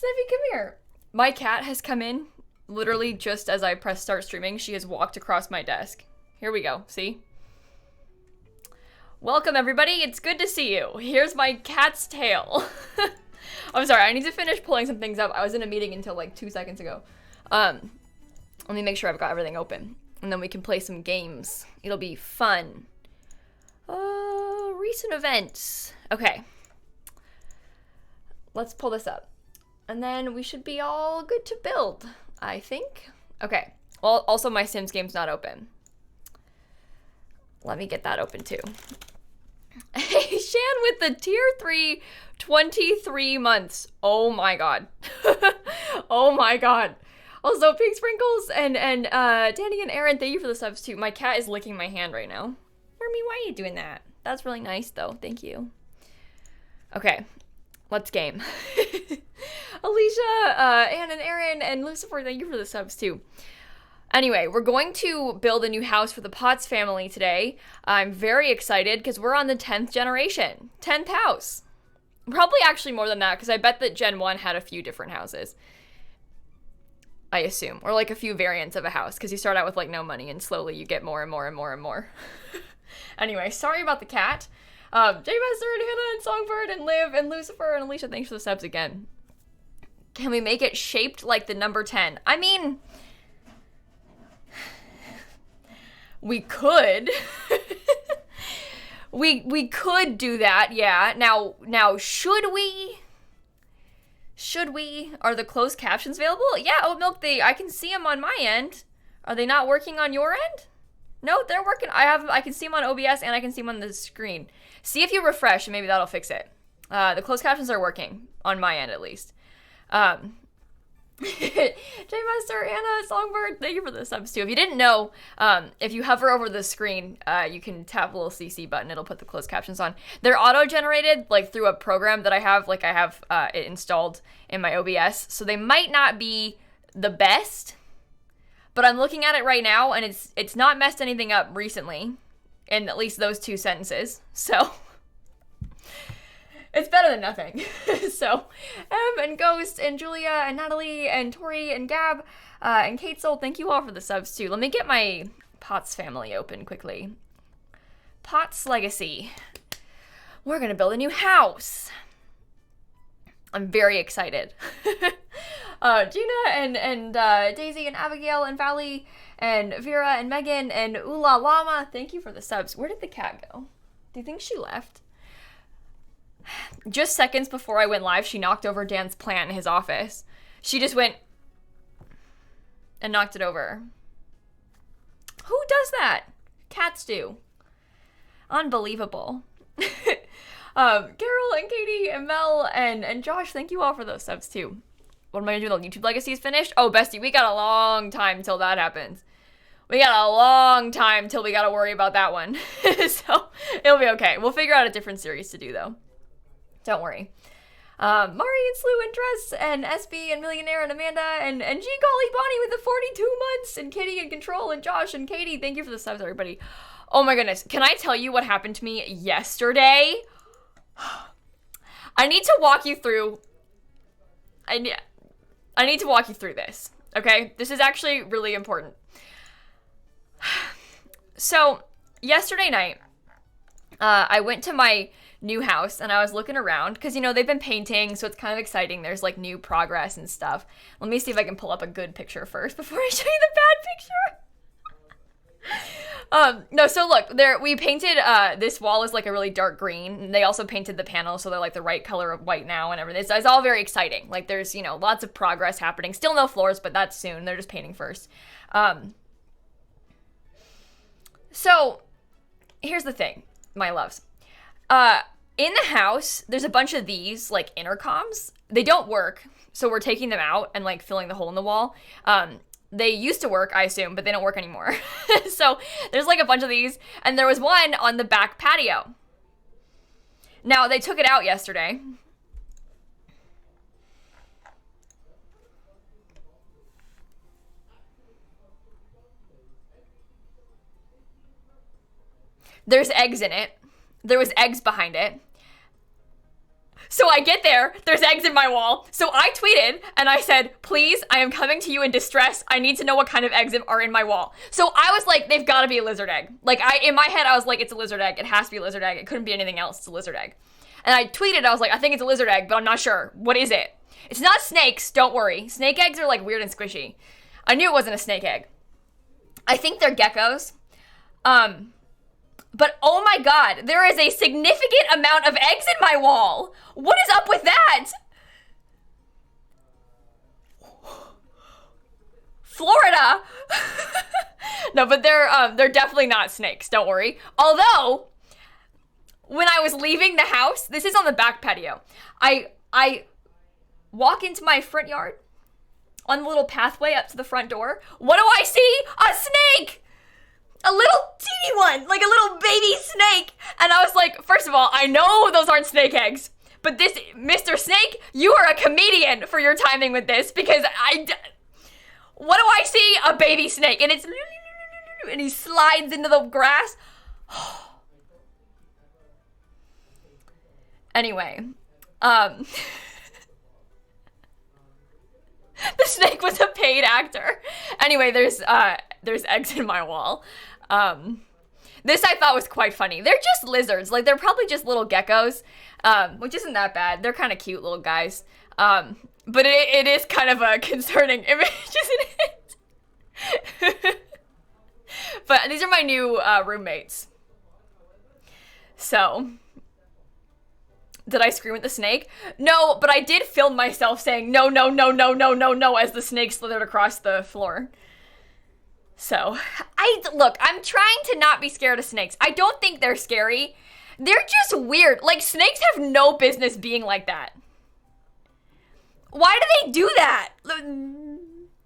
Sniffy, come here. My cat has come in, literally just as I press start streaming. She has walked across my desk. Here we go, see? Welcome, everybody. It's good to see you. Here's my cat's tail. I'm sorry, I need to finish pulling some things up. I was in a meeting until like 2 seconds ago. Let me make sure I've got everything open. And then we can play some games. It'll be fun. Recent events. Okay. Let's pull this up. And then we should be all good to build, I think. Okay. Well, also my Sims game's not open. Let me get that open too. Hey, Shan with the tier 3, 23 months. Oh my god. Oh my god. Also, Pink Sprinkles and Danny and Aaron, thank you for the subs too. My cat is licking my hand right now. Hermie, why are you doing that? That's really nice though. Thank you. Okay. Let's game. Alicia, Ann and Aaron and Lucifer, thank you for the subs too. Anyway, we're going to build a new house for the Potts family today. I'm very excited because we're on the 10th generation. 10th house. Probably actually more than that because I bet that Gen 1 had a few different houses. I assume. Or like a few variants of a house because you start out with like no money and slowly you get more and more and more and more. Anyway, sorry about the cat. J-Master and Hannah and Songbird and Liv and Lucifer and Alicia, thanks for the subs again. Can we make it shaped like the number 10? I mean... We could. we could do that, yeah. Now, should we? Should we? Are the closed captions available? Yeah, Oat Milk, I can see them on my end. Are they not working on your end? No, they're working. I can see them on OBS and I can see them on the screen. See if you refresh and maybe that'll fix it. The closed captions are working, on my end at least. J-Master, Anna, Songbird, thank you for the subs too. If you didn't know, if you hover over the screen, you can tap the little CC button. It'll put the closed captions on. They're auto-generated, like through a program that I have. Like I have it installed in my OBS, so they might not be the best. But I'm looking at it right now, and it's not messed anything up recently, in at least those 2 sentences. So. It's better than nothing. So, Em and Ghost and Julia and Natalie and Tori and Gab and Kate Soul, thank you all for the subs too. Let me get my Potts family open quickly. Potts Legacy. We're gonna build a new house. I'm very excited. Gina and Daisy and Abigail and Valley and Vera and Megan and Ula Llama, thank you for the subs. Where did the cat go? Do you think she left? Just seconds before I went live, she knocked over Dan's plant in his office. She just went and knocked it over. Who does that? Cats do. Unbelievable. Carol and Katie and Mel and Josh, thank you all for those subs too. What am I gonna do when the YouTube Legacy is finished? Oh, bestie, we got a long time till that happens. We got a long time till we gotta worry about that one. So, it'll be okay. We'll figure out a different series to do though. Don't worry. Mari and Slew and Dress and SB and Millionaire and Amanda and G Golly Bonnie with the 42 months and Kitty and Control and Josh and Katie. Thank you for the subs, everybody. Oh my goodness. Can I tell you what happened to me yesterday? I need to walk you through. I need to walk you through this. Okay? This is actually really important. So, yesterday night, I went to my new house and I was looking around because, you know, they've been painting, so it's kind of exciting. There's like new progress and stuff. Let me see if I can pull up a good picture first before I show you the bad picture. No, so look, we painted, this wall is like a really dark green. And they also painted the panels so they're like the right color of white now and everything. It's all very exciting. Like there's, you know, lots of progress happening. Still no floors, but that's soon. They're just painting first. So here's the thing, my loves. In the house, there's a bunch of these, like, intercoms. They don't work, so we're taking them out and, like, filling the hole in the wall. They used to work, I assume, but they don't work anymore. So there's, like, a bunch of these, and there was one on the back patio. Now, they took it out yesterday. There's eggs in it. There was eggs behind it. So I get there's eggs in my wall. So I tweeted and I said, please, I am coming to you in distress. I need to know what kind of eggs are in my wall. So I was like, they've got to be a lizard egg. Like in my head, I was like, it's a lizard egg. It has to be a lizard egg. It couldn't be anything else. It's a lizard egg. And I tweeted, I was like, I think it's a lizard egg, but I'm not sure. What is it? It's not snakes. Don't worry. Snake eggs are like weird and squishy. I knew it wasn't a snake egg. I think they're geckos. But oh my God, there is a significant amount of eggs in my wall. What is up with that? Florida. No, but they're definitely not snakes. Don't worry. Although, when I was leaving the house, this is on the back patio. I walk into my front yard on the little pathway up to the front door. What do I see? A snake. A little teeny one, like a little baby snake. And I was like, first of all, I know those aren't snake eggs, but this, Mr. Snake, you are a comedian for your timing with this, because what do I see? A baby snake, and and he slides into the grass. Anyway, the snake was a paid actor. Anyway, there's eggs in my wall. This I thought was quite funny. They're just lizards. Like, they're probably just little geckos, which isn't that bad. They're kind of cute little guys. But it is kind of a concerning image, isn't it? But these are my new roommates. So, did I scream at the snake? No, but I did film myself saying no, no, no, no, no, no, no, as the snake slithered across the floor. So, look, I'm trying to not be scared of snakes. I don't think they're scary. They're just weird. Like, snakes have no business being like that. Why do they do that?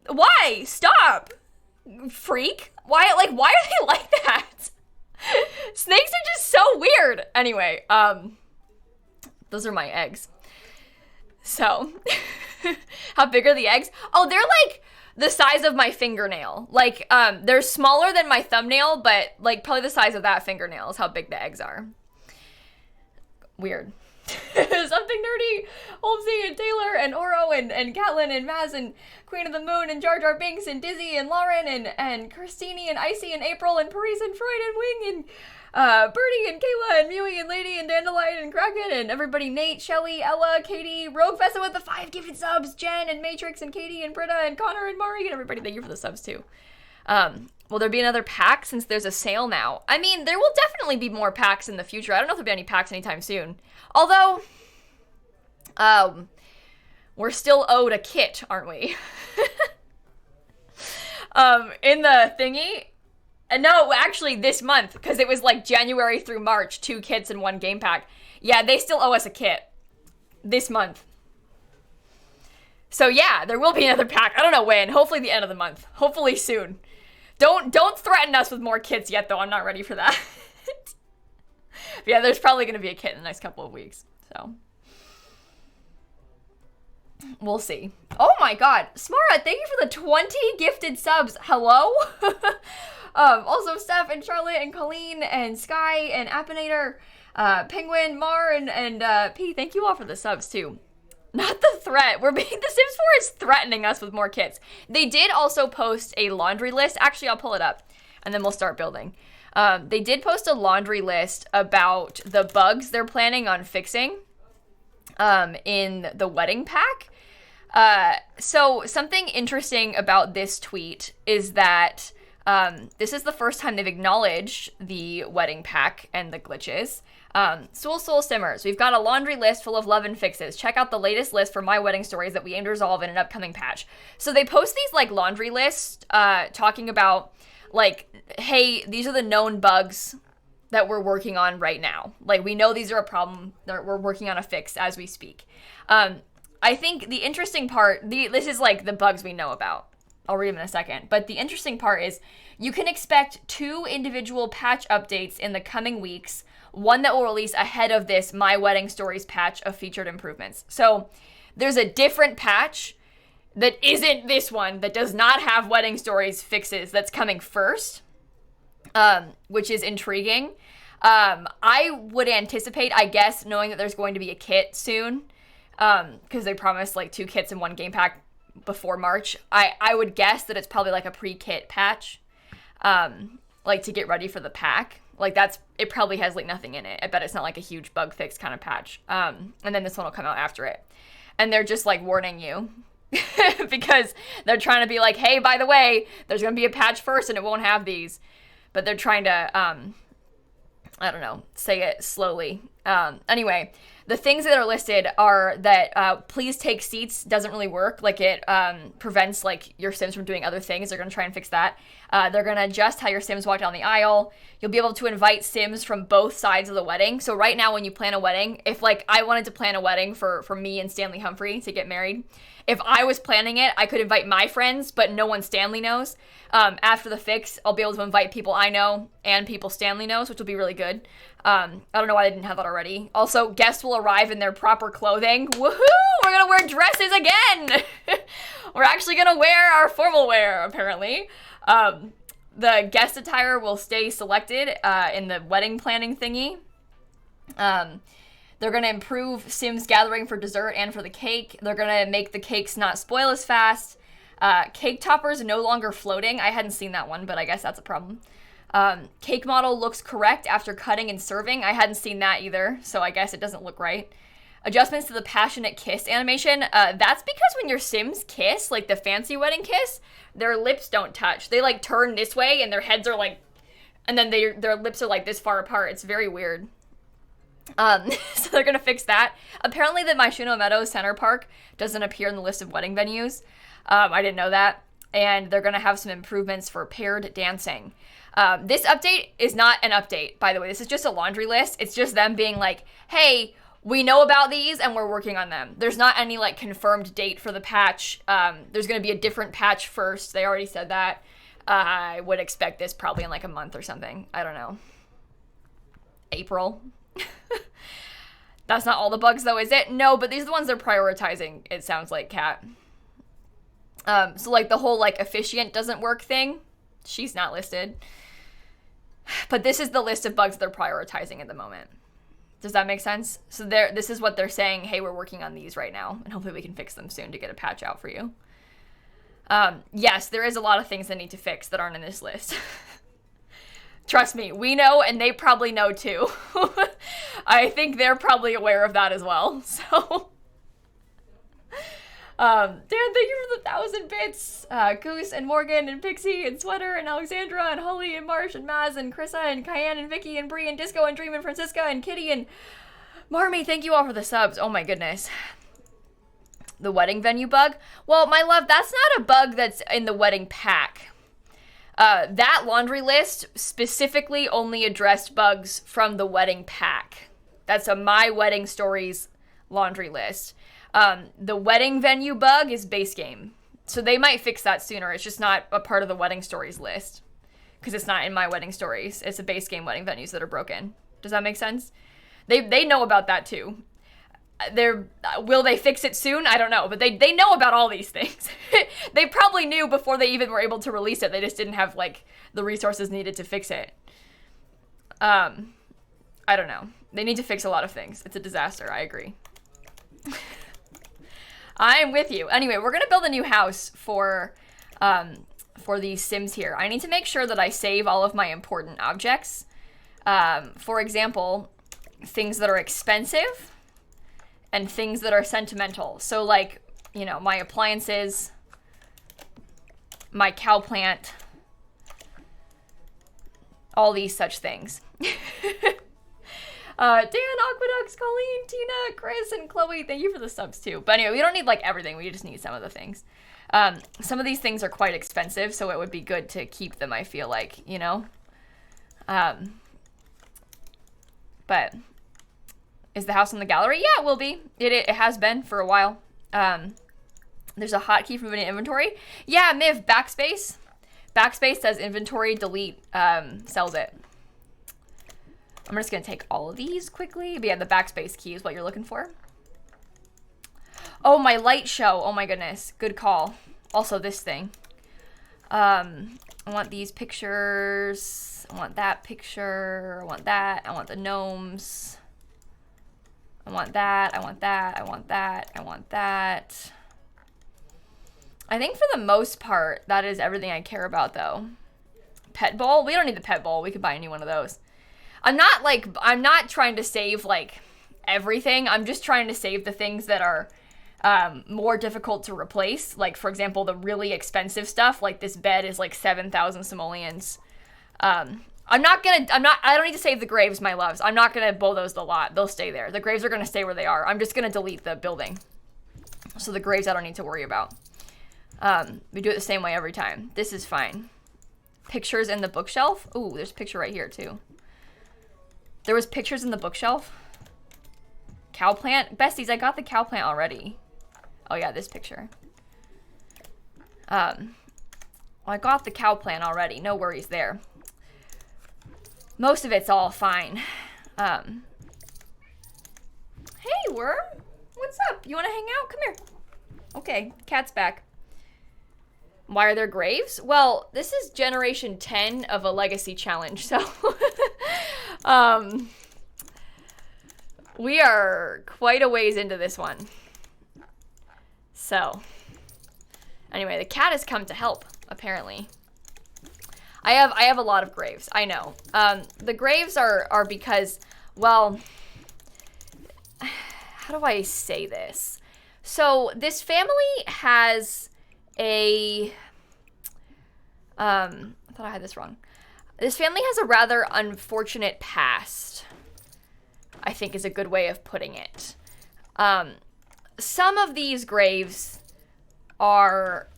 Why? Stop. Freak. Why are they like that? Snakes are just so weird. Anyway, those are my eggs. So, how big are the eggs? Oh, they're like the size of my fingernail. Like, they're smaller than my thumbnail, but like probably the size of that fingernail is how big the eggs are. Weird. Something nerdy. Holmesy and Taylor and Oro and Catelyn and Maz and Queen of the Moon and Jar Jar Binks and Dizzy and Lauren and Christine and Icy and April and Paris and Freud and Wing and Birdie and Kayla and Mewy and Lady and Dandelion and Kraken and everybody, Nate, Shelly, Ella, Katie, Rogue Fessa with the 5 gifted subs, Jen and Matrix and Katie and Britta and Connor and Mari and everybody. Thank you for the subs too. Will there be another pack since there's a sale now? I mean, there will definitely be more packs in the future. I don't know if there'll be any packs anytime soon. Although, we're still owed a kit, aren't we? In the thingy. No, actually this month, because it was like January through March, 2 kits and 1 game pack. Yeah, they still owe us a kit this month. So yeah, there will be another pack. I don't know when. Hopefully the end of the month. Hopefully soon. Don't threaten us with more kits yet, though. I'm not ready for that. Yeah, there's probably going to be a kit in the next couple of weeks. So, we'll see. Oh my god. Smara, thank you for the 20 gifted subs. Hello? Also, Steph and Charlotte and Colleen and Sky and Appinator, Penguin, Mar, and P. Thank you all for the subs, too. Not the threat. The Sims 4 is threatening us with more kits. They did also post a laundry list. Actually, I'll pull it up and then we'll start building. They did post a laundry list about the bugs they're planning on fixing in the wedding pack. So something interesting about this tweet is that this is the first time they've acknowledged the wedding pack and the glitches. Soul Simmers, we've got a laundry list full of love and fixes. Check out the latest list for my wedding stories that we aim to resolve in an upcoming patch. So they post these like laundry lists talking about like, hey, these are the known bugs that we're working on right now. Like, we know these are a problem that we're working on a fix as we speak. I think the interesting part, this is like the bugs we know about. I'll read them in a second. But the interesting part is you can expect 2 individual patch updates in the coming weeks. One that will release ahead of this My Wedding Stories patch of featured improvements. So there's a different patch that isn't this one, that does not have Wedding Stories fixes, that's coming first, which is intriguing. I would anticipate, I guess, knowing that there's going to be a kit soon, because they promised like 2 kits in 1 game pack before March. I would guess that it's probably like a pre-kit patch, like to get ready for the pack. Like it probably has like nothing in it. I bet it's not like a huge bug fix kind of patch. And then this one will come out after it. And they're just like warning you because they're trying to be like, hey, by the way, there's going to be a patch first and it won't have these. But they're trying to, I don't know, say it slowly. Anyway, the things that are listed are that please take seats doesn't really work. Like it prevents like your Sims from doing other things. They're going to try and fix that. They're going to adjust how your Sims walk down the aisle. You'll be able to invite Sims from both sides of the wedding. So right now when you plan a wedding, if like I wanted to plan a wedding for me and Stanley Humphrey to get married, if I was planning it, I could invite my friends, but no one Stanley knows. After the fix, I'll be able to invite people I know and people Stanley knows, which will be really good. I don't know why they didn't have that already. Also, guests will arrive in their proper clothing. Woohoo! We're gonna wear dresses again! We're actually gonna wear our formal wear, apparently. The guest attire will stay selected in the wedding planning thingy. They're going to improve Sims gathering for dessert and for the cake. They're going to make the cakes not spoil as fast. Cake toppers no longer floating. I hadn't seen that one, but I guess that's a problem. Cake model looks correct after cutting and serving. I hadn't seen that either, so I guess it doesn't look right. Adjustments to the passionate kiss animation. That's because when your Sims kiss, like the fancy wedding kiss, their lips don't touch. They like turn this way and their heads are like, and then their lips are like this far apart. It's very weird. So they're gonna fix that. Apparently the Myshino Meadows Center Park doesn't appear in the list of wedding venues. I didn't know that. And they're gonna have some improvements for paired dancing. This update is not an update, by the way. This is just a laundry list. It's just them being like, hey, we know about these and we're working on them. There's not any like confirmed date for the patch. There's gonna be a different patch first. They already said that. I would expect this probably in like a month or something. I don't know. April. That's not all the bugs though, is it? No, but these are the ones they're prioritizing, it sounds like, Kat. So like the whole like officiant doesn't work thing, she's not listed. But this is the list of bugs they're prioritizing at the moment. Does that make sense? So this is what they're saying, hey, we're working on these right now, and hopefully we can fix them soon to get a patch out for you. Yes, there is a lot of things that need to fix that aren't in this list. Trust me, we know, and they probably know too. I think they're probably aware of that as well, so. Dan, thank you for the 1,000 bits. Goose and Morgan and Pixie and Sweater and Alexandra and Holly and Marsh and Maz and Krissa and Cayenne and Vicky and Bree and Disco and Dream and Francisca and Kitty and Marmy. Thank you all for the subs. Oh my goodness. The wedding venue bug? Well, my love, that's not a bug that's in the wedding pack. That laundry list specifically only addressed bugs from the wedding pack. That's a My Wedding Stories laundry list. The wedding venue bug is base game. So they might fix that sooner. It's just not a part of the Wedding Stories list. Because it's not in My Wedding Stories. It's a base game wedding venues that are broken. Does that make sense? They know about that too. Will they fix it soon? I don't know, but they know about all these things. They probably knew before they even were able to release it. They just didn't have like the resources needed to fix it. I don't know. They need to fix a lot of things. It's a disaster. I agree. I'm with you. Anyway, we're gonna build a new house for these Sims here. I need to make sure that I save all of my important objects. For example, things that are expensive and things that are sentimental. So like, you know, my appliances, my cow plant, all these such things. Dan, Aqueducts, Colleen, Tina, Chris, and Chloe, thank you for the subs too. But anyway, we don't need like everything, we just need some of the things. Some of these things are quite expensive, so it would be good to keep them, I feel like, you know? But is the house in the gallery? Yeah, it will be. It has been for a while. There's a hotkey from inventory. Yeah, Miv, backspace. Backspace says inventory, delete, sells it. I'm just gonna take all of these quickly. But yeah, the backspace key is what you're looking for. Oh, my light show. Oh my goodness. Good call. Also this thing. I want these pictures. I want that picture. I want that. I want the gnomes. I want that. I want that. I want that. I want that. I think for the most part, that is everything I care about, though. Pet bowl? We don't need the pet bowl. We could buy a new one of those. I'm not trying to save, like, everything. I'm just trying to save the things that are more difficult to replace. Like, for example, the really expensive stuff. Like, this bed is like 7,000 simoleons. I don't need to save the graves, my loves. I'm not gonna bulldoze the lot. They'll stay there. The graves are gonna stay where they are. I'm just gonna delete the building. So the graves I don't need to worry about. We do it the same way every time. This is fine. Pictures in the bookshelf. Ooh, there's a picture right here too. There was pictures in the bookshelf. Cow plant. Besties, I got the cow plant already. Oh yeah, this picture. Well, I got the cow plant already. No worries there. Most of it's all fine. Hey, worm. What's up? You want to hang out? Come here. Okay, cat's back. Why are there graves? Well, this is generation 10 of a legacy challenge, so we are quite a ways into this one. So, anyway, the cat has come to help, apparently. I have a lot of graves, I know. The graves are because, well, how do I say this? So, this family has I thought I had this wrong. This family has a rather unfortunate past, I think is a good way of putting it. Some of these graves are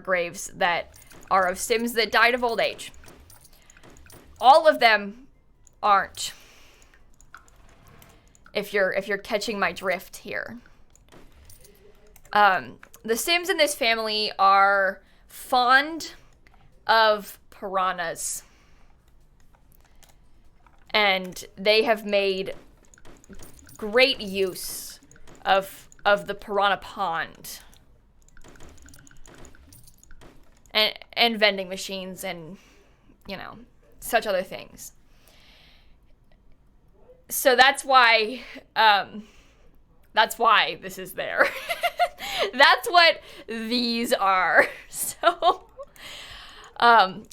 graves that are of Sims that died of old age. All of them aren't. If you're catching my drift here. The Sims in this family are fond of piranhas. And they have made great use of the piranha pond. And vending machines and, you know, such other things. So that's why this is there. That's what these are. So,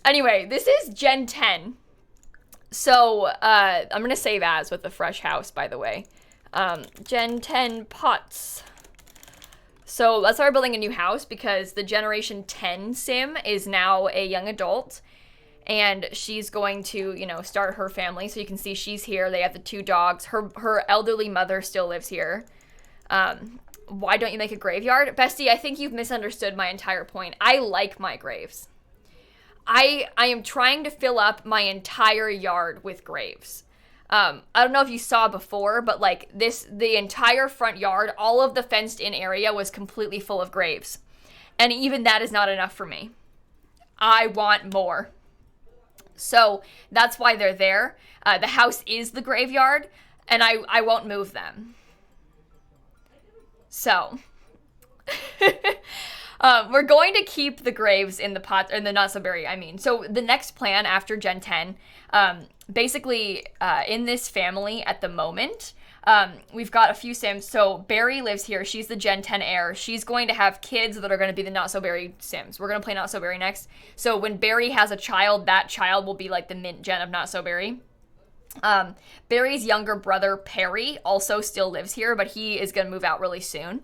anyway, this is Gen 10. So, I'm going to save as with the fresh house, by the way. Gen 10 pots. So, let's start building a new house because the Generation 10 Sim is now a young adult. And she's going to, you know, start her family. So you can see she's here. They have the 2 dogs. Her elderly mother still lives here. Why don't you make a graveyard? Bestie, I think you've misunderstood my entire point. I like my graves. I am trying to fill up my entire yard with graves. I don't know if you saw before, but like the entire front yard, all of the fenced in area was completely full of graves. And even that is not enough for me. I want more. So that's why they're there. The house is the graveyard, and I won't move them. So, we're going to keep the graves in the pot, or the not so berry, I mean. So the next plan after Gen 10, basically, in this family at the moment, we've got a few Sims. So Barry lives here. She's the Gen 10 heir. She's going to have kids that are going to be the not so berry Sims. We're going to play not so berry next. So when Barry has a child, that child will be like the mint gen of not so berry. Barry's younger brother, Perry, also still lives here, but he is going to move out really soon.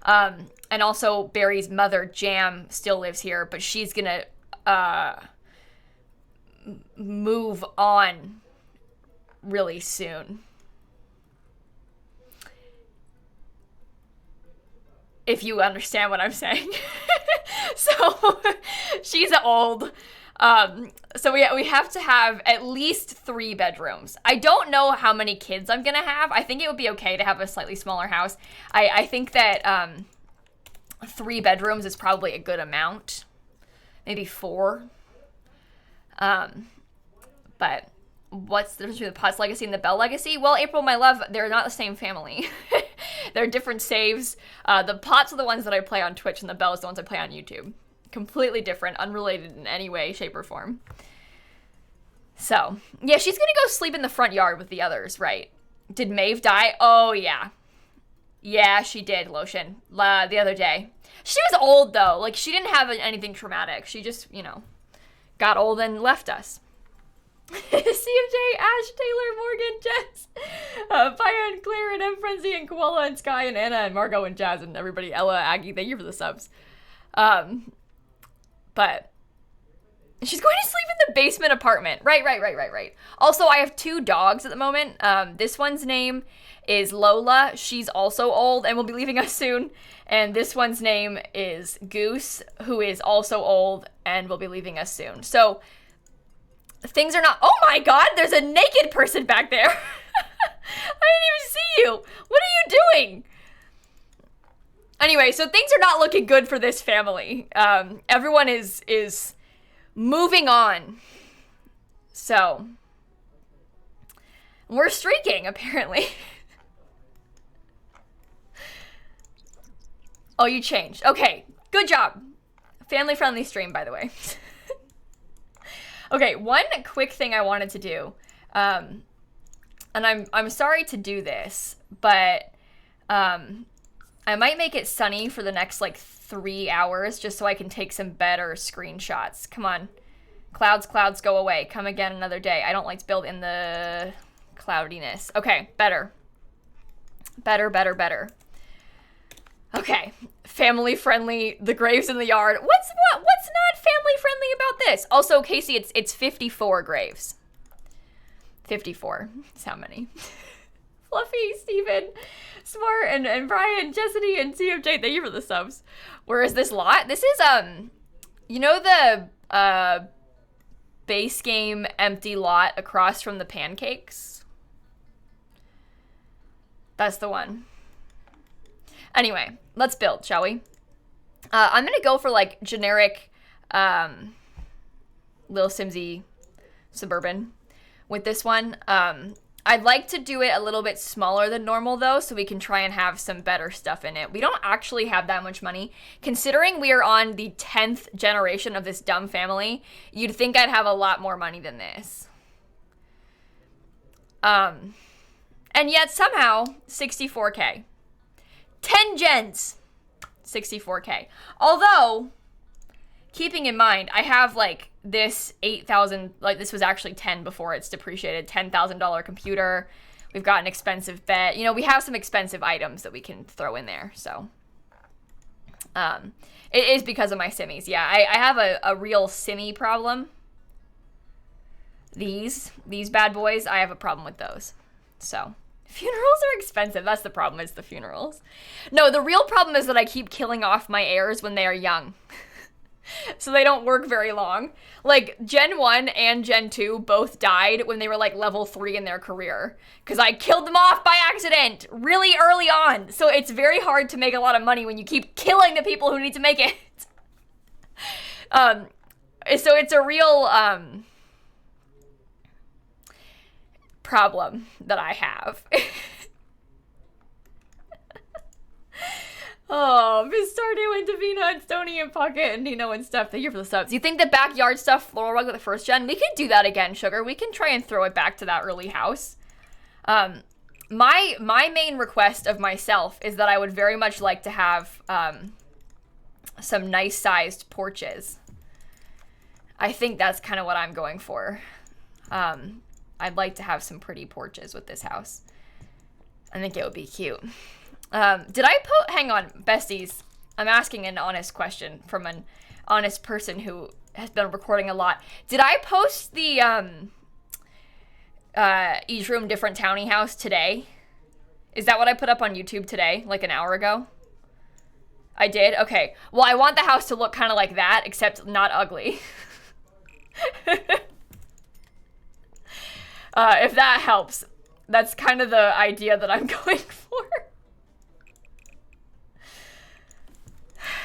And also Barry's mother, Jam, still lives here, but she's going to move on really soon. If you understand what I'm saying. So she's old. So we have to have at least 3 bedrooms. I don't know how many kids I'm gonna have. I think it would be okay to have a slightly smaller house. I think that 3 bedrooms is probably a good amount. Maybe 4. But what's the difference between the Potts legacy and the Bell legacy? Well, April, my love, they're not the same family. They're different saves. The pots are the ones that I play on Twitch, and the bells are the ones I play on YouTube. Completely different, unrelated in any way, shape, or form. So, yeah, she's gonna go sleep in the front yard with the others, right? Did Maeve die? Oh, yeah. Yeah, she did, Lotion. The other day. She was old, though. Like, she didn't have anything traumatic. She just, you know, got old and left us. CMJ, Ash, Taylor, Morgan, Jess, Fire and Claire, and M Frenzy, and Koala, and Sky, and Anna, and Margot, and Jazz, and everybody. Ella, Aggie, thank you for the subs. But she's going to sleep in the basement apartment. Right. Also, I have 2 dogs at the moment. This one's name is Lola. She's also old and will be leaving us soon. And this one's name is Goose, who is also old and will be leaving us soon. So things are not... Oh my god, there's a naked person back there. I didn't even see you. What are you doing? Anyway, so things are not looking good for this family. Everyone is moving on. So, we're streaking, apparently. Oh, you changed. Okay, good job. Family-friendly stream, by the way. Okay, one quick thing I wanted to do, and I'm sorry to do this, but I might make it sunny for the next, like, 3 hours just so I can take some better screenshots. Come on. Clouds, go away. Come again another day. I don't like to build in the cloudiness. Okay, better. Better. Okay, family friendly, the graves in the yard. What's not family friendly about this? Also, Casey, it's 54 graves. 54. That's how many. Fluffy, Steven, Smart, and Brian, Jessity, and CMJ, thank you for the subs. Where is this lot? This is, you know the, base game empty lot across from the pancakes? That's the one. Anyway, let's build, shall we? I'm gonna go for, like, generic, lilsimsie suburban with this one. I'd like to do it a little bit smaller than normal, though, so we can try and have some better stuff in it. We don't actually have that much money. Considering we are on the 10th generation of this dumb family, you'd think I'd have a lot more money than this. And yet, somehow, 64K. 10 gens! 64K. Although, keeping in mind, I have, like, this 8,000, like, this was actually 10 before it's depreciated, $10,000 computer. We've got an expensive bed. You know, we have some expensive items that we can throw in there, so. It is because of my simmies. Yeah, I have a real simmy problem. These bad boys, I have a problem with those. So, funerals are expensive. That's the problem, is the funerals. No, the real problem is that I keep killing off my heirs when they are young. So they don't work very long. Like, Gen 1 and Gen 2 both died when they were, like, level 3 in their career. Because I killed them off by accident really early on. So it's very hard to make a lot of money when you keep killing the people who need to make it. So it's a real, problem that I have. Oh, Miss Stardew and Davina and Stony and Pocket and Nino and stuff. Thank you for the subs. You think the backyard stuff, floral rug with the first gen? We could do that again, Sugar. We can try and throw it back to that early house. My main request of myself is that I would very much like to have some nice sized porches. I think that's kind of what I'm going for. I'd like to have some pretty porches with this house. I think it would be cute. Did I hang on, besties, I'm asking an honest question from an honest person who has been recording a lot. Did I post the, each room different townie house today? Is that what I put up on YouTube today, like an hour ago? I did? Okay. Well, I want the house to look kind of like that, except not ugly. If that helps. That's kind of the idea that I'm going for.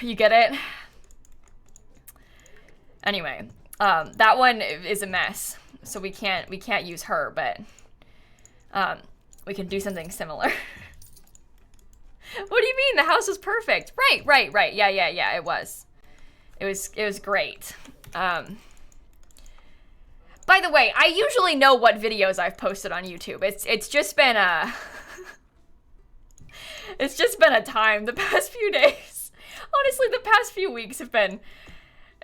You get it? Anyway, that one is a mess, so we can't use her, but we can do something similar. mean? The house was perfect. Right. Yeah. It was. It was great. By the way, I usually know what videos I've posted on YouTube. It's just been a time the past few days. Honestly, the past few weeks have been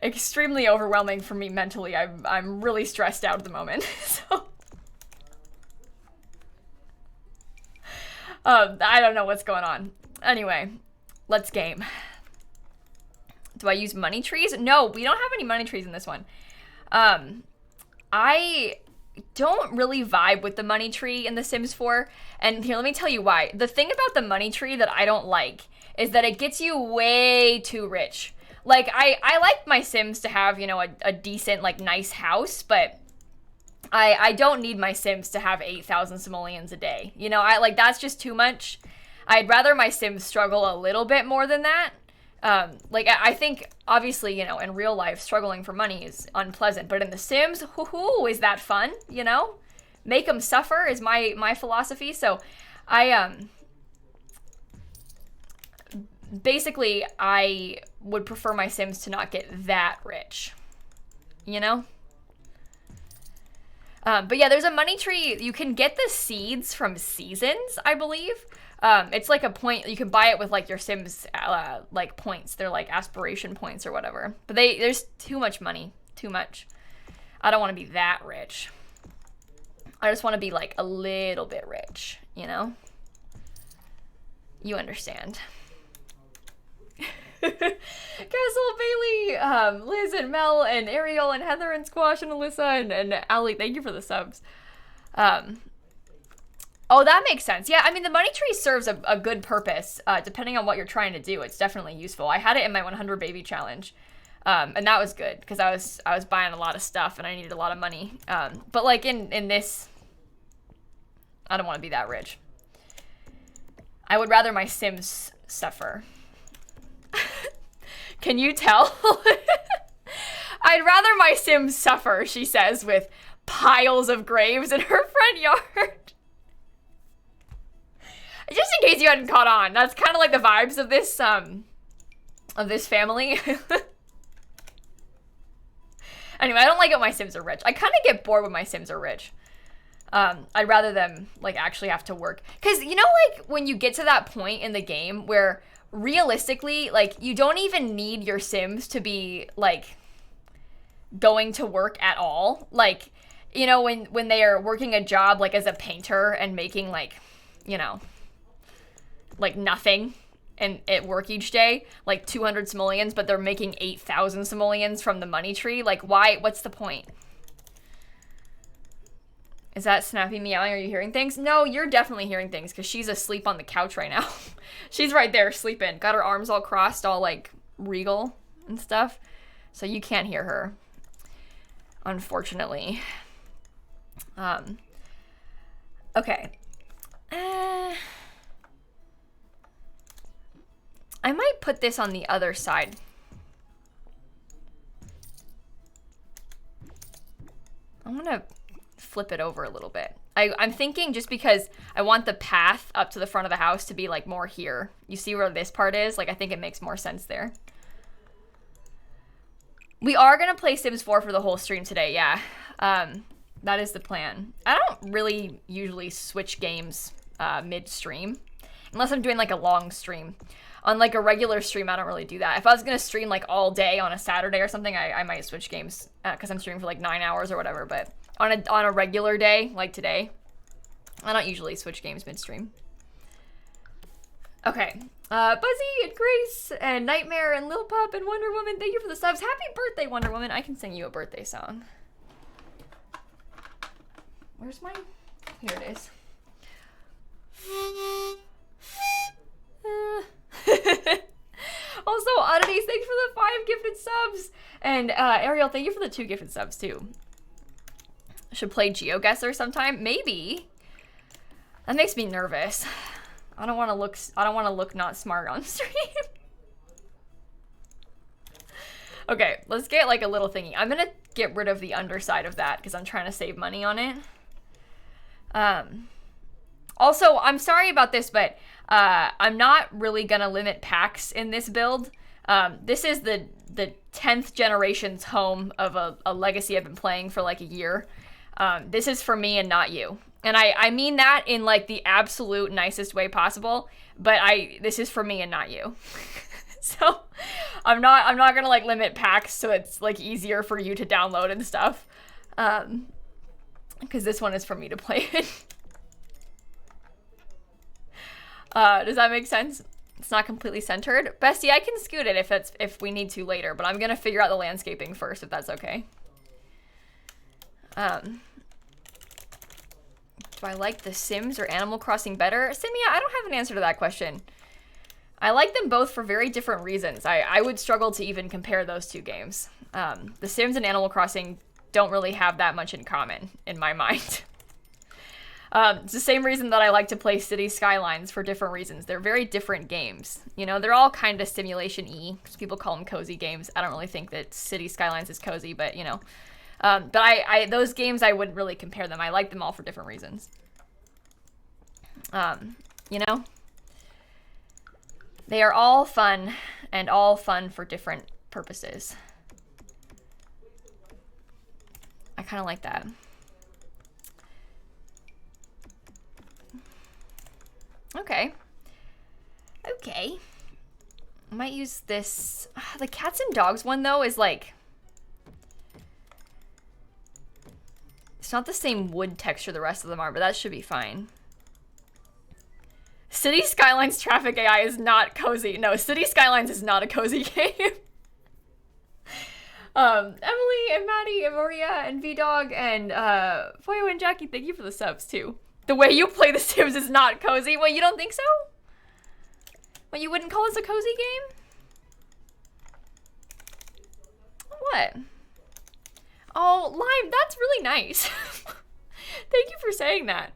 extremely overwhelming for me mentally. I'm really stressed out at the moment. So I don't know what's going on. Anyway, let's game. Do I use money trees? No, we don't have any money trees in this one. I don't really vibe with the money tree in The Sims 4. And here, let me tell you why. The thing about the money tree that I don't like is that it gets you way too rich. Like, I like my Sims to have, you know, a decent, like, nice house, but I don't need my Sims to have 8,000 simoleons a day. You know, that's just too much. I'd rather my Sims struggle a little bit more than that. Like, I think, obviously, you know, in real life, struggling for money is unpleasant, but in The Sims, whoo-hoo, is that fun, you know? Make them suffer is my philosophy, so basically, I would prefer my Sims to not get that rich, you know? But yeah, there's a money tree. You can get the seeds from seasons, I believe. It's like a point, you can buy it with like your Sims, like points. They're like aspiration points or whatever. But there's too much money, too much. I don't want to be that rich. I just want to be like a little bit rich, you know? You understand. Castle, Bailey, Liz and Mel and Ariel and Heather and Squash and Alyssa and Allie, thank you for the subs. Oh, that makes sense. Yeah, I mean, the money tree serves a good purpose, depending on what you're trying to do. It's definitely useful. I had it in my 100 baby challenge, and that was good, because I was buying a lot of stuff, and I needed a lot of money. But, like, in this, I don't want to be that rich. I would rather my Sims suffer. Can you tell? I'd rather my Sims suffer, she says, with piles of graves in her front yard. Just in case you hadn't caught on, that's kind of like the vibes of this family. Anyway, I don't like it when my Sims are rich. I kind of get bored when my Sims are rich. I'd rather them, like, actually have to work. Because, you know, like, when you get to that point in the game where, realistically, like, you don't even need your Sims to be, like, going to work at all. Like, you know, when they are working a job, like, as a painter and making, like, you know, like, nothing and at work each day, like 200 simoleons, but they're making 8,000 simoleons from the money tree. Like, why? What's the point? Is that Snappy meowing? Are you hearing things? No, you're definitely hearing things, because she's asleep on the couch right now. She's right there sleeping. Got her arms all crossed, all, like, regal and stuff. So you can't hear her, unfortunately. Okay. I might put this on the other side. I'm gonna flip it over a little bit. I'm thinking, just because I want the path up to the front of the house to be, like, more here. You see where this part is? Like, I think it makes more sense there. We are gonna play Sims 4 for the whole stream today, yeah. That is the plan. I don't really usually switch games mid-stream, unless I'm doing, like, a long stream. On, like, a regular stream, I don't really do that. If I was gonna stream, like, all day on a Saturday or something, I might switch games, because I'm streaming for, like, 9 hours or whatever, but on a regular day, like today, I don't usually switch games midstream. Okay. Buzzy and Grace and Nightmare and Lil Pup and Wonder Woman, thank you for the subs. Happy birthday, Wonder Woman. I can sing you a birthday song. Where's mine? Here it is. Also, Oddities, thanks for the 5 gifted subs. And Ariel, thank you for the 2 gifted subs too. Should play GeoGuessr sometime? Maybe. That makes me nervous. I don't want to look not smart on stream. Okay, let's get, like, a little thingy. I'm gonna get rid of the underside of that because I'm trying to save money on it. Also, I'm sorry about this, but I'm not really gonna limit packs in this build. This is the 10th generation's home of a legacy I've been playing for like a year. This is for me and not you. And I mean that in like the absolute nicest way possible, but this is for me and not you. So I'm not gonna like limit packs so it's like easier for you to download and stuff. Because this one is for me to play in. Does that make sense? It's not completely centered. Bestie, I can scoot it if we need to later, but I'm gonna figure out the landscaping first if that's okay. Do I like The Sims or Animal Crossing better? Simia, I don't have an answer to that question. I like them both for very different reasons. I would struggle to even compare those two games. The Sims and Animal Crossing don't really have that much in common in my mind. It's the same reason that I like to play City Skylines for different reasons. They're very different games. You know, they're all kind of simulation-y, because people call them cozy games. I don't really think that City Skylines is cozy, but you know. But those games, I wouldn't really compare them. I like them all for different reasons. You know? They are all fun, and all fun for different purposes. I kind of like that. Okay. Okay. I might use this. The cats and dogs one, though, is like... It's not the same wood texture the rest of them are, but that should be fine. City Skylines Traffic AI is not cozy. No, City Skylines is not a cozy game. Emily and Maddie and Maria and V-Dog and Foyo and Jackie, thank you for the subs too. The way you play The Sims is not cozy. What, you don't think so? What, you wouldn't call this a cozy game? What? Oh, Lime, that's really nice. Thank you for saying that.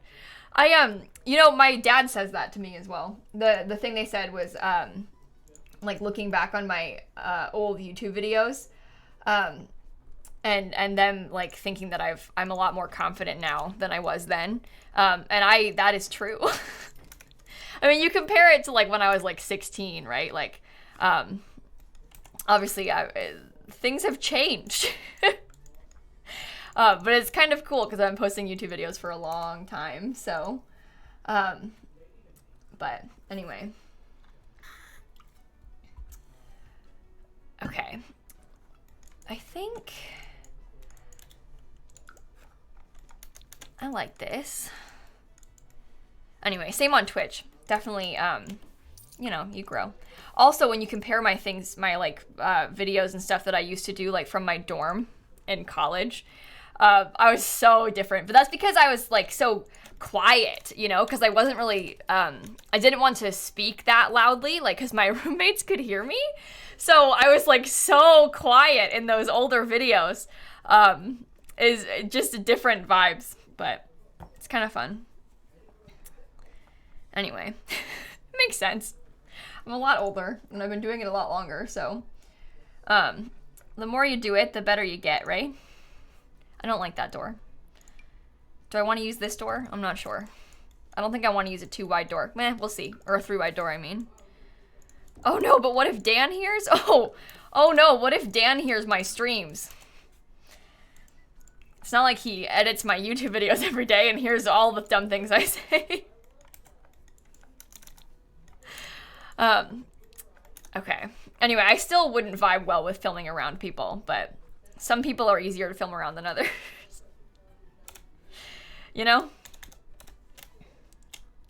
You know, my dad says that to me as well. The thing they said was, like, looking back on my old YouTube videos, and them, like, thinking that I'm a lot more confident now than I was then. And that is true. I mean, you compare it to, like, when I was, like, 16, right? Like, obviously, things have changed. But it's kind of cool because I've been posting YouTube videos for a long time, so, but anyway. Okay. I think I like this. Anyway, same on Twitch. Definitely, you know, you grow. Also, when you compare my things, my, like, videos and stuff that I used to do, like, from my dorm in college, I was so different, but that's because I was like so quiet, you know, because I wasn't really, I didn't want to speak that loudly, like, because my roommates could hear me, so I was like so quiet in those older videos. Is just different vibes, but it's kind of fun. Anyway, makes sense. I'm a lot older, and I've been doing it a lot longer, so, the more you do it, the better you get, right? I don't like that door. Do I want to use this door? I'm not sure. I don't think I want to use a 2-wide door. Meh, we'll see. Or a 3-wide door, I mean. Oh no, but what if Dan hears? Oh no, what if Dan hears my streams? It's not like he edits my YouTube videos every day and hears all the dumb things I say. Okay. Anyway, I still wouldn't vibe well with filming around people, but some people are easier to film around than others. You know?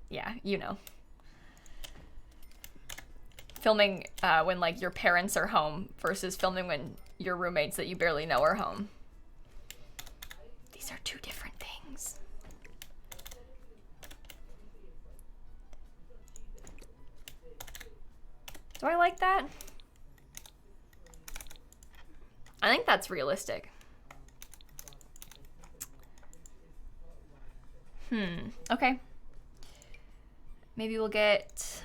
Yeah, you know. Filming when, like, your parents are home versus filming when your roommates that you barely know are home. These are two different things. Do I like that? I think that's realistic. Okay. Maybe we'll get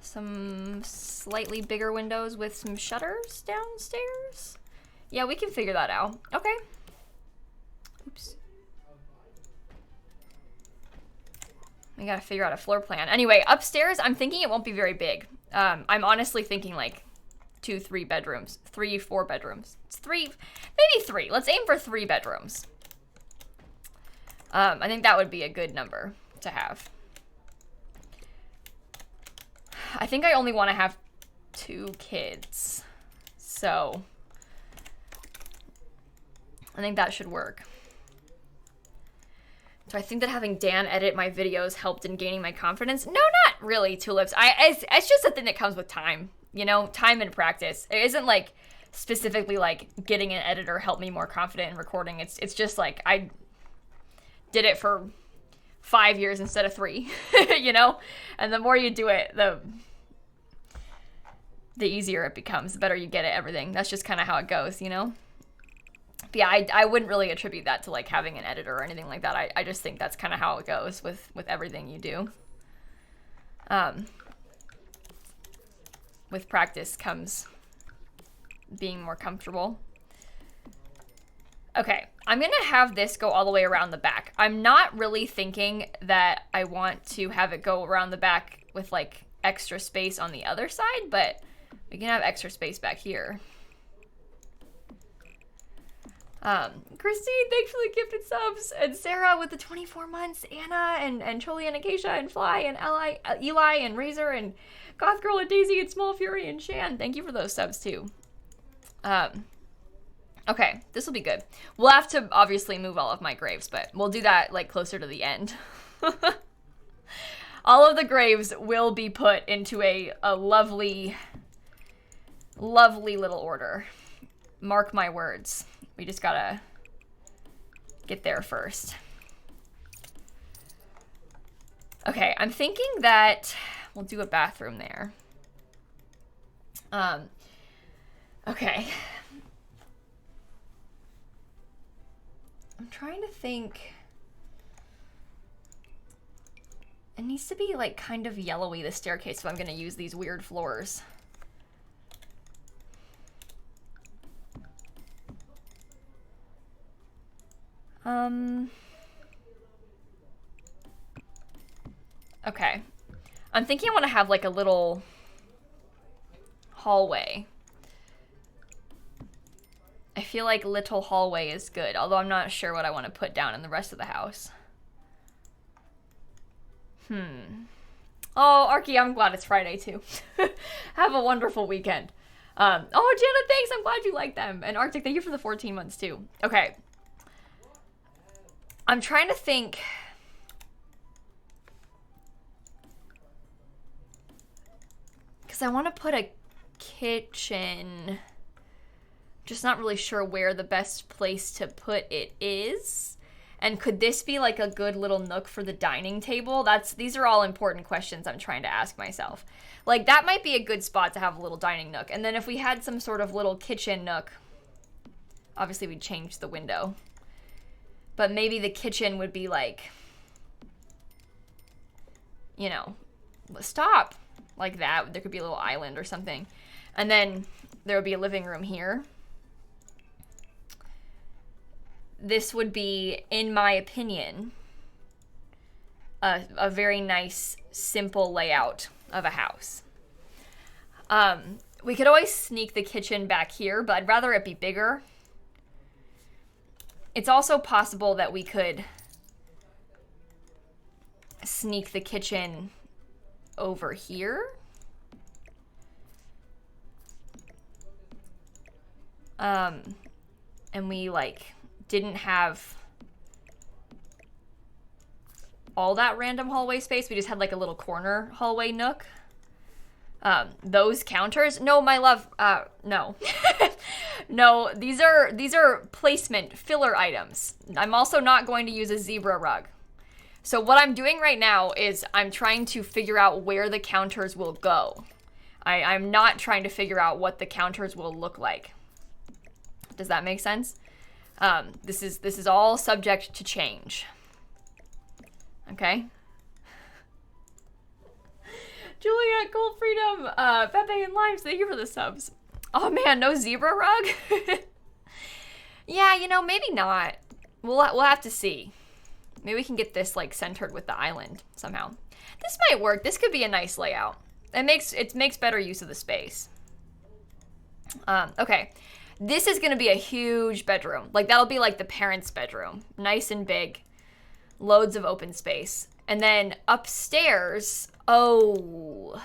some slightly bigger windows with some shutters downstairs. Yeah, we can figure that out. Okay. Oops. We gotta figure out a floor plan. Anyway, upstairs, I'm thinking it won't be very big. I'm honestly thinking like 2-3 bedrooms, 3-4 bedrooms. It's 3, maybe 3. Let's aim for 3 bedrooms. I think that would be a good number to have. I think I only want to have 2 kids, so I think that should work. Do I think that having Dan edit my videos helped in gaining my confidence? No, not really, Tulips. It's just a thing that comes with time, you know, time and practice. It isn't like specifically like getting an editor helped me more confident in recording. It's just like I did it for 5 years instead of 3, you know? And the more you do it, the easier it becomes, the better you get at everything. That's just kind of how it goes, you know? But yeah, I wouldn't really attribute that to like having an editor or anything like that. I just think that's kind of how it goes with everything you do. With practice comes being more comfortable. Okay, I'm gonna have this go all the way around the back. I'm not really thinking that I want to have it go around the back with like extra space on the other side, but we can have extra space back here. Christine, thanks for the gifted subs, and Sarah with the 24 months, Anna and Choli and Acacia and Fly and Eli and Razor and Goth Girl and Daisy and Small Fury and Shan. Thank you for those subs too. Okay, this will be good. We'll have to obviously move all of my graves, but we'll do that like closer to the end. All of the graves will be put into a lovely, lovely little order. Mark my words. We just gotta get there first. Okay, I'm thinking that we'll do a bathroom there. Okay. I'm trying to think. It needs to be like kind of yellowy, the staircase, if I'm gonna use these weird floors. Okay. I'm thinking I want to have like a little hallway. I feel like little hallway is good, although I'm not sure what I want to put down in the rest of the house. Oh, Arky, I'm glad it's Friday too. Have a wonderful weekend. Oh, Jana, thanks. I'm glad you like them. And Arctic, thank you for the 14 months too. Okay. I'm trying to think. Because I want to put a kitchen. Just not really sure where the best place to put it is. And could this be like a good little nook for the dining table? These are all important questions I'm trying to ask myself. Like, that might be a good spot to have a little dining nook. And then if we had some sort of little kitchen nook, obviously we'd change the window. But maybe the kitchen would be like, you know, stop, like that. There could be a little island or something. And then there would be a living room here. This would be, in my opinion, a very nice, simple layout of a house. We could always sneak the kitchen back here, but I'd rather it be bigger. It's also possible that we could sneak the kitchen over here. And we, like, didn't have all that random hallway space. We just had, like, a little corner hallway nook. Those counters? No, my love, no. No, these are placement filler items. I'm also not going to use a zebra rug. So what I'm doing right now is I'm trying to figure out where the counters will go. I'm not trying to figure out what the counters will look like. Does that make sense? This is all subject to change. Okay? Juliet, Gold Freedom, Pepe and Limes, thank you for the subs. Oh man, no zebra rug? Yeah, you know, maybe not. We'll have to see. Maybe we can get this like centered with the island somehow. This might work. This could be a nice layout. It makes better use of the space. Okay. This is going to be a huge bedroom. Like, that'll be like the parents' bedroom. Nice and big. Loads of open space. And then upstairs, oh.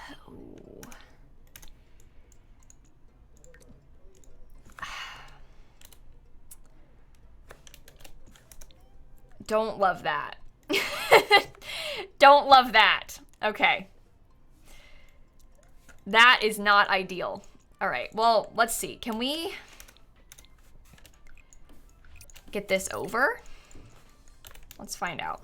Don't love that. Don't love that. Okay. That is not ideal. All right, well, let's see. Can we get this over? Let's find out.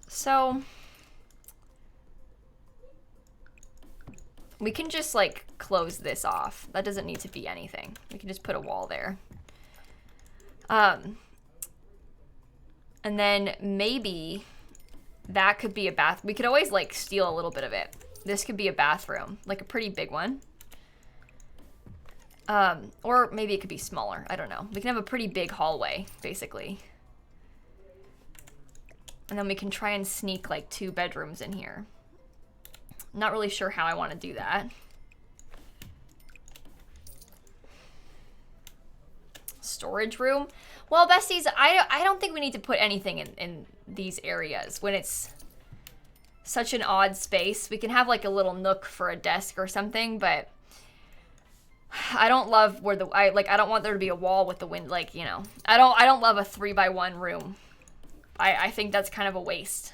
So we can just like close this off. That doesn't need to be anything. We can just put a wall there. And then maybe that could be a bath. We could always like steal a little bit of it. This could be a bathroom, like a pretty big one. Or maybe it could be smaller. I don't know. We can have a pretty big hallway, basically. And then we can try and sneak like 2 bedrooms in here. Not really sure how I want to do that. Storage room. Well, besties, I don't think we need to put anything in these areas when it's such an odd space. We can have like a little nook for a desk or something, but I don't love where I don't want there to be a wall with the wind, like, you know. I don't love a 3x1 room. I think that's kind of a waste.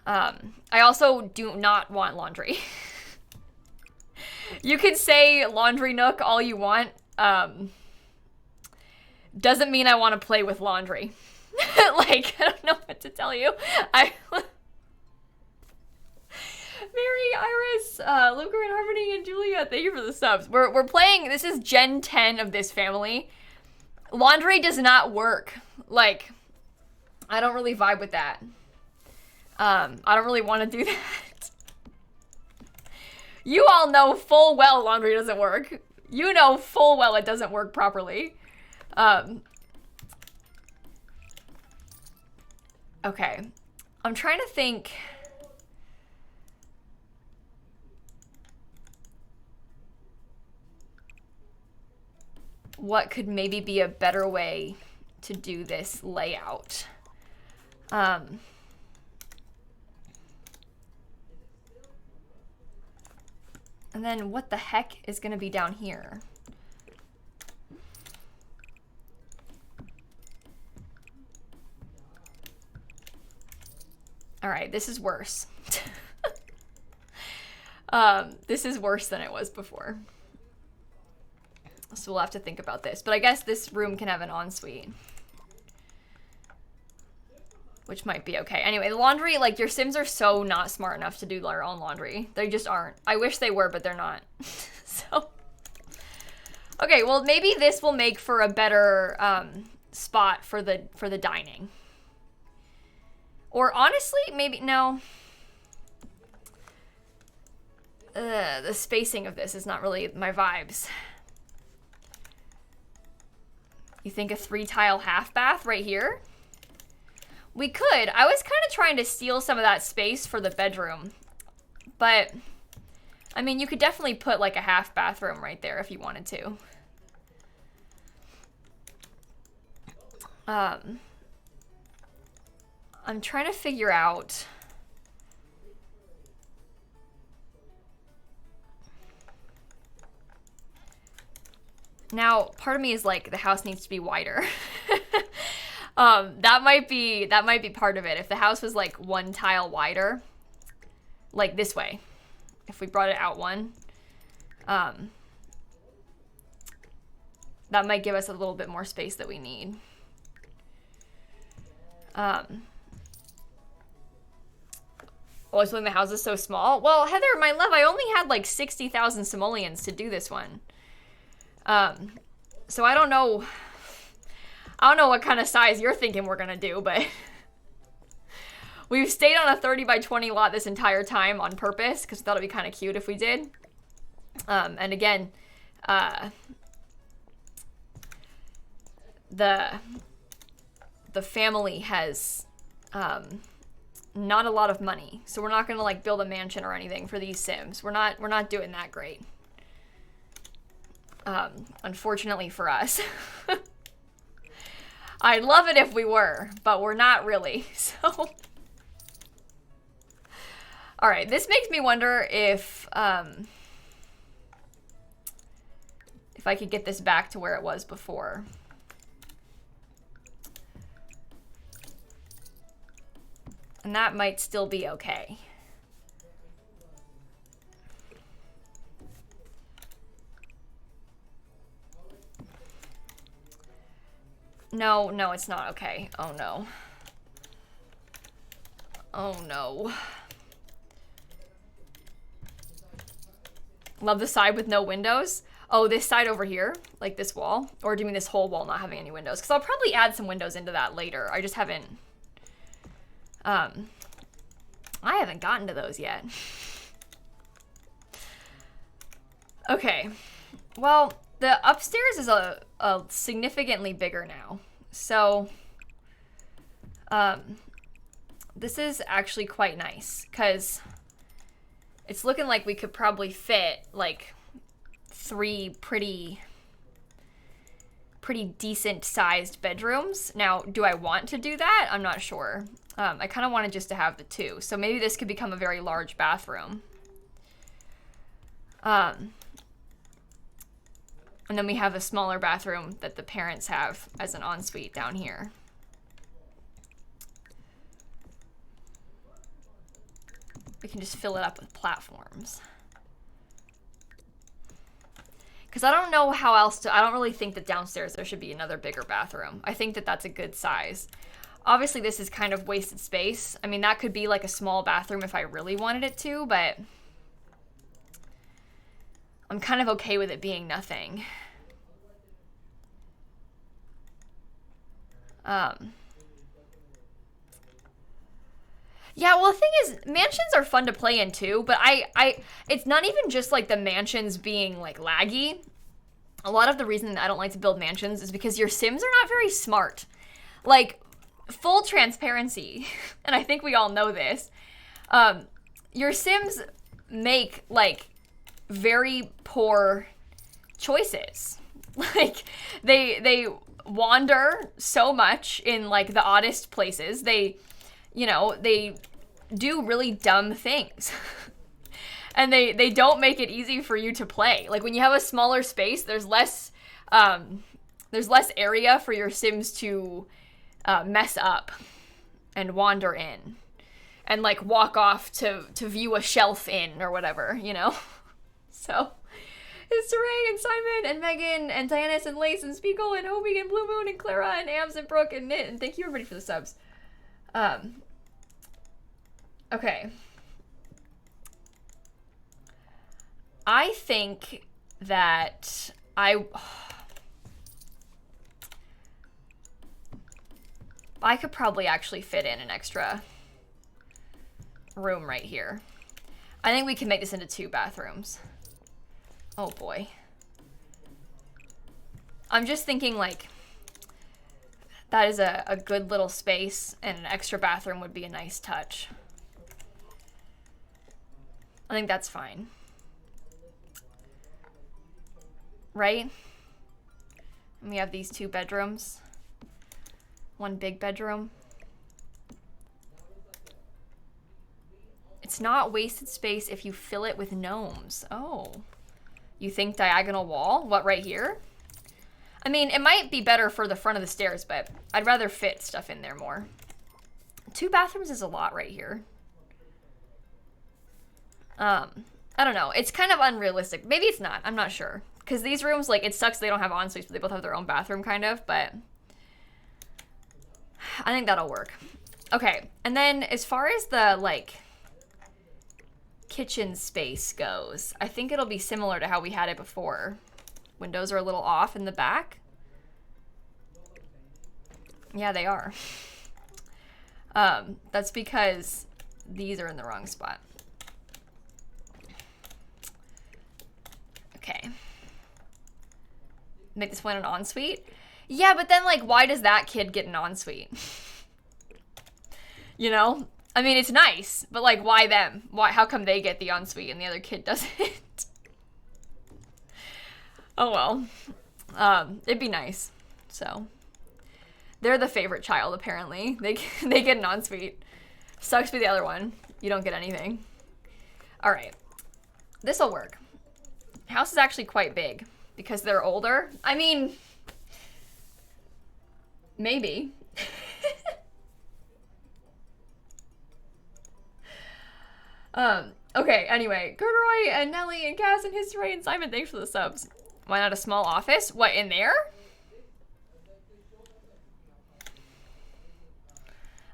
I also do not want laundry. You can say laundry nook all you want. Doesn't mean I want to play with laundry. Like, I don't know what to tell you. Mary, Iris, Luca and Harmony and Julia, thank you for the subs. We're playing, this is Gen 10 of this family. Laundry does not work. Like, I don't really vibe with that. I don't really want to do that. You all know full well laundry doesn't work. You know full well it doesn't work properly. Okay. I'm trying to think. What could maybe be a better way to do this layout? And then what the heck is going to be down here? All right, this is worse. This is worse than it was before. So we'll have to think about this. But I guess this room can have an ensuite, which might be okay. Anyway, the laundry, like, your Sims are so not smart enough to do their own laundry. They just aren't. I wish they were, but they're not. So, okay, well, maybe this will make for a better spot for the dining. Or honestly, maybe, no. The spacing of this is not really my vibes. You think a 3-tile half bath right here? We could. I was kind of trying to steal some of that space for the bedroom. But, I mean, you could definitely put like a half bathroom right there if you wanted to. I'm trying to figure out. Now, part of me is like, the house needs to be wider. That might be part of it. If the house was like 1 tile wider, like this way, if we brought it out 1, that might give us a little bit more space that we need. Oh, it's when the house is so small. Well, Heather, my love, I only had like 60,000 simoleons to do this one. So I don't know what kind of size you're thinking we're gonna do, but We've stayed on a 30 by 20 lot this entire time on purpose because we thought it'd be kind of cute if we did. And again, the family has not a lot of money, so we're not gonna like build a mansion or anything for these Sims. We're not doing that great. Unfortunately for us. I'd love it if we were, but we're not really. So, all right, this makes me wonder if I could get this back to where it was before. And that might still be okay. No, no, it's not okay. Oh no. Oh no. Love the side with no windows. Oh, this side over here, like this wall? Or do you mean this whole wall not having any windows? Because I'll probably add some windows into that later. I just haven't... I haven't gotten to those yet. Okay. Well, the upstairs is a significantly bigger now. So, this is actually quite nice because it's looking like we could probably fit like 3 pretty decent sized bedrooms. Now, do I want to do that? I'm not sure. I kind of wanted just to have the 2. So maybe this could become a very large bathroom. And then we have a smaller bathroom that the parents have as an ensuite down here. We can just fill it up with platforms. Because I don't know how else to... I don't really think that downstairs there should be another bigger bathroom. I think that that's a good size. Obviously, this is kind of wasted space. I mean, that could be like a small bathroom if I really wanted it to, but... I'm kind of okay with it being nothing. Yeah, well, the thing is, mansions are fun to play in too, but it's not even just like the mansions being like laggy. A lot of the reason that I don't like to build mansions is because your Sims are not very smart. Like, full transparency, and I think we all know this, your Sims make like very poor choices. Like, they wander so much in like the oddest places. They, you know, they do really dumb things. And they don't make it easy for you to play. Like, when you have a smaller space, there's less area for your Sims to mess up and wander in and like walk off to view a shelf in or whatever, you know? So it's Ray and Simon and Megan and Dianis and Lace and Spiegel and Hobie and Blue Moon and Clara and Ams and Brooke and Knit, and thank you everybody for the subs. Okay. I think that I could probably actually fit in an extra room right here. I think we can make this into 2 bathrooms. Oh boy. I'm just thinking like that is a good little space, and an extra bathroom would be a nice touch. I think that's fine. Right? And we have these 2 bedrooms. 1 big bedroom. It's not wasted space if you fill it with gnomes. Oh. You think diagonal wall? What, right here? I mean, it might be better for the front of the stairs, but I'd rather fit stuff in there more. 2 bathrooms is a lot right here. I don't know. It's kind of unrealistic. Maybe it's not. I'm not sure. Because these rooms, like, it sucks they don't have en-suites, but they both have their own bathroom, kind of. But I think that'll work. Okay. And then as far as the, like, kitchen space goes, I think it'll be similar to how we had it before. Windows are a little off in the back. Yeah, they are. That's because these are in the wrong spot. Okay. Make this one an ensuite? Yeah, but then, like, why does that kid get an ensuite? You know? I mean, it's nice, but, like, why them? Why? How come they get the ensuite and the other kid doesn't? Oh, well. It'd be nice. So. They're the favorite child, apparently. They get an ensuite. Sucks to be the other one. You don't get anything. All right. This'll work. House is actually quite big because they're older. I mean, maybe. Okay, anyway. Corduroy and Nellie and Cass and History and Simon, thanks for the subs. Why not a small office? What, in there?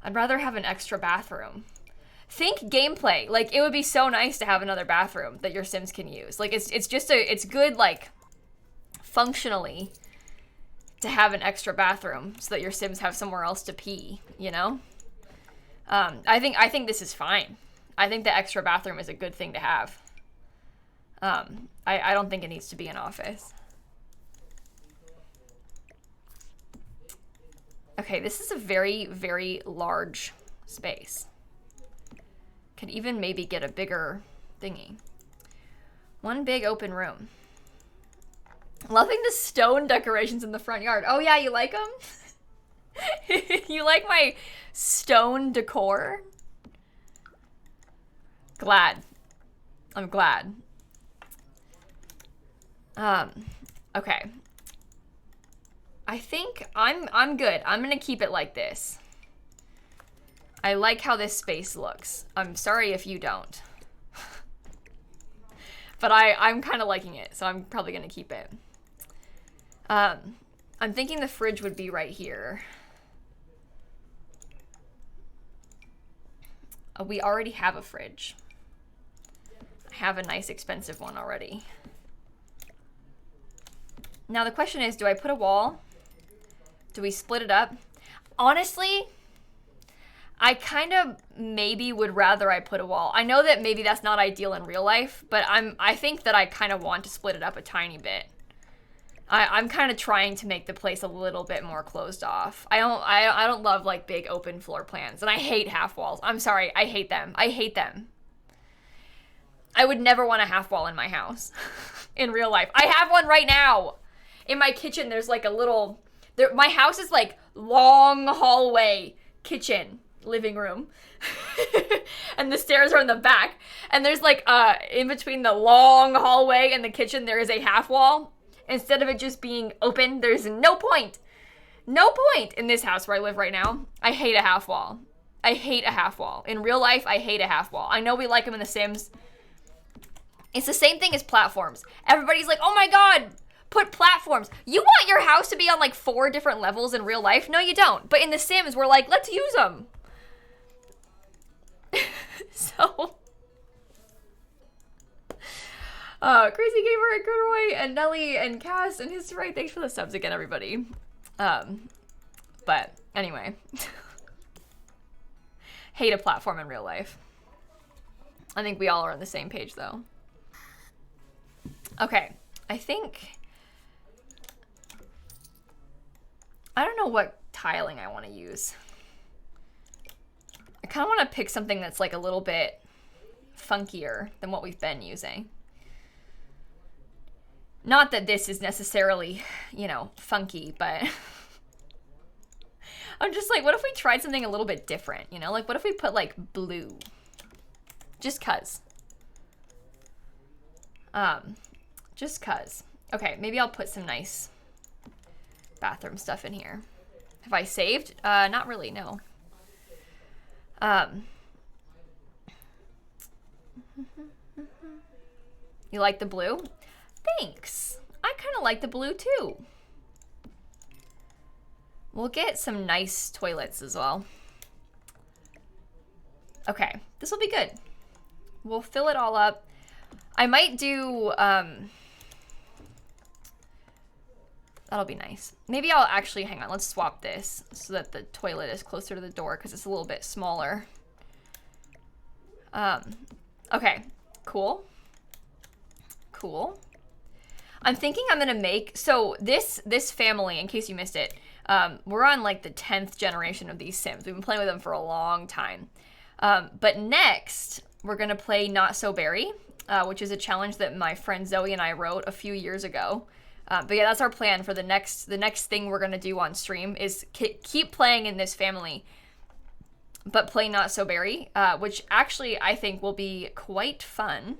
I'd rather have an extra bathroom. Think gameplay. Like, it would be so nice to have another bathroom that your Sims can use. Like, it's good, like, functionally to have an extra bathroom so that your Sims have somewhere else to pee, you know? I think this is fine. I think the extra bathroom is a good thing to have. I don't think it needs to be an office. Okay, this is a very, very large space. Could even maybe get a bigger thingy. One big open room. Loving the stone decorations in the front yard. Oh yeah, you like them? You like my stone decor? Glad. I'm glad. Okay. I think I'm good. I'm gonna keep it like this. I like how this space looks. I'm sorry if you don't. But I'm kind of liking it, so I'm probably gonna keep it. I'm thinking the fridge would be right here. We already have a fridge. I have a nice expensive one already. Now the question is, do I put a wall? Do we split it up? Honestly, I kind of maybe would rather I put a wall. I know that maybe that's not ideal in real life, but I think that I kind of want to split it up a tiny bit. I'm kind of trying to make the place a little bit more closed off. I don't love like big open floor plans, and I hate half walls. I'm sorry, I hate them. I hate them. I would never want a half wall in my house in real life. I have one right now. In my kitchen, there's like a little... my house is like long hallway, kitchen, living room. And the stairs are in the back. And there's like, in between the long hallway and the kitchen, there is a half wall. Instead of it just being open, there's no point. No point in this house where I live right now. I hate a half wall. I hate a half wall. In real life, I hate a half wall. I know we like them in The Sims. It's the same thing as platforms. Everybody's like, oh my God, put platforms. You want your house to be on like 4 different levels in real life? No, you don't. But in The Sims, we're like, let's use them. So, Crazy Gamer and Corduroy and Nelly and Cass and History, thanks for the subs again, everybody. But anyway, hate a platform in real life. I think we all are on the same page though. Okay, I think, I don't know what tiling I want to use. I kind of want to pick something that's like a little bit funkier than what we've been using. Not that this is necessarily, you know, funky, but I'm just like, what if we tried something a little bit different, you know? Like, what if we put like blue? Just cuz. Just cuz. Okay, maybe I'll put some nice bathroom stuff in here. Have I saved? Not really, no. You like the blue? Thanks. I kind of like the blue too. We'll get some nice toilets as well. Okay, this will be good. We'll fill it all up. I might do, That'll be nice. Maybe I'll actually, hang on, let's swap this so that the toilet is closer to the door because it's a little bit smaller. Okay, cool. Cool. I'm thinking I'm gonna make, so this family, in case you missed it, we're on like the 10th generation of these Sims. We've been playing with them for a long time. But next, we're gonna play Not So Berry, which is a challenge that my friend Zoe and I wrote a few years ago. But yeah, that's our plan for the next thing we're gonna do on stream is keep playing in this family, but play Not So Berry, which actually I think will be quite fun.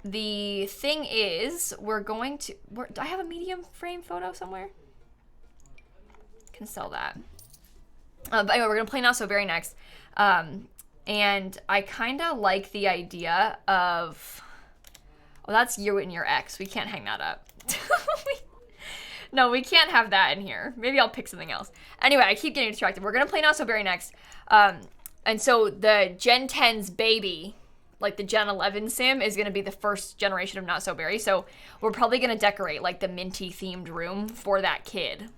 The thing is, we're going to... do I have a medium frame photo somewhere? Can sell that. But anyway, we're going to play Not So Berry next. And I kind of like the idea of... well, that's you and your ex. We can't hang that up. No, we can't have that in here. Maybe I'll pick something else. Anyway, I keep getting distracted. We're going to play Not So Berry next. And so the Gen 10's baby, like the Gen 11 sim, is going to be the first generation of Not So Berry. So we're probably going to decorate like the minty themed room for that kid.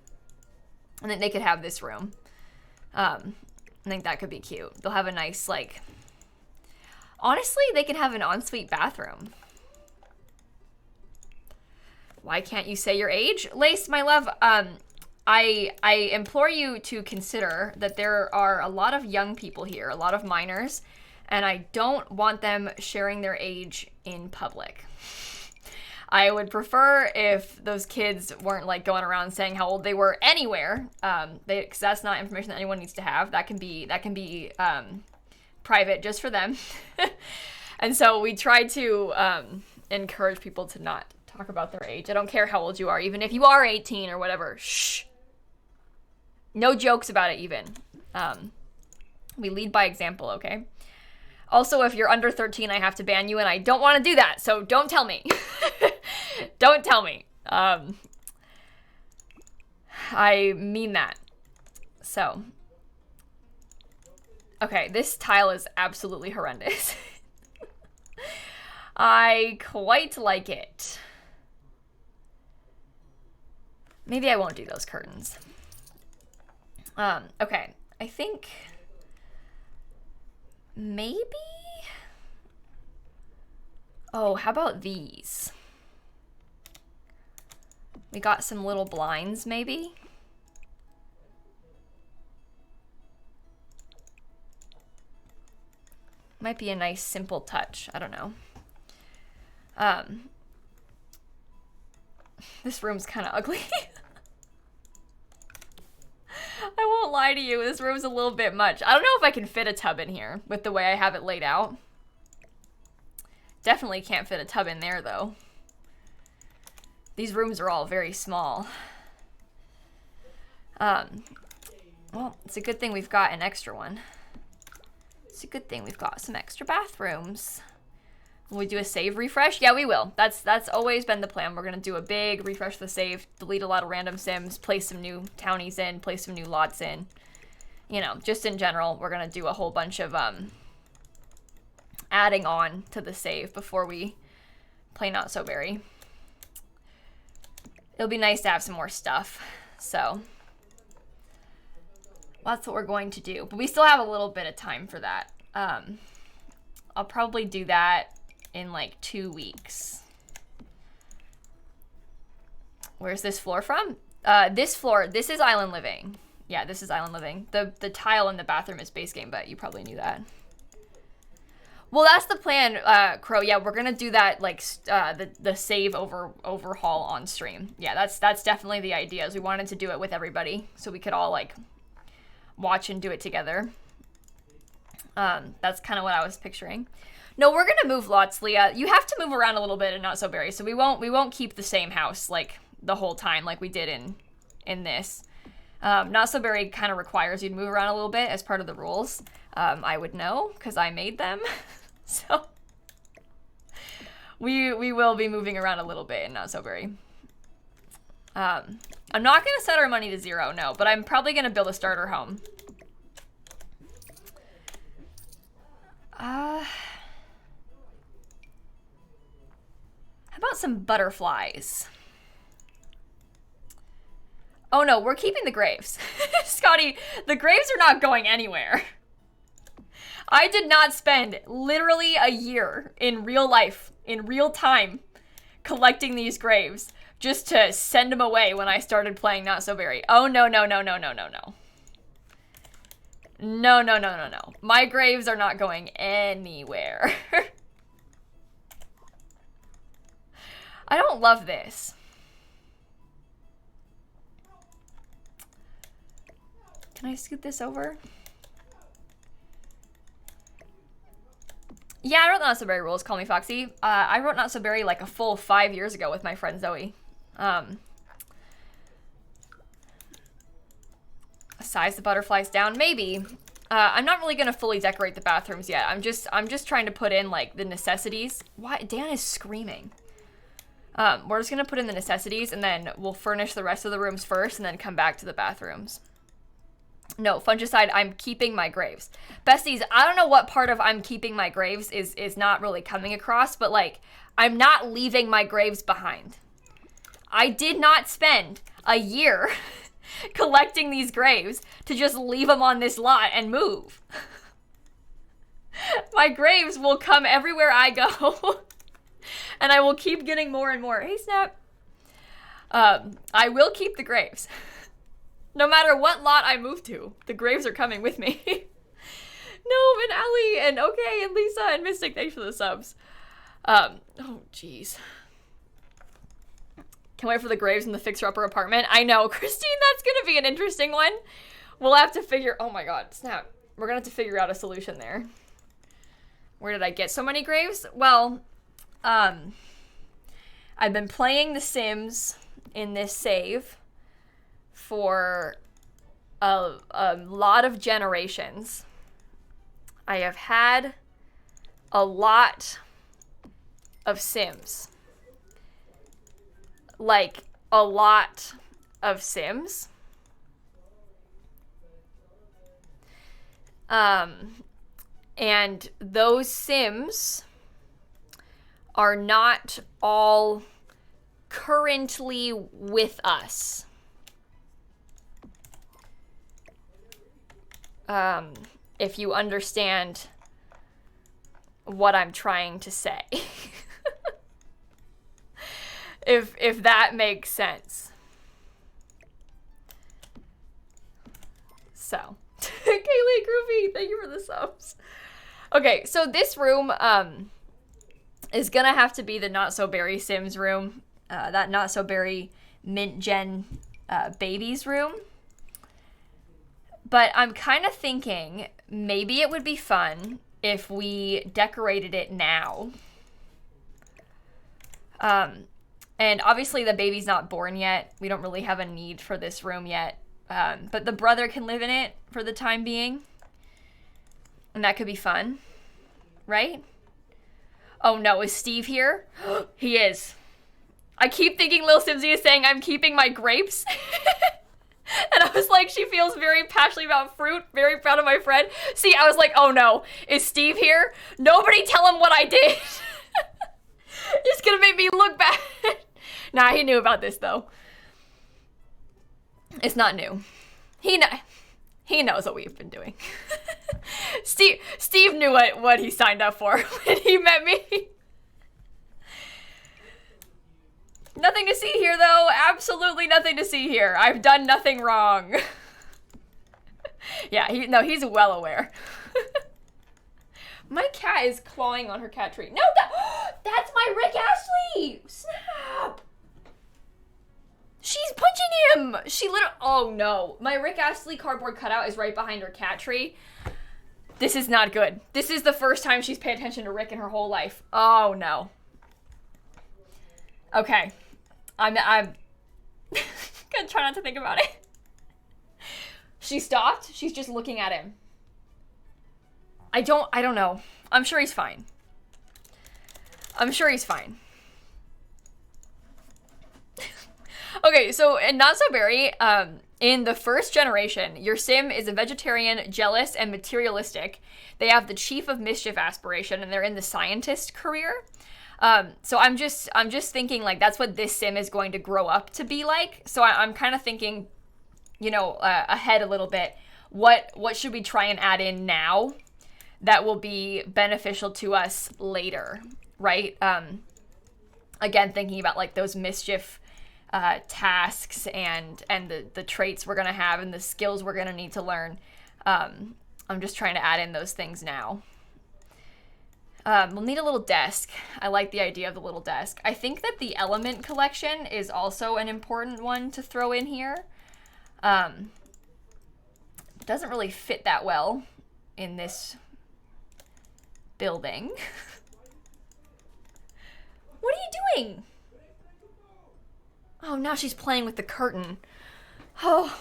And then they could have this room. I think that could be cute. They'll have a nice, like... honestly, they can have an ensuite bathroom. Why can't you say your age? Lace, my love, I implore you to consider that there are a lot of young people here, a lot of minors, and I don't want them sharing their age in public. I would prefer if those kids weren't like going around saying how old they were anywhere, because that's not information that anyone needs to have. That can be private just for them. And so we try to encourage people to not talk about their age. I don't care how old you are, even if you are 18 or whatever. Shh. No jokes about it even. We lead by example, okay? Also, if you're under 13, I have to ban you, and I don't want to do that, so don't tell me. Don't tell me. I mean that. So. Okay, this tile is absolutely horrendous. I quite like it. Maybe I won't do those curtains. Okay, I think maybe... oh, how about these? We got some little blinds, maybe? Might be a nice simple touch. I don't know. This room's kind of ugly. I won't lie to you, this room's a little bit much. I don't know if I can fit a tub in here with the way I have it laid out. Definitely can't fit a tub in there, though. These rooms are all very small. Well, it's a good thing we've got an extra one. It's a good thing we've got some extra bathrooms. Will we do a save refresh? Yeah, we will. That's always been the plan. We're gonna do a big refresh of the save, delete a lot of random sims, place some new townies in, place some new lots in. You know, just in general, we're gonna do a whole bunch of adding on to the save before we play Not So Berry. It'll be nice to have some more stuff. So that's what we're going to do. But we still have a little bit of time for that. I'll probably do that in like 2 weeks. Where's this floor from? This floor, this is Island Living. Yeah, this is Island Living. The tile in the bathroom is base game, but you probably knew that. Well, that's the plan, Crow. Yeah, we're gonna do that, like, the save overhaul on stream. Yeah, that's definitely the idea, is we wanted to do it with everybody, so we could all, like, watch and do it together. That's kind of what I was picturing. No, we're gonna move lots, Leah. You have to move around a little bit in Not So Berry, so we won't keep the same house, like, the whole time, like we did in this. Not So Berry kind of requires you to move around a little bit as part of the rules. I would know, because I made them. So we will be moving around a little bit in Not So Berry. I'm not going to set our money to 0, no, but I'm probably going to build a starter home. How about some butterflies? Oh no, we're keeping the graves. Scotty, the graves are not going anywhere. I did not spend literally a year in real life, in real time, collecting these graves just to send them away when I started playing Not So Berry. Oh no, no, no, no, no, no, no. No, no, no, no, no. My graves are not going anywhere. I don't love this. Can I scoot this over? Yeah, I wrote the Not So Berry rules. Call me Foxy. I wrote Not So Berry like a full 5 years ago with my friend Zoe. Size the butterflies down, maybe. I'm not really gonna fully decorate the bathrooms yet. I'm just trying to put in like the necessities. Why? Dan is screaming. We're just gonna put in the necessities and then we'll furnish the rest of the rooms first and then come back to the bathrooms. No, Fungicide, I'm keeping my graves. Besties, I don't know what part of I'm keeping my graves is not really coming across, but like, I'm not leaving my graves behind. I did not spend a year collecting these graves to just leave them on this lot and move. My graves will come everywhere I go. And I will keep getting more and more. Hey, Snap. I will keep the graves. No matter what lot I move to, the graves are coming with me. No, and Allie, and Okay, and Lisa, and Mystic, thanks for the subs. Oh, jeez. Can't wait for the graves in the fixer-upper apartment. I know, Christine, that's gonna be an interesting one. We'll have to figure, oh my god, Snap. We're gonna have to figure out a solution there. Where did I get so many graves? Well, I've been playing The Sims in this save for a lot of generations. I have had a lot of Sims. Like, a lot of Sims. And those Sims are not all currently with us. If you understand what I'm trying to say. If that makes sense. So, Kaylee Groovy, thank you for the subs. Okay, so this room is gonna have to be the Not So Berry Sims room. That Not So Berry Mint Gen babies room. But I'm kind of thinking maybe it would be fun if we decorated it now. And obviously the baby's not born yet. We don't really have a need for this room yet. But the brother can live in it for the time being. And that could be fun. Right? Oh no, is Steve here? He is. I keep thinking Lil Simsie is saying I'm keeping my grapes. And I was like, she feels very passionately about fruit, very proud of my friend. See, I was like, oh no, is Steve here? Nobody tell him what I did. It's gonna make me look bad. Nah, he knew about this though. It's not new. He knows what we've been doing. Steve knew what he signed up for when he met me. Nothing to see here, though. Absolutely nothing to see here. I've done nothing wrong. Yeah, he's well aware. My cat is clawing on her cat tree. No, that's my Rick Astley! Snap! She's punching him! She literally, oh no. My Rick Astley cardboard cutout is right behind her cat tree. This is not good. This is the first time she's paid attention to Rick in her whole life. Oh no. Okay. I'm gonna try not to think about it. She stopped. She's just looking at him. I don't know. I'm sure he's fine. I'm sure he's fine. Okay, so in Not So Berry, in the first generation, your sim is a vegetarian, jealous, and materialistic. They have the Chief of Mischief aspiration, and they're in the scientist career. So I'm just thinking like that's what this sim is going to grow up to be like. So I'm kind of thinking you know, ahead a little bit, what should we try and add in now that will be beneficial to us later, right? Again, thinking about like those mischief tasks and the traits we're gonna have and the skills we're gonna need to learn. I'm just trying to add in those things now. We'll need a little desk. I like the idea of the little desk. I think that the element collection is also an important one to throw in here. It doesn't really fit that well in this building. What are you doing? Oh, now she's playing with the curtain. Oh.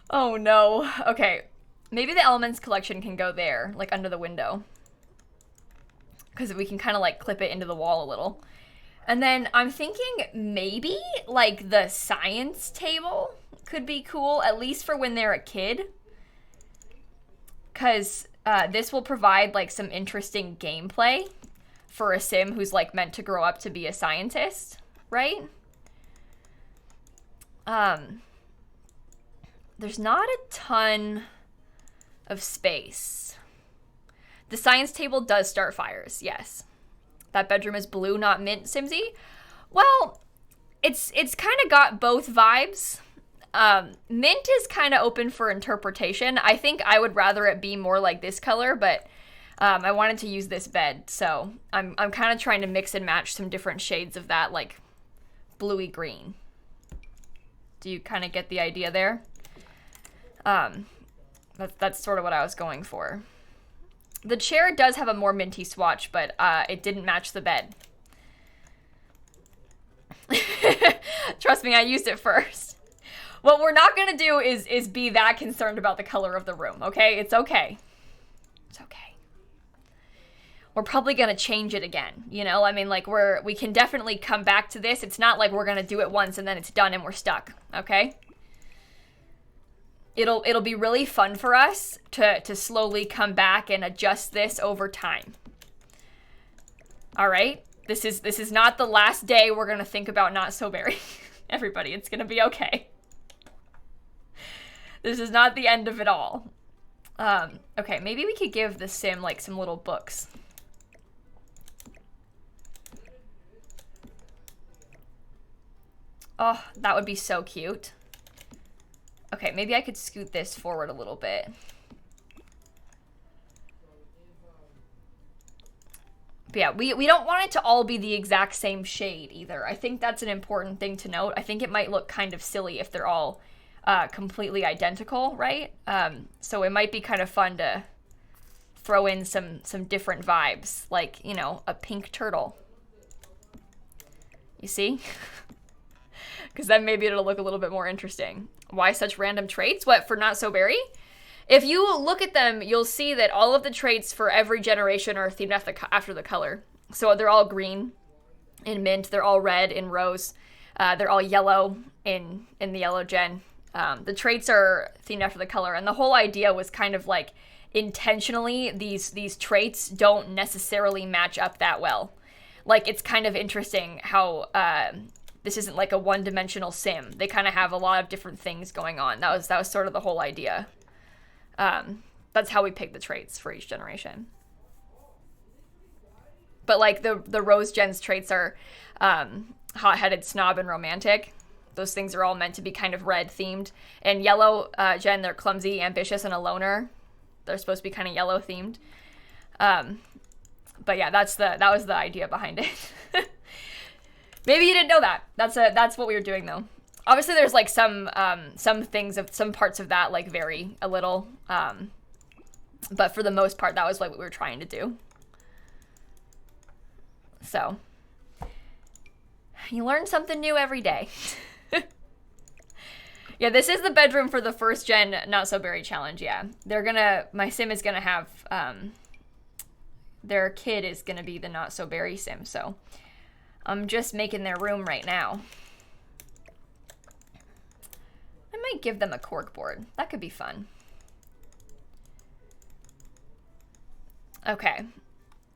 Oh no. Okay. Maybe the elements collection can go there, like under the window. Because we can kind of like clip it into the wall a little. And then I'm thinking maybe like the science table could be cool, at least for when they're a kid. Because this will provide like some interesting gameplay for a sim who's like meant to grow up to be a scientist, right? There's not a ton of space. The science table does start fires, yes. That bedroom is blue, not mint, Simsie. Well, it's kind of got both vibes. Mint is kind of open for interpretation. I think I would rather it be more like this color, but I wanted to use this bed, so I'm kind of trying to mix and match some different shades of that, like bluey green. Do you kind of get the idea there? That's sort of what I was going for. The chair does have a more minty swatch, but it didn't match the bed. Trust me, I used it first. What we're not gonna do is be that concerned about the color of the room, okay? It's okay. It's okay. We're probably gonna change it again, you know? I mean, like, we can definitely come back to this. It's not like we're gonna do it once and then it's done and we're stuck, okay? It'll be really fun for us to slowly come back and adjust this over time. All right? This is not the last day we're gonna think about Not So Berry. Everybody, it's gonna be okay. This is not the end of it all. Okay, maybe we could give the sim like some little books. Oh, that would be so cute. Okay, maybe I could scoot this forward a little bit. But yeah, we don't want it to all be the exact same shade either. I think that's an important thing to note. I think it might look kind of silly if they're all completely identical, right? So it might be kind of fun to throw in some different vibes, like, you know, a pink turtle. You see? Because then maybe it'll look a little bit more interesting. Why such random traits? What, for Not So Berry? If you look at them, you'll see that all of the traits for every generation are themed after the color. So they're all green in mint, they're all red in rose, they're all yellow in the yellow gen. The traits are themed after the color, and the whole idea was kind of like intentionally these traits don't necessarily match up that well. Like, it's kind of interesting how this isn't like a one-dimensional sim. They kind of have a lot of different things going on. That was sort of the whole idea. That's how we pick the traits for each generation. But like the Rose Gen's traits are hot-headed, snob, and romantic. Those things are all meant to be kind of red themed. And Yellow Gen, they're clumsy, ambitious, and a loner. They're supposed to be kind of yellow themed. But yeah, that was the idea behind it. Maybe you didn't know that. That's what we were doing though. Obviously, there's like some parts of that like vary a little, but for the most part, that was like what we were trying to do. So, you learn something new every day. Yeah, this is the bedroom for the first gen Not So Berry challenge. Yeah, my sim is gonna have their kid is gonna be the Not So Berry sim. So, I'm just making their room right now. I might give them a cork board. That could be fun. Okay.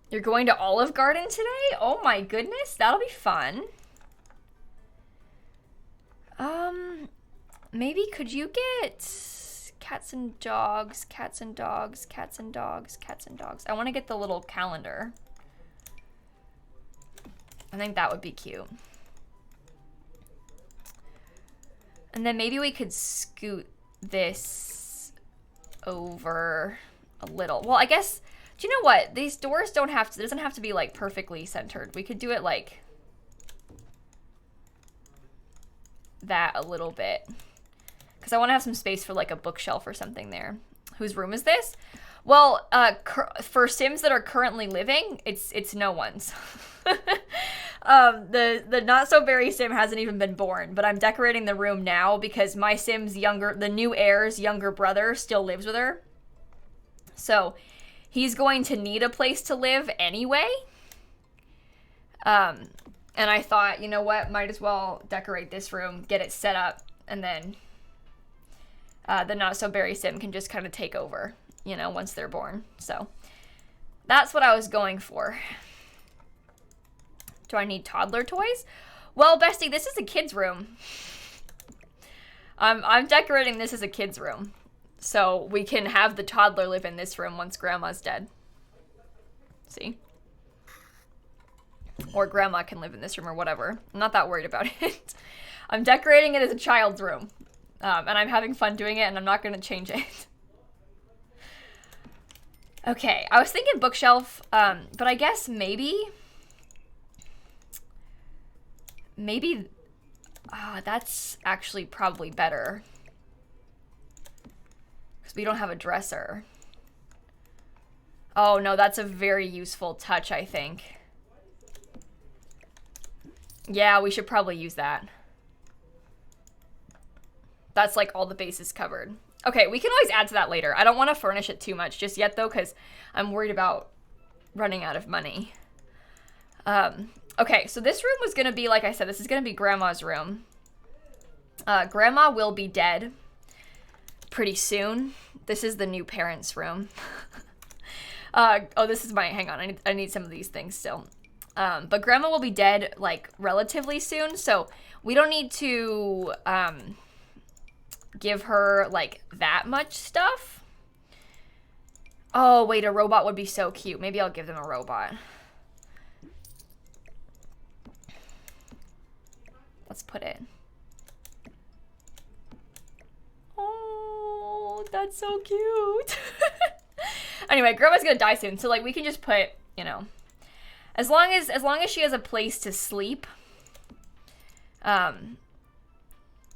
You're going to Olive Garden today? Oh my goodness, that'll be fun. Maybe could you get cats and dogs, cats and dogs, cats and dogs, cats and dogs. I want to get the little calendar. I think that would be cute. And then maybe we could scoot this over a little. Well, I guess, do you know what? These doors don't have to, it doesn't have to be like perfectly centered. We could do it like that a little bit. Because I want to have some space for like a bookshelf or something there. Whose room is this? Well, for Sims that are currently living, it's no one's. The not so berry Sim hasn't even been born, but I'm decorating the room now because my Sim's the new heir's younger brother still lives with her. So he's going to need a place to live anyway. And I thought, you know what, might as well decorate this room, get it set up, and then the not so berry Sim can just kind of take over, you know, once they're born. So that's what I was going for. Do I need toddler toys? Well, bestie, this is a kid's room. I'm decorating this as a kid's room. So we can have the toddler live in this room once grandma's dead. See? Or grandma can live in this room or whatever. I'm not that worried about it. I'm decorating it as a child's room. And I'm having fun doing it, and I'm not going to change it. Okay, I was thinking bookshelf, but I guess maybe, that's actually probably better. Because we don't have a dresser. Oh, no, that's a very useful touch, I think. Yeah, we should probably use that. That's like all the bases covered. Okay, we can always add to that later. I don't want to furnish it too much just yet, though, because I'm worried about running out of money. Okay, so this room was going to be, like I said, this is going to be Grandma's room. Grandma will be dead pretty soon. This is the new parents' room. Oh, this is my, hang on, I need some of these things still. But Grandma will be dead, like, relatively soon, so we don't need to, give her, like, that much stuff. Oh, wait, a robot would be so cute. Maybe I'll give them a robot. Let's put it. Oh, that's so cute. Anyway, Grandma's gonna die soon, so, like, we can just put, you know, as long as she has a place to sleep, I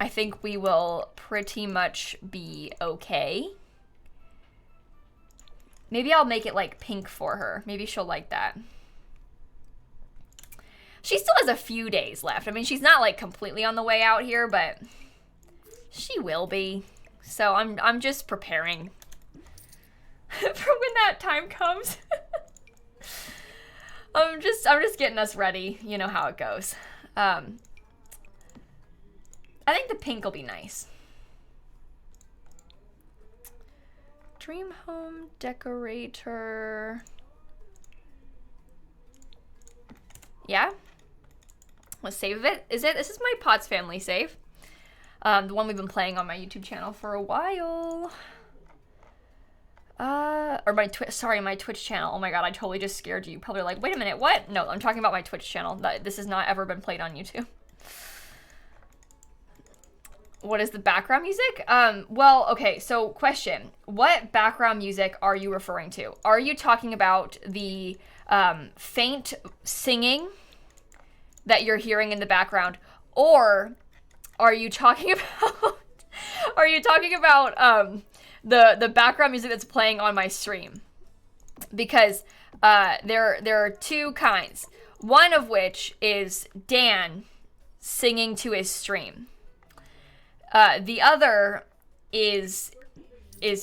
think we will pretty much be okay. Maybe I'll make it like pink for her. Maybe she'll like that. She still has a few days left. I mean, she's not like completely on the way out here, but she will be. So I'm just preparing for when that time comes. I'm just getting us ready. You know how it goes. I think the pink will be nice. Dream home decorator. Yeah. Let's save it. This is my Potts family save. The one we've been playing on my YouTube channel for a while. Or my Twitch channel. Oh my god, I totally just scared you. Probably like, wait a minute, what? No, I'm talking about my Twitch channel. This has not ever been played on YouTube. What is the background music? Well, okay, so question. What background music are you referring to? Are you talking about the faint singing that you're hearing in the background? Or are you talking about the background music that's playing on my stream? Because there are two kinds. One of which is Dan singing to his stream. The other is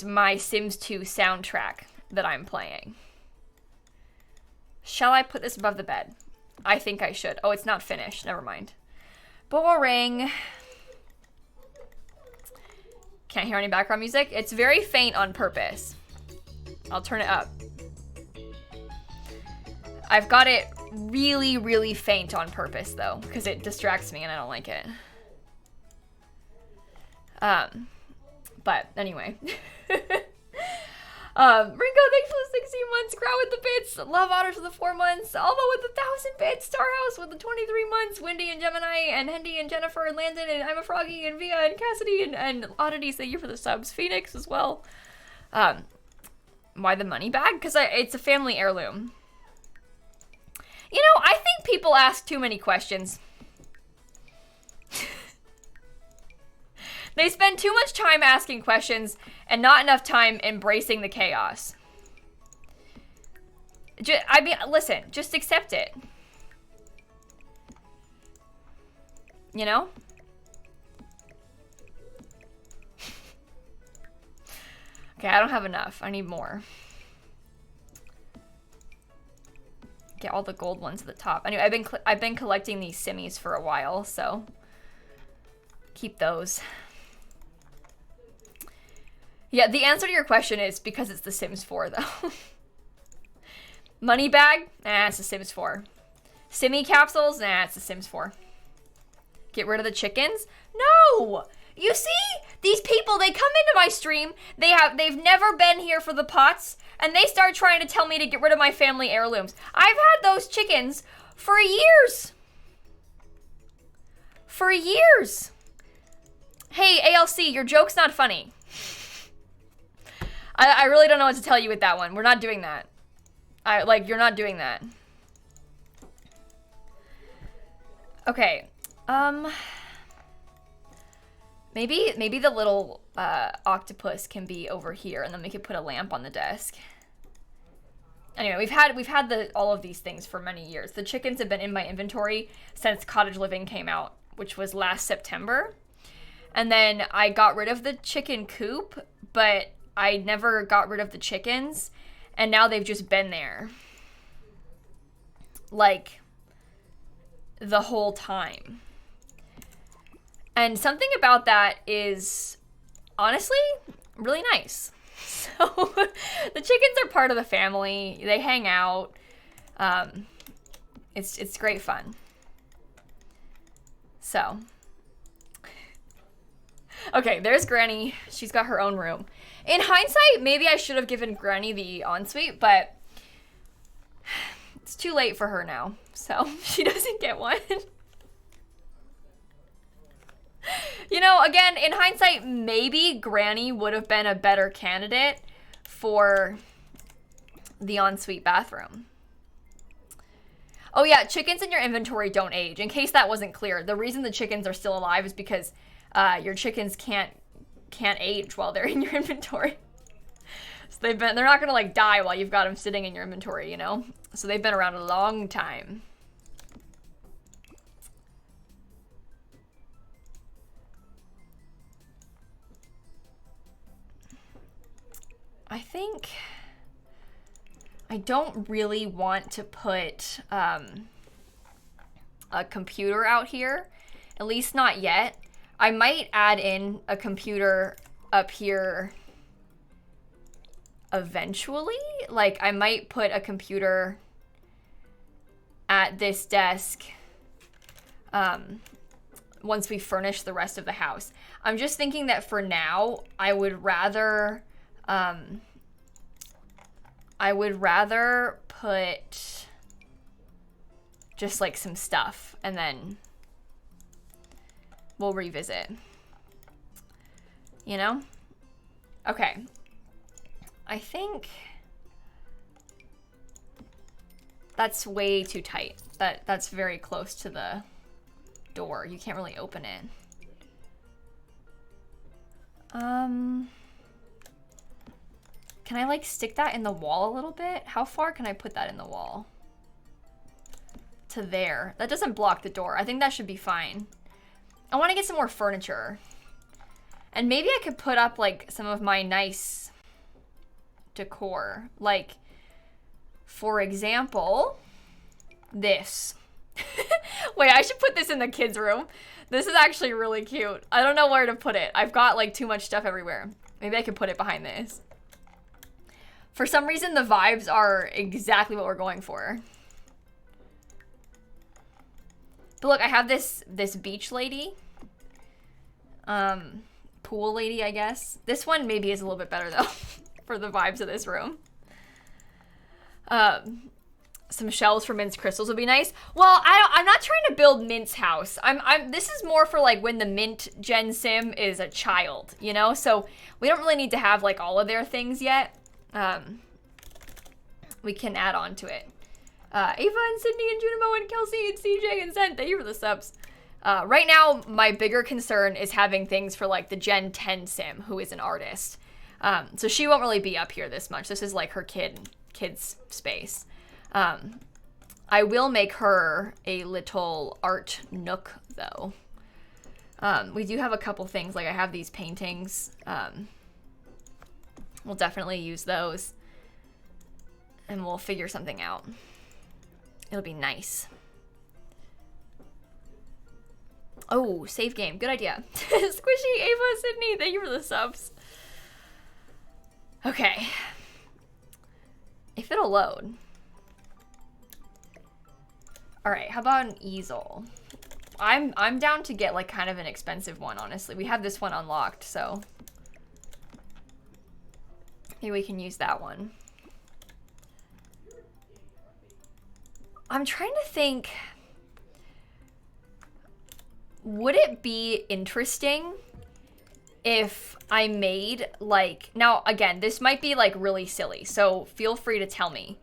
my Sims 2 soundtrack that I'm playing. Shall I put this above the bed? I think I should. Oh, it's not finished. Never mind. Boring. Can't hear any background music. It's very faint on purpose. I'll turn it up. I've got it really, really faint on purpose, though, because it distracts me and I don't like it. But anyway. Ringo, thanks for the 16 months. Grow with the bits. Love Otters for the 4 months. Alva with the 1,000 bits. Starhouse with the 23 months. Wendy and Gemini and Hendy and Jennifer and Landon and I'm a Froggy and Via and Cassidy and Oddities. Thank you for the subs. Phoenix as well. Why the money bag? Because it's a family heirloom. You know, I think people ask too many questions. They spend too much time asking questions and not enough time embracing the chaos. I mean, listen, just accept it. You know? Okay, I don't have enough. I need more. Get all the gold ones at the top. Anyway, I've been collecting these simmies for a while, so keep those. Yeah, the answer to your question is because it's The Sims 4, though. Money bag? Nah, it's The Sims 4. Simmy capsules? Nah, it's The Sims 4. Get rid of the chickens? No! You see? These people, they come into my stream, they've never been here for the pots, and they start trying to tell me to get rid of my family heirlooms. I've had those chickens for years. For years. Hey, ALC, your joke's not funny. I really don't know what to tell you with that one. We're not doing that. You're not doing that. Okay. Maybe the little octopus can be over here, and then we could put a lamp on the desk. Anyway, we've had all of these things for many years. The chickens have been in my inventory since Cottage Living came out, which was last September. And then I got rid of the chicken coop, but I never got rid of the chickens, and now they've just been there. Like, the whole time. And something about that is, honestly, really nice. So, the chickens are part of the family. They hang out. It's great fun. So. Okay, there's Granny. She's got her own room. In hindsight, maybe I should have given Granny the ensuite, but it's too late for her now, so she doesn't get one. You know, again, in hindsight, maybe Granny would have been a better candidate for the ensuite bathroom. Oh yeah, chickens in your inventory don't age. In case that wasn't clear, the reason the chickens are still alive is because your chickens can't age while they're in your inventory. So they're not gonna like die while you've got them sitting in your inventory, you know? So they've been around a long time. I think I don't really want to put a computer out here, at least not yet. I might add in a computer up here eventually. Like, I might put a computer at this desk once we furnish the rest of the house. I'm just thinking that for now, I would rather put just like some stuff, and then we'll revisit. You know? Okay. I think that's way too tight. That's very close to the door. You can't really open it. Can I like stick that in the wall a little bit? How far can I put that in the wall? To there. That doesn't block the door. I think that should be fine. I want to get some more furniture. And maybe I could put up like some of my nice decor. Like, for example, this. Wait, I should put this in the kids' room. This is actually really cute. I don't know where to put it. I've got like too much stuff everywhere. Maybe I could put it behind this. For some reason, the vibes are exactly what we're going for. But look, I have this beach lady. pool lady, I guess. This one maybe is a little bit better though for the vibes of this room. Some shells for Mint's crystals would be nice. Well, I'm not trying to build Mint's house. This is more for like when the Mint Gen Sim is a child, you know? So we don't really need to have like all of their things yet. We can add on to it. Ava and Sydney and Junimo and Kelsey and CJ and Zen, thank you for the subs. Right now, my bigger concern is having things for like the Gen 10 Sim, who is an artist. So she won't really be up here this much. This is like her kid's space. I will make her a little art nook though. We do have a couple things, like I have these paintings. We'll definitely use those and we'll figure something out. It'll be nice. Oh, save game. Good idea. Squishy, Ava, Sydney, thank you for the subs. Okay. If it'll load. All right, how about an easel? I'm down to get like kind of an expensive one, honestly. We have this one unlocked, so maybe we can use that one. I'm trying to think, would it be interesting if I made like, now again, this might be like really silly, so feel free to tell me.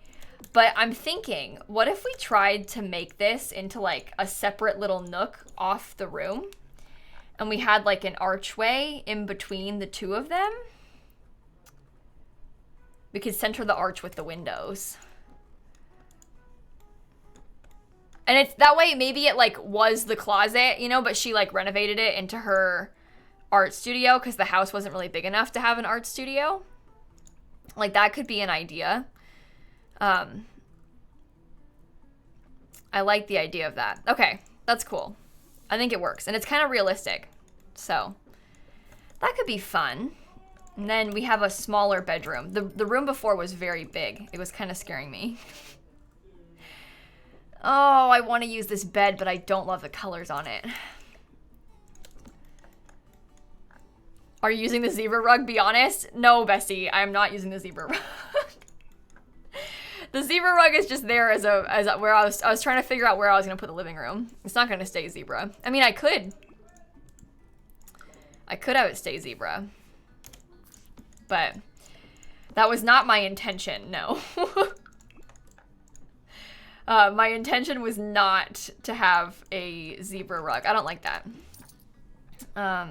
But I'm thinking, what if we tried to make this into like a separate little nook off the room? And we had like an archway in between the two of them? We could center the arch with the windows. And it's that way, maybe it like was the closet, you know, but she like renovated it into her art studio because the house wasn't really big enough to have an art studio. Like that could be an idea. I like the idea of that. Okay, that's cool. I think it works and it's kind of realistic. So that could be fun. And then we have a smaller bedroom. The room before was very big. It was kind of scaring me. Oh, I want to use this bed, but I don't love the colors on it. Are you using the zebra rug? Be honest. No, Bessie, I'm not using the zebra rug. The zebra rug is just there as where I was trying to figure out where I was gonna put the living room. It's not gonna stay zebra. I mean, I could have it stay zebra, but that was not my intention. No. My intention was not to have a zebra rug. I don't like that. I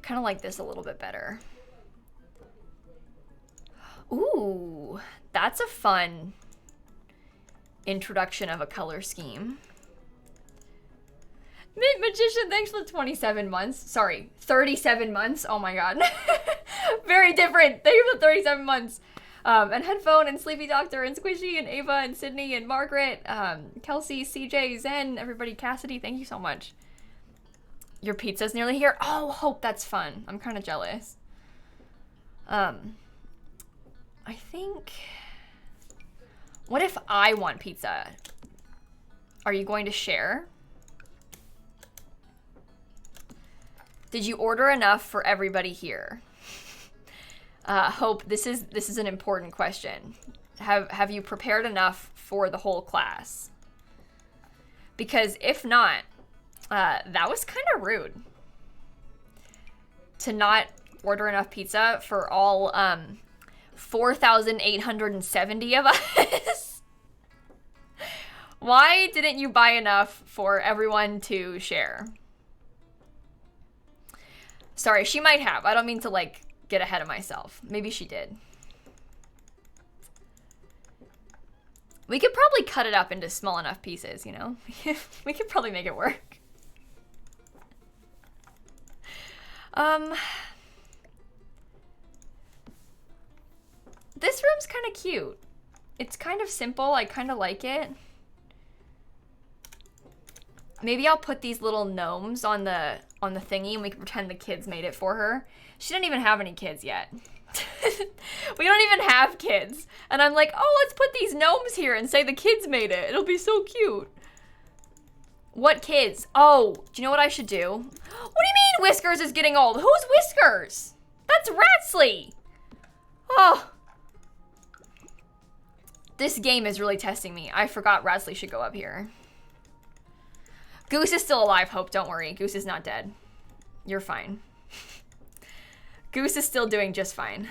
kind of like this a little bit better. Ooh, that's a fun introduction of a color scheme. Mint Magician, thanks for the 27 months. Sorry, 37 months. Oh my god. Very different. Thank you for the 37 months. And Headphone and Sleepy Doctor and Squishy and Ava and Sydney and Margaret, Kelsey, CJ, Zen, everybody, Cassidy, thank you so much. Your pizza's nearly here. Oh, Hope, that's fun. I'm kind of jealous. I think, what if I want pizza? Are you going to share? Did you order enough for everybody here? Hope, this is an important question. Have you prepared enough for the whole class? Because if not, that was kind of rude. To not order enough pizza for all 4,870 of us. Why didn't you buy enough for everyone to share? Sorry, she might have. I don't mean to like get ahead of myself. Maybe she did. We could probably cut it up into small enough pieces, you know? We could probably make it work. This room's kind of cute. It's kind of simple. I kind of like it. Maybe I'll put these little gnomes on the thingy and we can pretend the kids made it for her. She didn't even have any kids yet. We don't even have kids. And I'm like, oh, let's put these gnomes here and say the kids made it. It'll be so cute. What kids? Oh, do you know what I should do? What do you mean Whiskers is getting old? Who's Whiskers? That's Ratsley. Oh. This game is really testing me. I forgot Ratsley should go up here. Goose is still alive, Hope. Don't worry. Goose is not dead. You're fine. Goose is still doing just fine.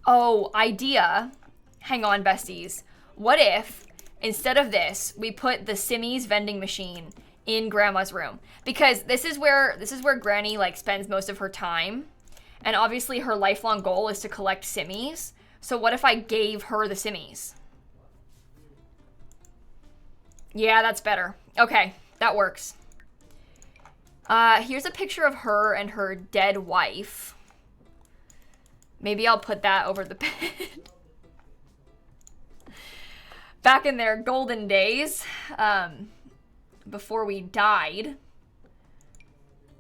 Oh, idea. Hang on, besties. What if, instead of this, we put the Simmies vending machine in Grandma's room? Because this is where Granny like spends most of her time. And obviously her lifelong goal is to collect Simmies. So what if I gave her the Simmies? Yeah, that's better. Okay, that works. Here's a picture of her and her dead wife. Maybe I'll put that over the bed. Back in their golden days, before we died.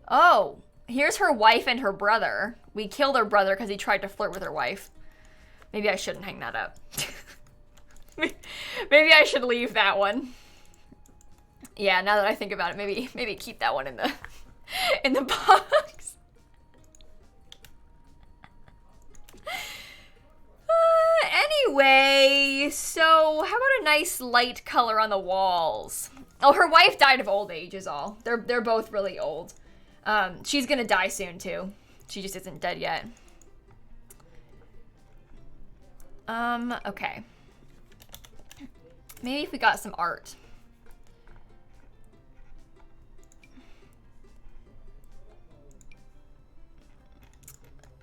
Oh, here's her wife and her brother. We killed her brother because he tried to flirt with her wife. Maybe I shouldn't hang that up. Maybe I should leave that one. Yeah, now that I think about it, maybe keep that one in the box. Anyway, so how about a nice light color on the walls? Oh, her wife died of old age is all. They're both really old. She's gonna die soon too. She just isn't dead yet. Okay. Maybe if we got some art.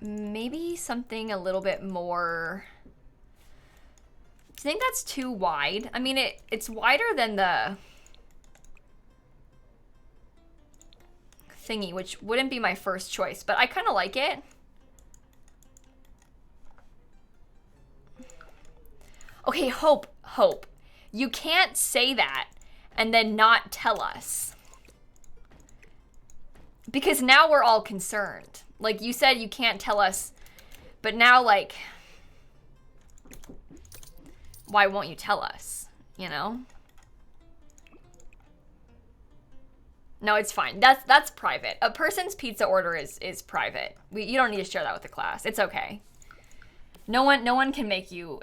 Maybe something a little bit more... Do you think that's too wide? I mean, it's wider than the thingy, which wouldn't be my first choice, but I kind of like it. Okay, Hope. You can't say that and then not tell us. Because now we're all concerned. Like, you said you can't tell us, but now, like, why won't you tell us, you know? No, it's fine. That's private. A person's pizza order is private. You don't need to share that with the class. It's okay. No one can make you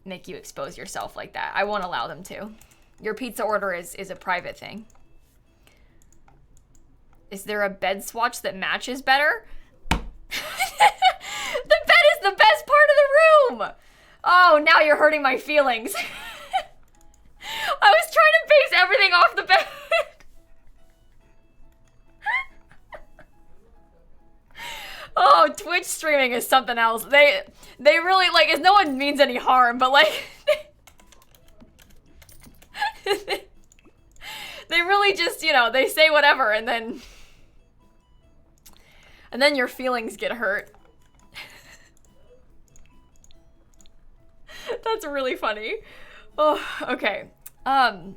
expose yourself like that. I won't allow them to. Your pizza order is a private thing. Is there a bed swatch that matches better? The bed is the best part of the room. Oh, now you're hurting my feelings. I was trying to base everything off the bed. Oh, Twitch streaming is something else. They really, like, no one means any harm, but, like, they really just, you know, they say whatever, and then your feelings get hurt. That's really funny. Oh, okay. No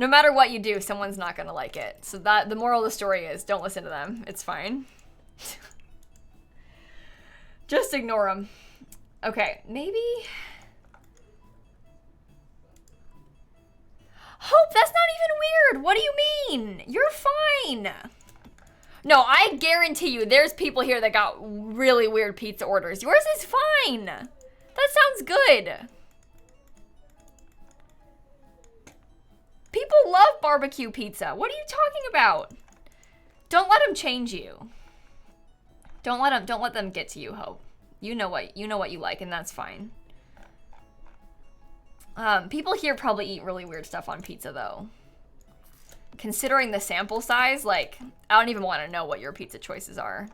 matter what you do, someone's not gonna like it. So that the moral of the story is don't listen to them. It's fine. Just ignore them. Okay, maybe... Hope, that's not even weird. What do you mean? You're fine. No, I guarantee you there's people here that got really weird pizza orders. Yours is fine. That sounds good. People love barbecue pizza. What are you talking about? Don't let them change you. Don't let them get to you, Hope. You know what you like, and that's fine. People here probably eat really weird stuff on pizza, though. Considering the sample size, like, I don't even want to know what your pizza choices are.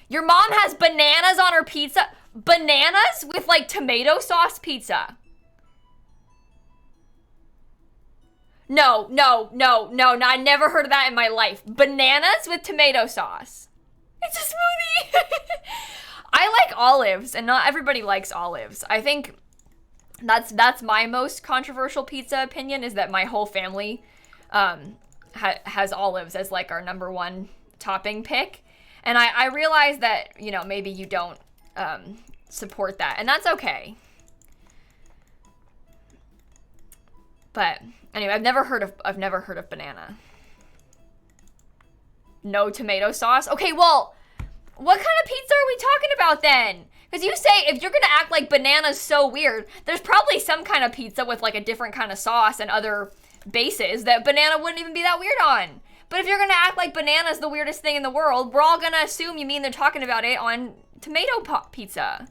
Your mom has bananas on her pizza? Bananas with, like, tomato sauce pizza? No, I never heard of that in my life. Bananas with tomato sauce. It's a smoothie. I like olives, and not everybody likes olives. I think that's my most controversial pizza opinion, is that my whole family has olives as, like, our #1 topping pick. And I realize that, you know, maybe you don't support that, and that's okay. But anyway, I've never heard of banana. No tomato sauce. Okay, well, what kind of pizza are we talking about then? Because you say if you're gonna act like banana's so weird, there's probably some kind of pizza with like a different kind of sauce and other bases that banana wouldn't even be that weird on. But if you're gonna act like banana's the weirdest thing in the world, we're all gonna assume you mean they're talking about it on tomato pizza.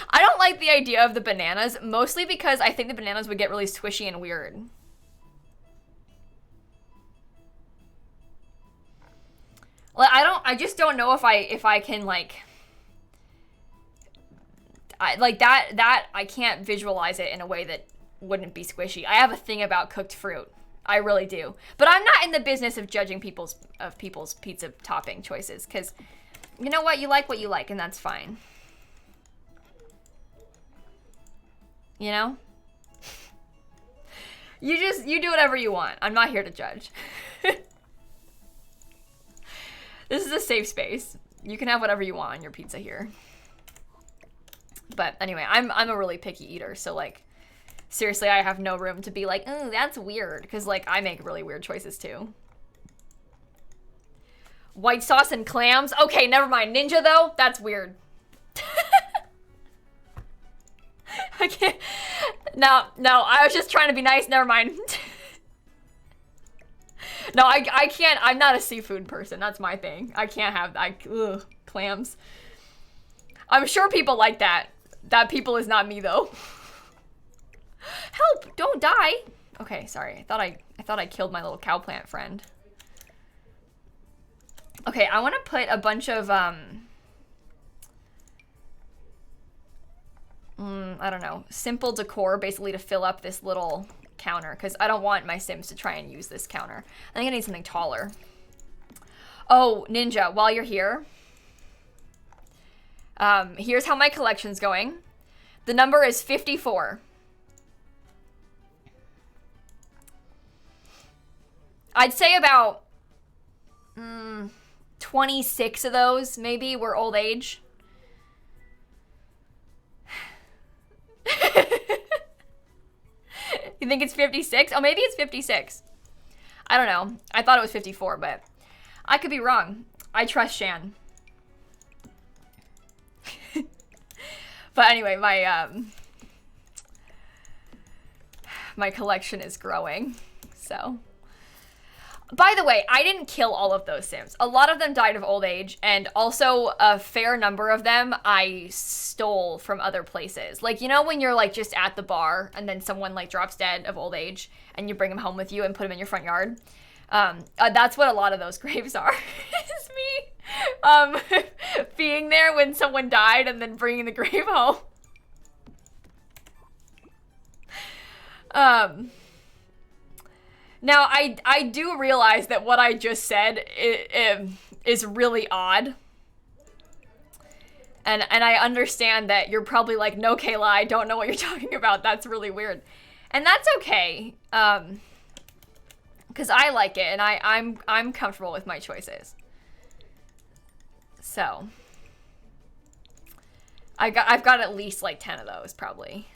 I don't like the idea of the bananas, mostly because I think the bananas would get really squishy and weird. Like, I just don't know if I can like, I can't visualize it in a way that wouldn't be squishy. I have a thing about cooked fruit. I really do. But I'm not in the business of judging people's pizza topping choices, because you know what? You like, and that's fine. You know? You do whatever you want. I'm not here to judge. This is a safe space. You can have whatever you want on your pizza here. But anyway, I'm a really picky eater, so like, seriously, I have no room to be like, oh, that's weird, because like, I make really weird choices too. White sauce and clams? Okay, never mind. Ninja though? That's weird. I can't. No, I was just trying to be nice. Never mind. No, I can't. I'm not a seafood person. That's my thing. I can't have clams. I'm sure people like that. That people is not me though. Help! Don't die. Okay, sorry. I thought I killed my little cow plant friend. Okay, I want to put a bunch of I don't know, simple decor basically to fill up this little counter, because I don't want my Sims to try and use this counter. I think I need something taller. Oh, Ninja, while you're here, here's how my collection's going. The number is 54. I'd say about 26 of those maybe were old age. You think it's 56? Oh, maybe it's 56. I don't know. I thought it was 54, but I could be wrong. I trust Shan. But anyway, my collection is growing, so. By the way, I didn't kill all of those Sims. A lot of them died of old age, and also a fair number of them I stole from other places. Like, you know when you're like just at the bar and then someone like drops dead of old age and you bring them home with you and put them in your front yard? That's what a lot of those graves are. It's me being there when someone died and then bringing the grave home. Now, I do realize that what I just said is really odd. And I understand that you're probably like, no, Kayla, I don't know what you're talking about. That's really weird. And that's okay. Because I like it, and I'm comfortable with my choices. So, I've got at least like 10 of those, probably.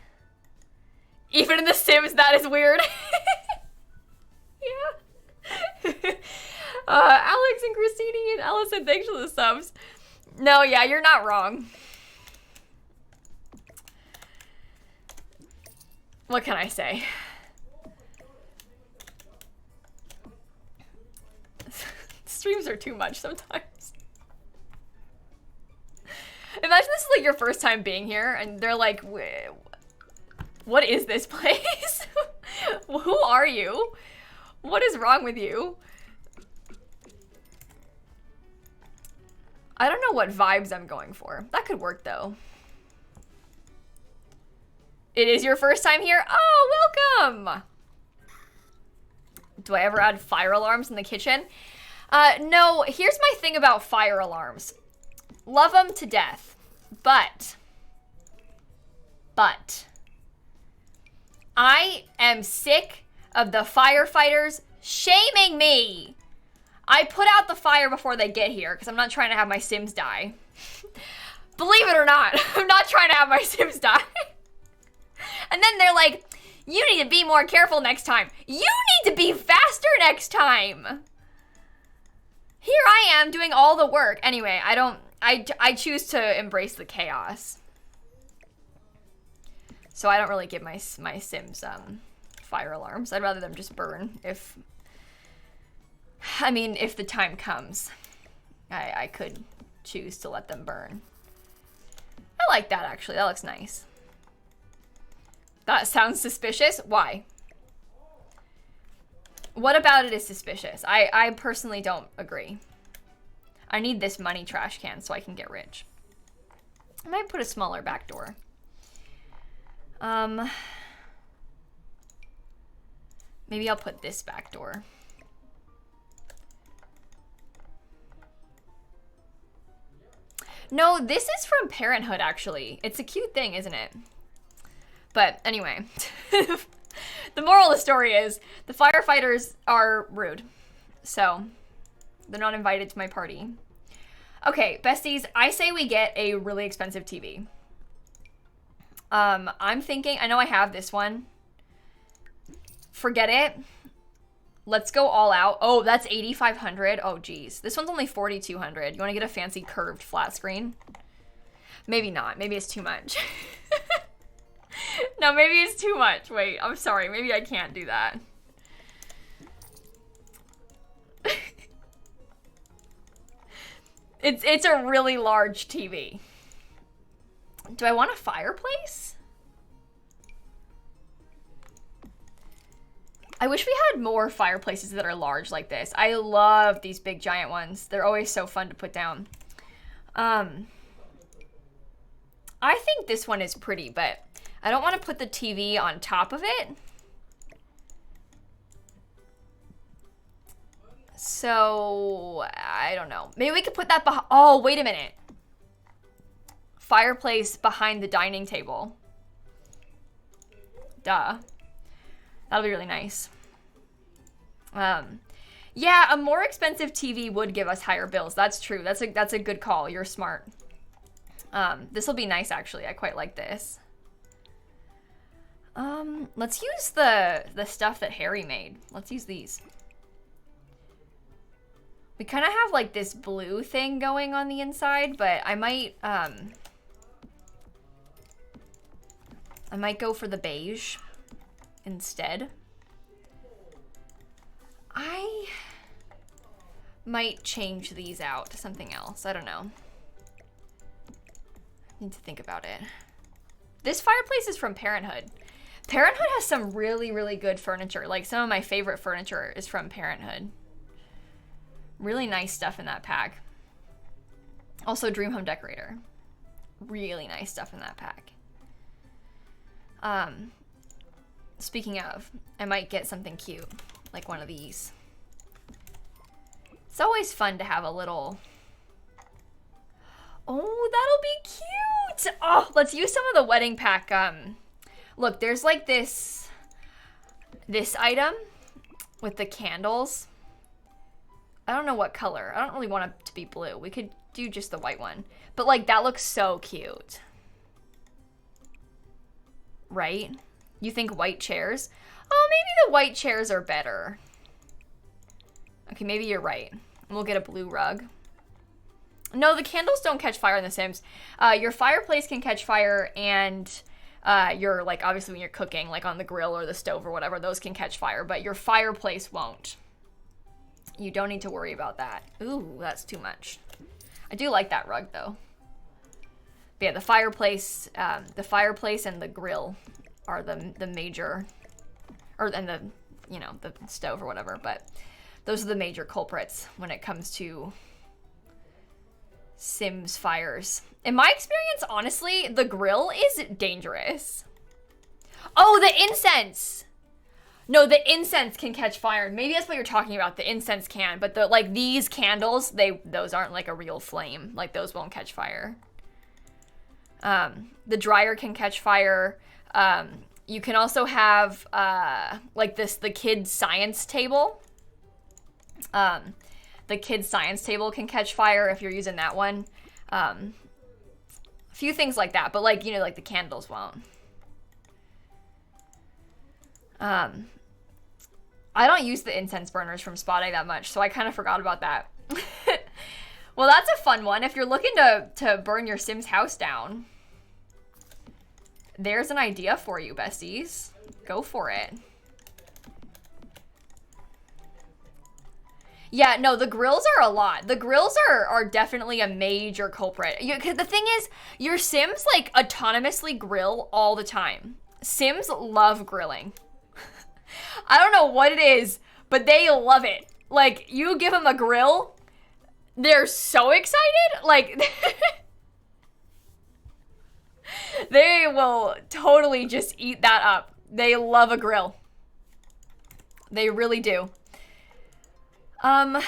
Even in The Sims, that is weird. Yeah. Alex and Christine and Allison, thanks for the subs. No, yeah, you're not wrong. What can I say? Streams are too much sometimes. Imagine this is like your first time being here and they're like, what is this place? Who are you? What is wrong with you? I don't know what vibes I'm going for. That could work though. It is your first time here? Oh, welcome! Do I ever add fire alarms in the kitchen? No, here's my thing about fire alarms. Love them to death, but I am sick of the firefighters shaming me. I put out the fire before they get here because I'm not trying to have my Sims die. Believe it or not, I'm not trying to have my Sims die. And then they're like, you need to be more careful next time. You need to be faster next time. Here I am doing all the work. Anyway, I choose to embrace the chaos. So I don't really give my Sims fire alarms. I'd rather them just burn if the time comes. I could choose to let them burn. I like that, actually. That looks nice. That sounds suspicious. Why? What about it is suspicious? I personally don't agree. I need this money trash can so I can get rich. I might put a smaller back door. Maybe I'll put this back door. No, this is from Parenthood, actually. It's a cute thing, isn't it? But anyway, the moral of the story is the firefighters are rude. So they're not invited to my party. Okay, besties, I say we get a really expensive TV. I'm thinking, I know I have this one. Forget it. Let's go all out. Oh, that's 8,500. Oh, geez. This one's only 4,200. You want to get a fancy curved flat screen? Maybe not. Maybe it's too much. No, maybe it's too much. Wait, I'm sorry. Maybe I can't do that. It's a really large TV. Do I want a fireplace? I wish we had more fireplaces that are large like this. I love these big giant ones. They're always so fun to put down. I think this one is pretty, but I don't want to put the TV on top of it. So, I don't know. Maybe we could put that behind. Oh, wait a minute. Fireplace behind the dining table. Duh. That'll be really nice. Yeah, a more expensive TV would give us higher bills. That's true. That's a good call. You're smart. This will be nice, actually. I quite like this. Let's use the stuff that Harry made. Let's use these. We kind of have like this blue thing going on the inside, but I might go for the beige instead. I might change these out to something else. I don't know. I need to think about it. This fireplace is from Parenthood. Parenthood has some really, really good furniture. Like, some of my favorite furniture is from Parenthood. Really nice stuff in that pack. Also, Dream Home Decorator. Really nice stuff in that pack. Speaking of, I might get something cute, like one of these. It's always fun to have a little... Oh, that'll be cute! Oh, let's use some of the wedding pack. Look, there's like this item with the candles. I don't know what color. I don't really want it to be blue. We could do just the white one. But like, that looks so cute. Right? You think white chairs? Oh, maybe the white chairs are better. Okay, maybe you're right. We'll get a blue rug. No, the candles don't catch fire in The Sims. Your fireplace can catch fire, and your, like, obviously when you're cooking, like on the grill or the stove or whatever, those can catch fire, but your fireplace won't. You don't need to worry about that. Ooh, that's too much. I do like that rug, though. But yeah, the fireplace and the grill are the major, and the, you know, the stove or whatever, but those are the major culprits when it comes to Sims fires. In my experience, honestly, the grill is dangerous. Oh, the incense! No, the incense can catch fire. Maybe that's what you're talking about. The incense can, but like these candles, those aren't like a real flame. Like, those won't catch fire. The dryer can catch fire. You can also have like the kids' science table. the kids' science table can catch fire if you're using that one. A few things like that, but like, you know, like the candles won't. I don't use the incense burners from Spot Egg that much, so I kind of forgot about that. Well, that's a fun one. If you're looking to burn your Sim's house down, there's an idea for you, besties. Go for it. Yeah, no, the grills are a lot. The grills are definitely a major culprit. Because the thing is, your Sims, like, autonomously grill all the time. Sims love grilling. I don't know what it is, but they love it. Like, you give them a grill, they're so excited. Like, they will totally just eat that up. They love a grill. They really do. Do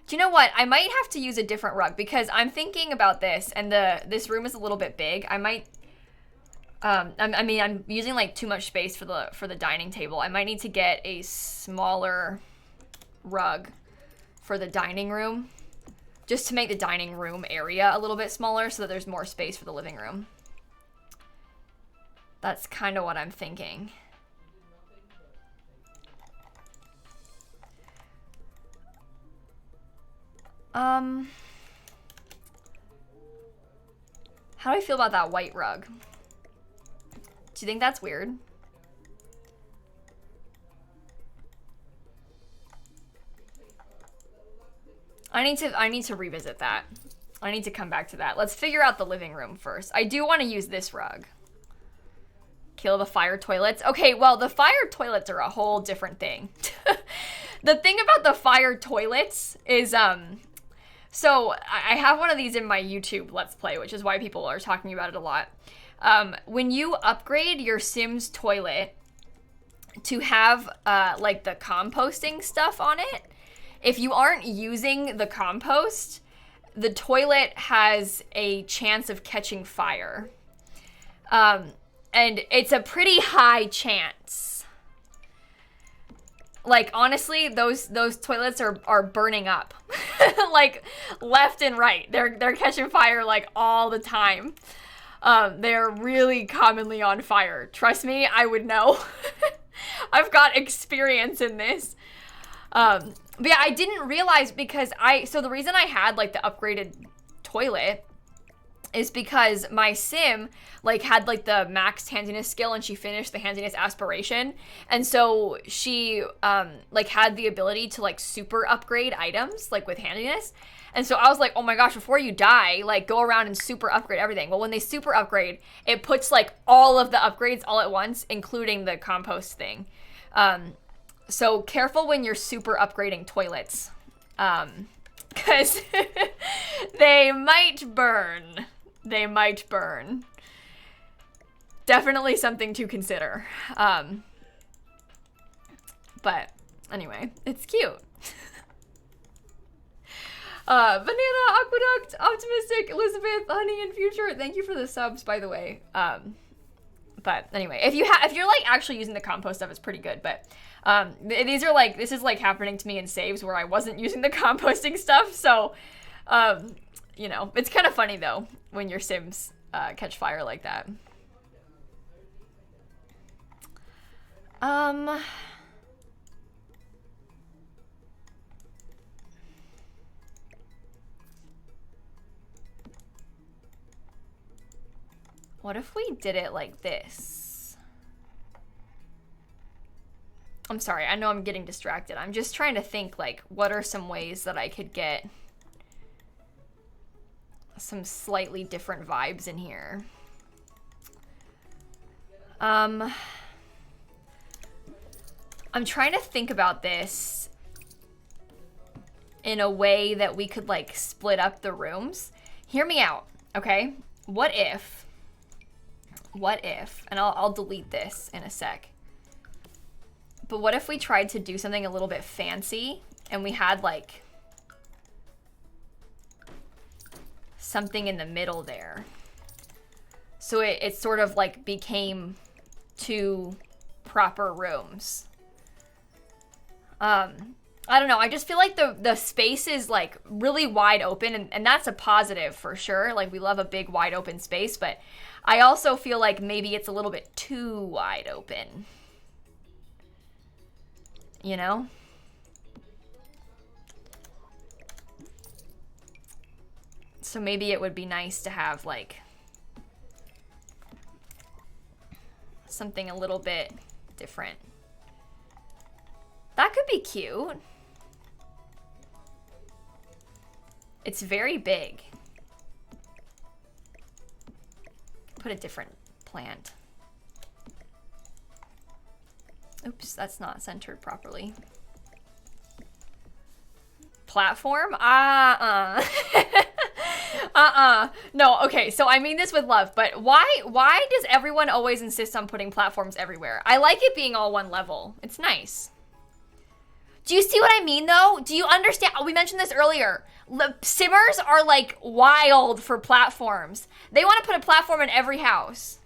you know what? I might have to use a different rug because I'm thinking about this and this room is a little bit big. I might, I mean, I'm using like too much space for the dining table. I might need to get a smaller rug for the dining room just to make the dining room area a little bit smaller so that there's more space for the living room. That's kind of what I'm thinking. How do I feel about that white rug? Do you think that's weird? I need to revisit that. I need to come back to that. Let's figure out the living room first. I do want to use this rug. Kill the fire toilets. Okay, well, the fire toilets are a whole different thing. The thing about the fire toilets is, so I have one of these in my YouTube Let's Play, which is why people are talking about it a lot. When you upgrade your Sim's toilet to have, like, the composting stuff on it, if you aren't using the compost, the toilet has a chance of catching fire. And it's a pretty high chance. Like, honestly, those toilets are burning up. Like, left and right. They're catching fire, like, all the time. They're really commonly on fire. Trust me, I would know. I've got experience in this. But yeah, I didn't realize because so the reason I had, like, the upgraded toilet is because my Sim, like, had, like, the max handiness skill and she finished the handiness aspiration. And so she, like, had the ability to, like, super upgrade items, like, with handiness. And so I was like, oh my gosh, before you die, like, go around and super upgrade everything. Well, when they super upgrade, it puts, like, all of the upgrades all at once, including the compost thing. So careful when you're super upgrading toilets. Because they might burn. They might burn. Definitely something to consider. But anyway, it's cute. Banana, Aqueduct, Optimistic, Elizabeth, Honey, and Future. Thank you for the subs, by the way. But anyway, if you're like actually using the compost stuff, it's pretty good. But these are like, this is like happening to me in saves where I wasn't using the composting stuff. So, you know, it's kind of funny though when your Sims catch fire like that. What if we did it like this? I'm sorry, I know I'm getting distracted. I'm just trying to think, like, what are some ways that I could get some slightly different vibes in here? I'm trying to think about this in a way that we could, like, split up the rooms. Hear me out, okay? What if, and I'll delete this in a sec, but what if we tried to do something a little bit fancy and we had, like, something in the middle there? So it sort of, like, became two proper rooms. I don't know. I just feel like the space is like really wide open, and that's a positive for sure. Like we love a big wide open space, but I also feel like maybe it's a little bit too wide open. You know? So maybe it would be nice to have like something a little bit different. That could be cute. It's very big. Put a different plant. Oops, that's not centered properly. Platform? No, okay, so I mean this with love, but why does everyone always insist on putting platforms everywhere? I like it being all one level. It's nice. Do you see what I mean, though? Do you understand? We mentioned this earlier. Simmers are, like, wild for platforms. They want to put a platform in every house.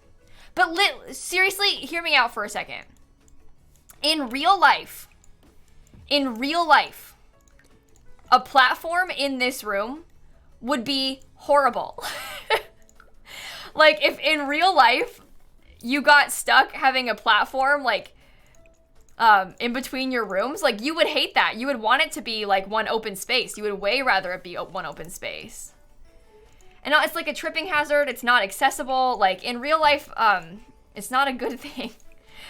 But seriously, hear me out for a second. In real life, a platform in this room would be horrible. Like, if in real life you got stuck having a platform, like, in between your rooms, like, you would hate that. You would want it to be, like, one open space. You would way rather it be one open space. And now it's like a tripping hazard. It's not accessible. Like, in real life, it's not a good thing.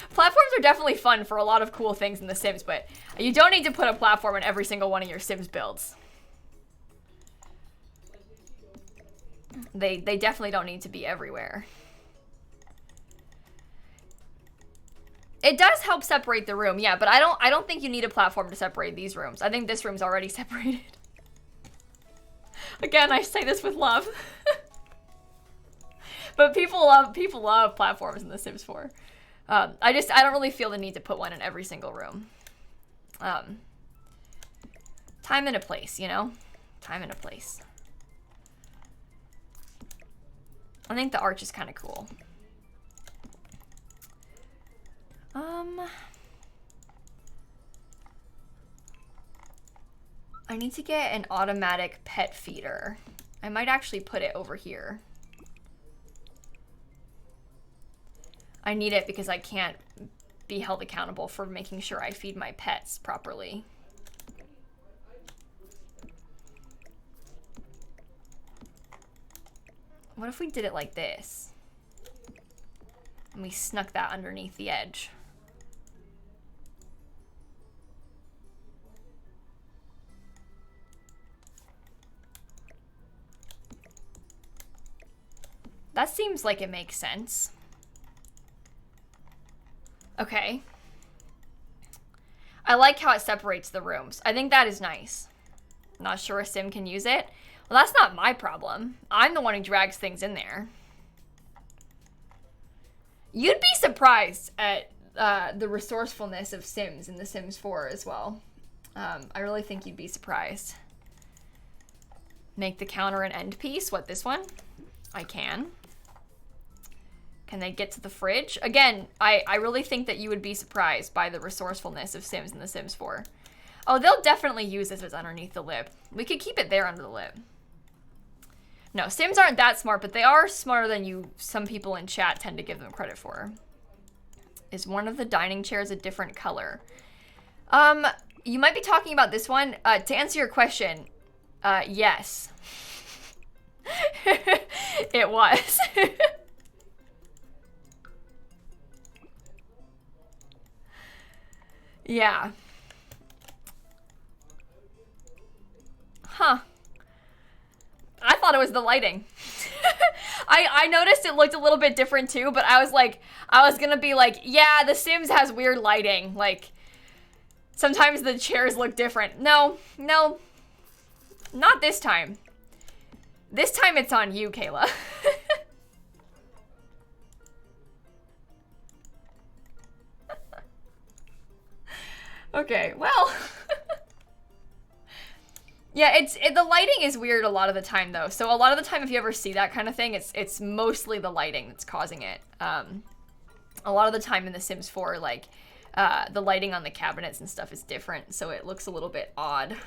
Platforms are definitely fun for a lot of cool things in The Sims, but you don't need to put a platform in every single one of your Sims builds. They definitely don't need to be everywhere. It does help separate the room, yeah, but I don't think you need a platform to separate these rooms. I think this room's already separated. Again, I say this with love. But people love platforms in The Sims 4. I don't really feel the need to put one in every single room. Time and a place, you know? Time and a place. I think the arch is kind of cool. I need to get an automatic pet feeder. I might actually put it over here. I need it because I can't be held accountable for making sure I feed my pets properly. What if we did it like this? And we snuck that underneath the edge. That seems like it makes sense. Okay. I like how it separates the rooms. I think that is nice. Not sure a sim can use it. Well, that's not my problem. I'm the one who drags things in there. You'd be surprised at the resourcefulness of Sims in The Sims 4 as well. I really think you'd be surprised. Make the counter an end piece. What, this one? I can. Can they get to the fridge? Again, I really think that you would be surprised by the resourcefulness of Sims in The Sims 4. Oh, they'll definitely use this as underneath the lip. We could keep it there under the lip. No, Sims aren't that smart, but they are smarter than some people in chat tend to give them credit for. Is one of the dining chairs a different color? You might be talking about this one. To answer your question, yes. It was. Yeah. Huh. I thought it was the lighting. I noticed it looked a little bit different too, but I was gonna be like, yeah, The Sims has weird lighting. Like, sometimes the chairs look different. No, not this time. This time it's on you, Kayla. Okay, well. Yeah, the lighting is weird a lot of the time, though. So a lot of the time, if you ever see that kind of thing, it's mostly the lighting that's causing it. A lot of the time in The Sims 4, like, the lighting on the cabinets and stuff is different, so it looks a little bit odd.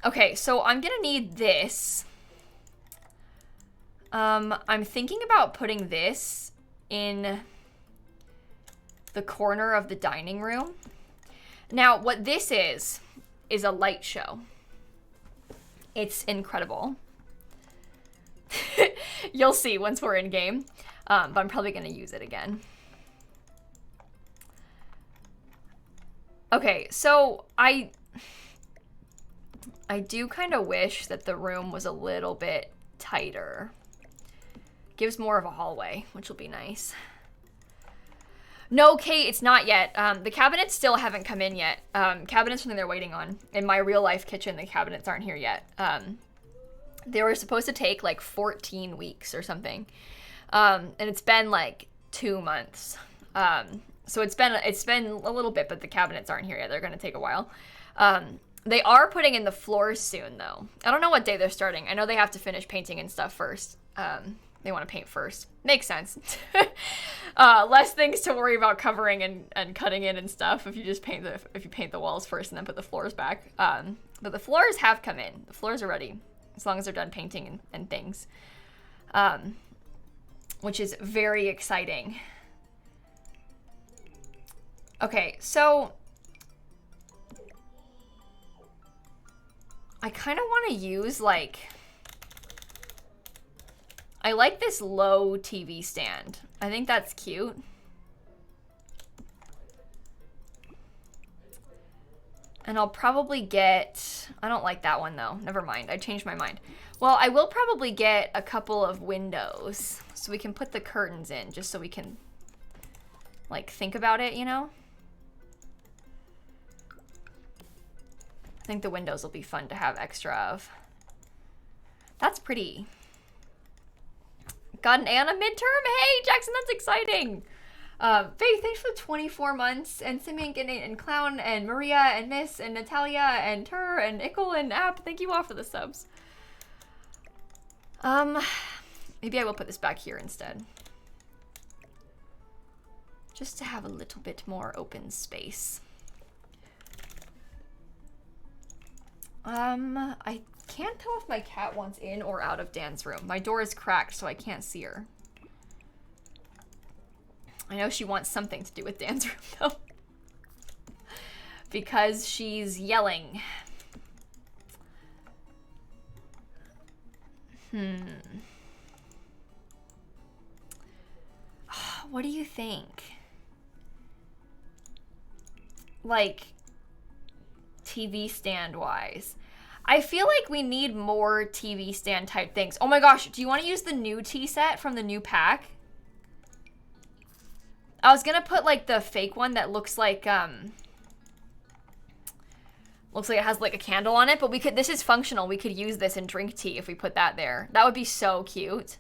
Okay, so I'm gonna need this. I'm thinking about putting this in the corner of the dining room. Now, what this is a light show. It's incredible. You'll see once we're in game, but I'm probably gonna use it again. Okay, so I do kind of wish that the room was a little bit tighter. Gives more of a hallway, which will be nice. No, Kate, it's not yet. The cabinets still haven't come in yet. Cabinets are something they're waiting on. In my real life kitchen, the cabinets aren't here yet. They were supposed to take like 14 weeks or something. And it's been like 2 months. So it's been a little bit, but the cabinets aren't here yet. They're gonna take a while. They are putting in the floors soon though. I don't know what day they're starting. I know they have to finish painting and stuff first. They want to paint first. Makes sense. Less things to worry about covering and cutting in and stuff if you just paint the walls first and then put the floors back. But the floors have come in. The floors are ready as long as they're done painting and things, which is very exciting. Okay, so I kind of want to use like, I like this low TV stand. I think that's cute. And I'll probably get, I don't like that one though. Never mind, I changed my mind. Well, I will probably get a couple of windows so we can put the curtains in just so we can like think about it, you know? I think the windows will be fun to have extra of. That's pretty. Got an Anna midterm? Hey, Jackson, that's exciting. Faith, thanks for the 24 months. And Simink and Clown and Maria and Miss and Natalia and Tur and Ickle and App. Thank you all for the subs. Maybe I will put this back here instead. Just to have a little bit more open space. I can't tell if my cat wants in or out of Dan's room. My door is cracked, so I can't see her. I know she wants something to do with Dan's room, though. Because she's yelling. What do you think? Like, TV stand wise. I feel like we need more TV stand type things. Oh my gosh, do you want to use the new tea set from the new pack? I was gonna put like the fake one that looks like it has like a candle on it, but we could, this is functional. We could use this and drink tea if we put that there. That would be so cute.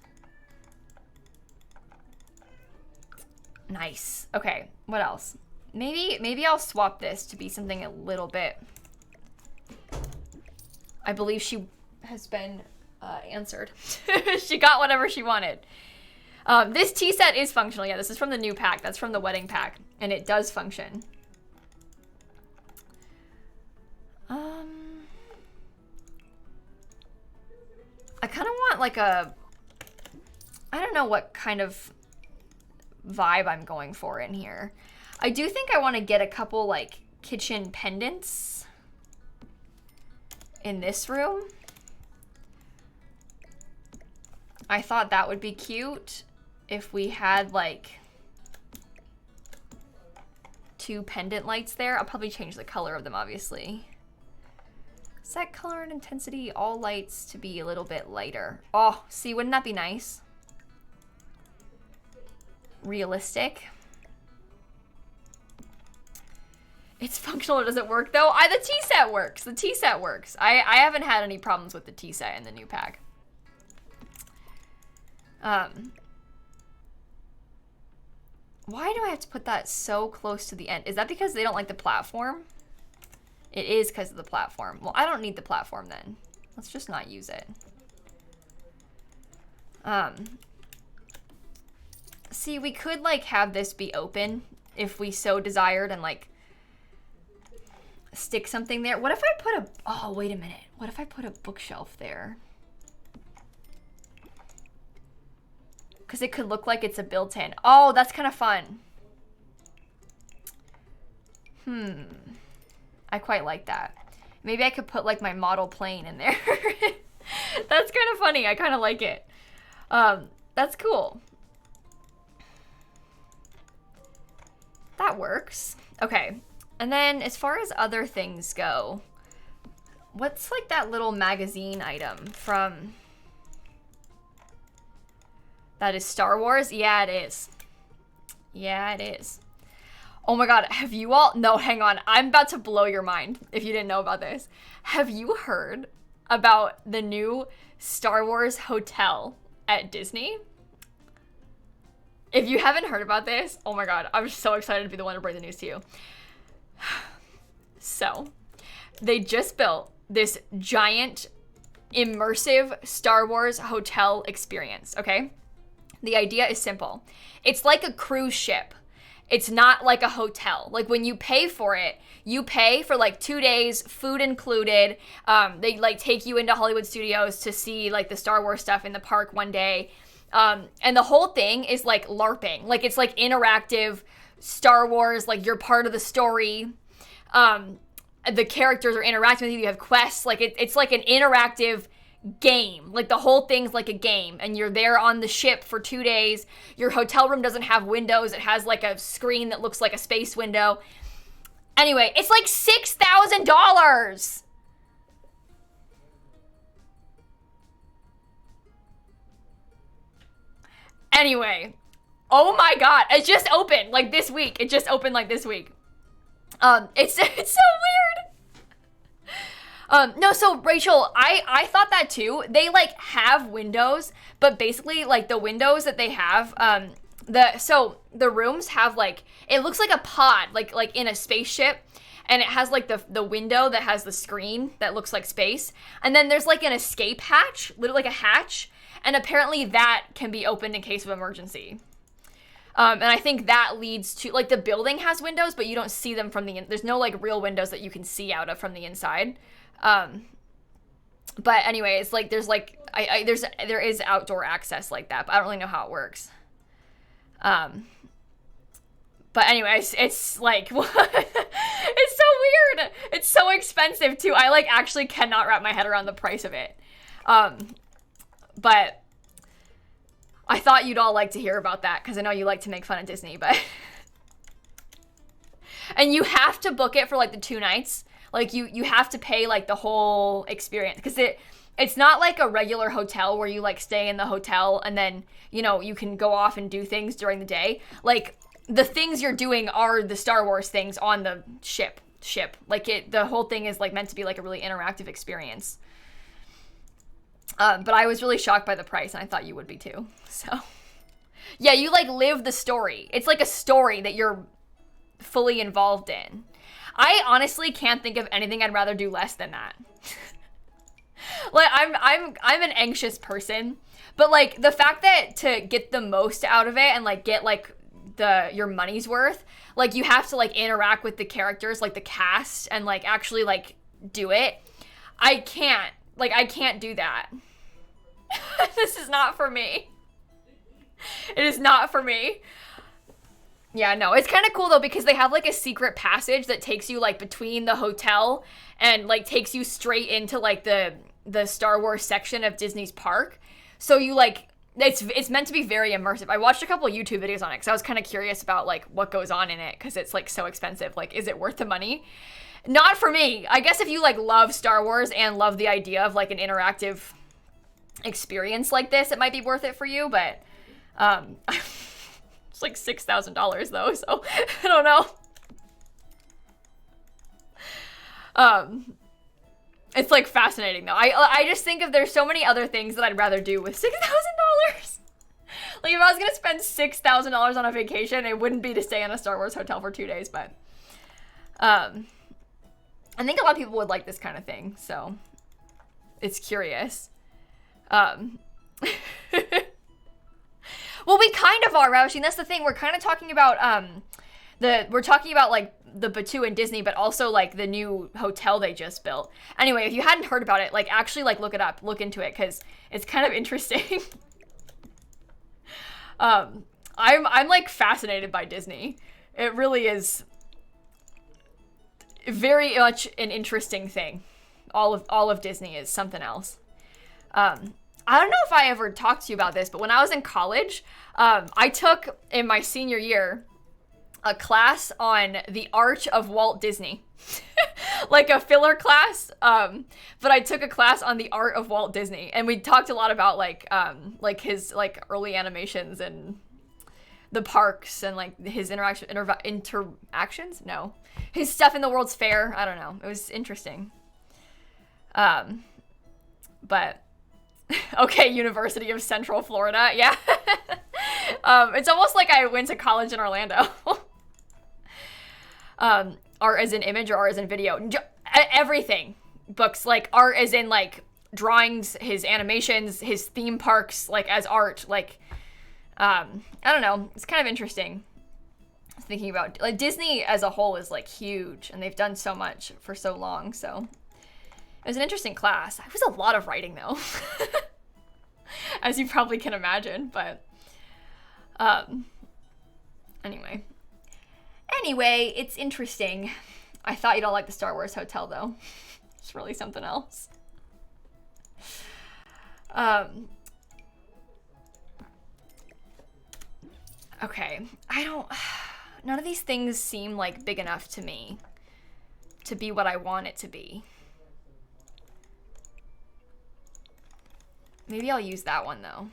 Nice. Okay, what else? Maybe I'll swap this to be something a little bit. I believe she has been answered. She got whatever she wanted. This tea set is functional. Yeah, this is from the new pack. That's from the wedding pack. And it does function. I kind of want like a... I don't know what kind of vibe I'm going for in here. I do think I want to get a couple like kitchen pendants in this room. I thought that would be cute if we had like 2 pendant lights there. I'll probably change the color of them, obviously. Set color and intensity, all lights to be a little bit lighter. Oh, see, wouldn't that be nice? Realistic. It's functional or does it work though? The tea set works. The tea set works. I haven't had any problems with the tea set in the new pack. Why do I have to put that so close to the end? Is that because they don't like the platform? It is because of the platform. Well, I don't need the platform then. Let's just not use it. See, we could like have this be open if we so desired and like stick something there. What if I put a, oh, wait a minute. What if I put a bookshelf there? Because it could look like it's a built-in. Oh, that's kind of fun. I quite like that. Maybe I could put like my model plane in there. That's kind of funny. I kind of like it. That's cool. That works. Okay. And then as far as other things go, what's like that little magazine item from... That is Star Wars? Yeah, it is. Yeah, it is. Oh my god, have you all... No, hang on. I'm about to blow your mind if you didn't know about this. Have you heard about the new Star Wars hotel at Disney? If you haven't heard about this, oh my god, I'm so excited to be the one to bring the news to you. So, they just built this giant, immersive Star Wars hotel experience, okay? The idea is simple. It's like a cruise ship. It's not like a hotel. Like when you pay for it, you pay for like 2 days, food included. They like take you into Hollywood Studios to see like the Star Wars stuff in the park one day. And the whole thing is like LARPing. Like it's like interactive Star Wars, like you're part of the story. The characters are interacting with you. You have quests. Like it's like an interactive game. Like the whole thing's like a game, and you're there on the ship for 2 days. Your hotel room doesn't have windows. It has like a screen that looks like a space window. Anyway, it's like $6,000. Anyway, oh my god, it just opened like this week. It just opened like this week. It's so weird. No, so Rachel, I thought that too. They like have windows, but basically like the windows that they have, the rooms have like, it looks like a pod, like in a spaceship, and it has like the window that has the screen that looks like space, and then there's like an escape hatch, literally like a hatch, and apparently that can be opened in case of emergency. And I think that leads to, like, the building has windows, but you don't see them from there's no, like, real windows that you can see out of from the inside. But anyway, it's like, there's, like, there is outdoor access like that, but I don't really know how it works. But anyway, it's like, what? It's so weird. It's so expensive, too. I, like, actually cannot wrap my head around the price of it. But I thought you'd all like to hear about that, because I know you like to make fun of Disney, but... And you have to book it for, like, the 2 nights. Like, you have to pay, like, the whole experience. Because it's not like a regular hotel where you, like, stay in the hotel and then, you know, you can go off and do things during the day. Like, the things you're doing are the Star Wars things on the ship. Like, the whole thing is, like, meant to be, like, a really interactive experience. But I was really shocked by the price, and I thought you would be too. So, yeah, you, like, live the story. It's like a story that you're fully involved in. I honestly can't think of anything I'd rather do less than that. Like, I'm an anxious person, but, like, the fact that to get the most out of it and, like, get, like, your money's worth, like, you have to, like, interact with the characters, like, the cast, and, like, actually, like, do it. I can't do that. This is not for me. It is not for me. Yeah, no, it's kind of cool though, because they have like a secret passage that takes you like between the hotel and like takes you straight into like the Star Wars section of Disney's park. So you like, it's meant to be very immersive. I watched a couple of YouTube videos on it because I was kind of curious about like what goes on in it, because it's like so expensive. Like, is it worth the money? Not for me. I guess if you like love Star Wars and love the idea of like an interactive experience like this, it might be worth it for you, but it's like $6,000 though, so I don't know. It's like fascinating though. I just think of there's so many other things that I'd rather do with $6,000. Like, if I was gonna spend $6,000 on a vacation, it wouldn't be to stay in a Star Wars hotel for 2 days, but I think a lot of people would like this kind of thing, so it's curious. Well, we kind kind of are, Ravishing. That's the thing. We're kind of talking about we're talking about like the Batu and Disney, but also like the new hotel they just built. Anyway, if you hadn't heard about it, like actually like look it up, look into it, because it's kind of interesting. I'm like fascinated by Disney. It really is very much an interesting thing. All of Disney is something else. I don't know if I ever talked to you about this, but when I was in college, I took in my senior year a class on the art of Walt Disney. Like a filler class, but I took a class on the art of Walt Disney, and we talked a lot about like his like early animations and the parks and like his interactions. No, his stuff in the World's Fair. I don't know. It was interesting. But okay, University of Central Florida. Yeah. It's almost like I went to college in Orlando. Art as in image or art as in video. Everything. Books, like art as in like drawings, his animations, his theme parks, like as art. Like, I don't know. It's kind of interesting thinking about, like, Disney as a whole is like huge, and they've done so much for so long. So it was an interesting class. It was a lot of writing though, as you probably can imagine, but anyway, it's interesting. I thought you'd all like the Star Wars hotel though. It's really something else. Okay, none of these things seem like big enough to me to be what I want it to be. Maybe I'll use that one though.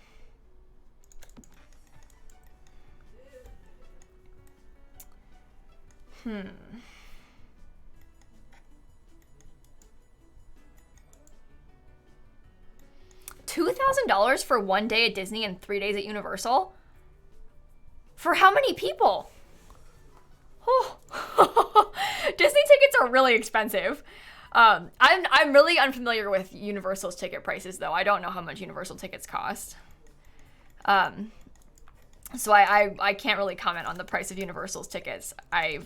$2,000 for 1 day at Disney and 3 days at Universal? For how many people? Oh. Disney tickets are really expensive. I'm really unfamiliar with Universal's ticket prices though. I don't know how much Universal tickets cost. So I can't really comment on the price of Universal's tickets. I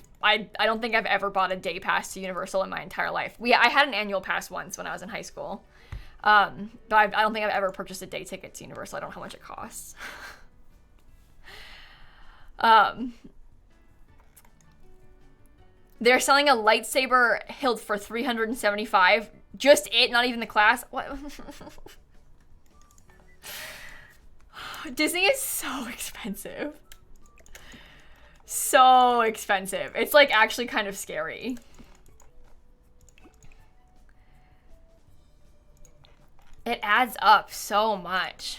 don't think I've ever bought a day pass to Universal in my entire life. I had an annual pass once when I was in high school. But I don't think I've ever purchased a day ticket to Universal. I don't know how much it costs. They're selling a lightsaber hilt for $375. Just it, not even the class. What? Disney is so expensive. So expensive. It's like actually kind of scary. It adds up so much.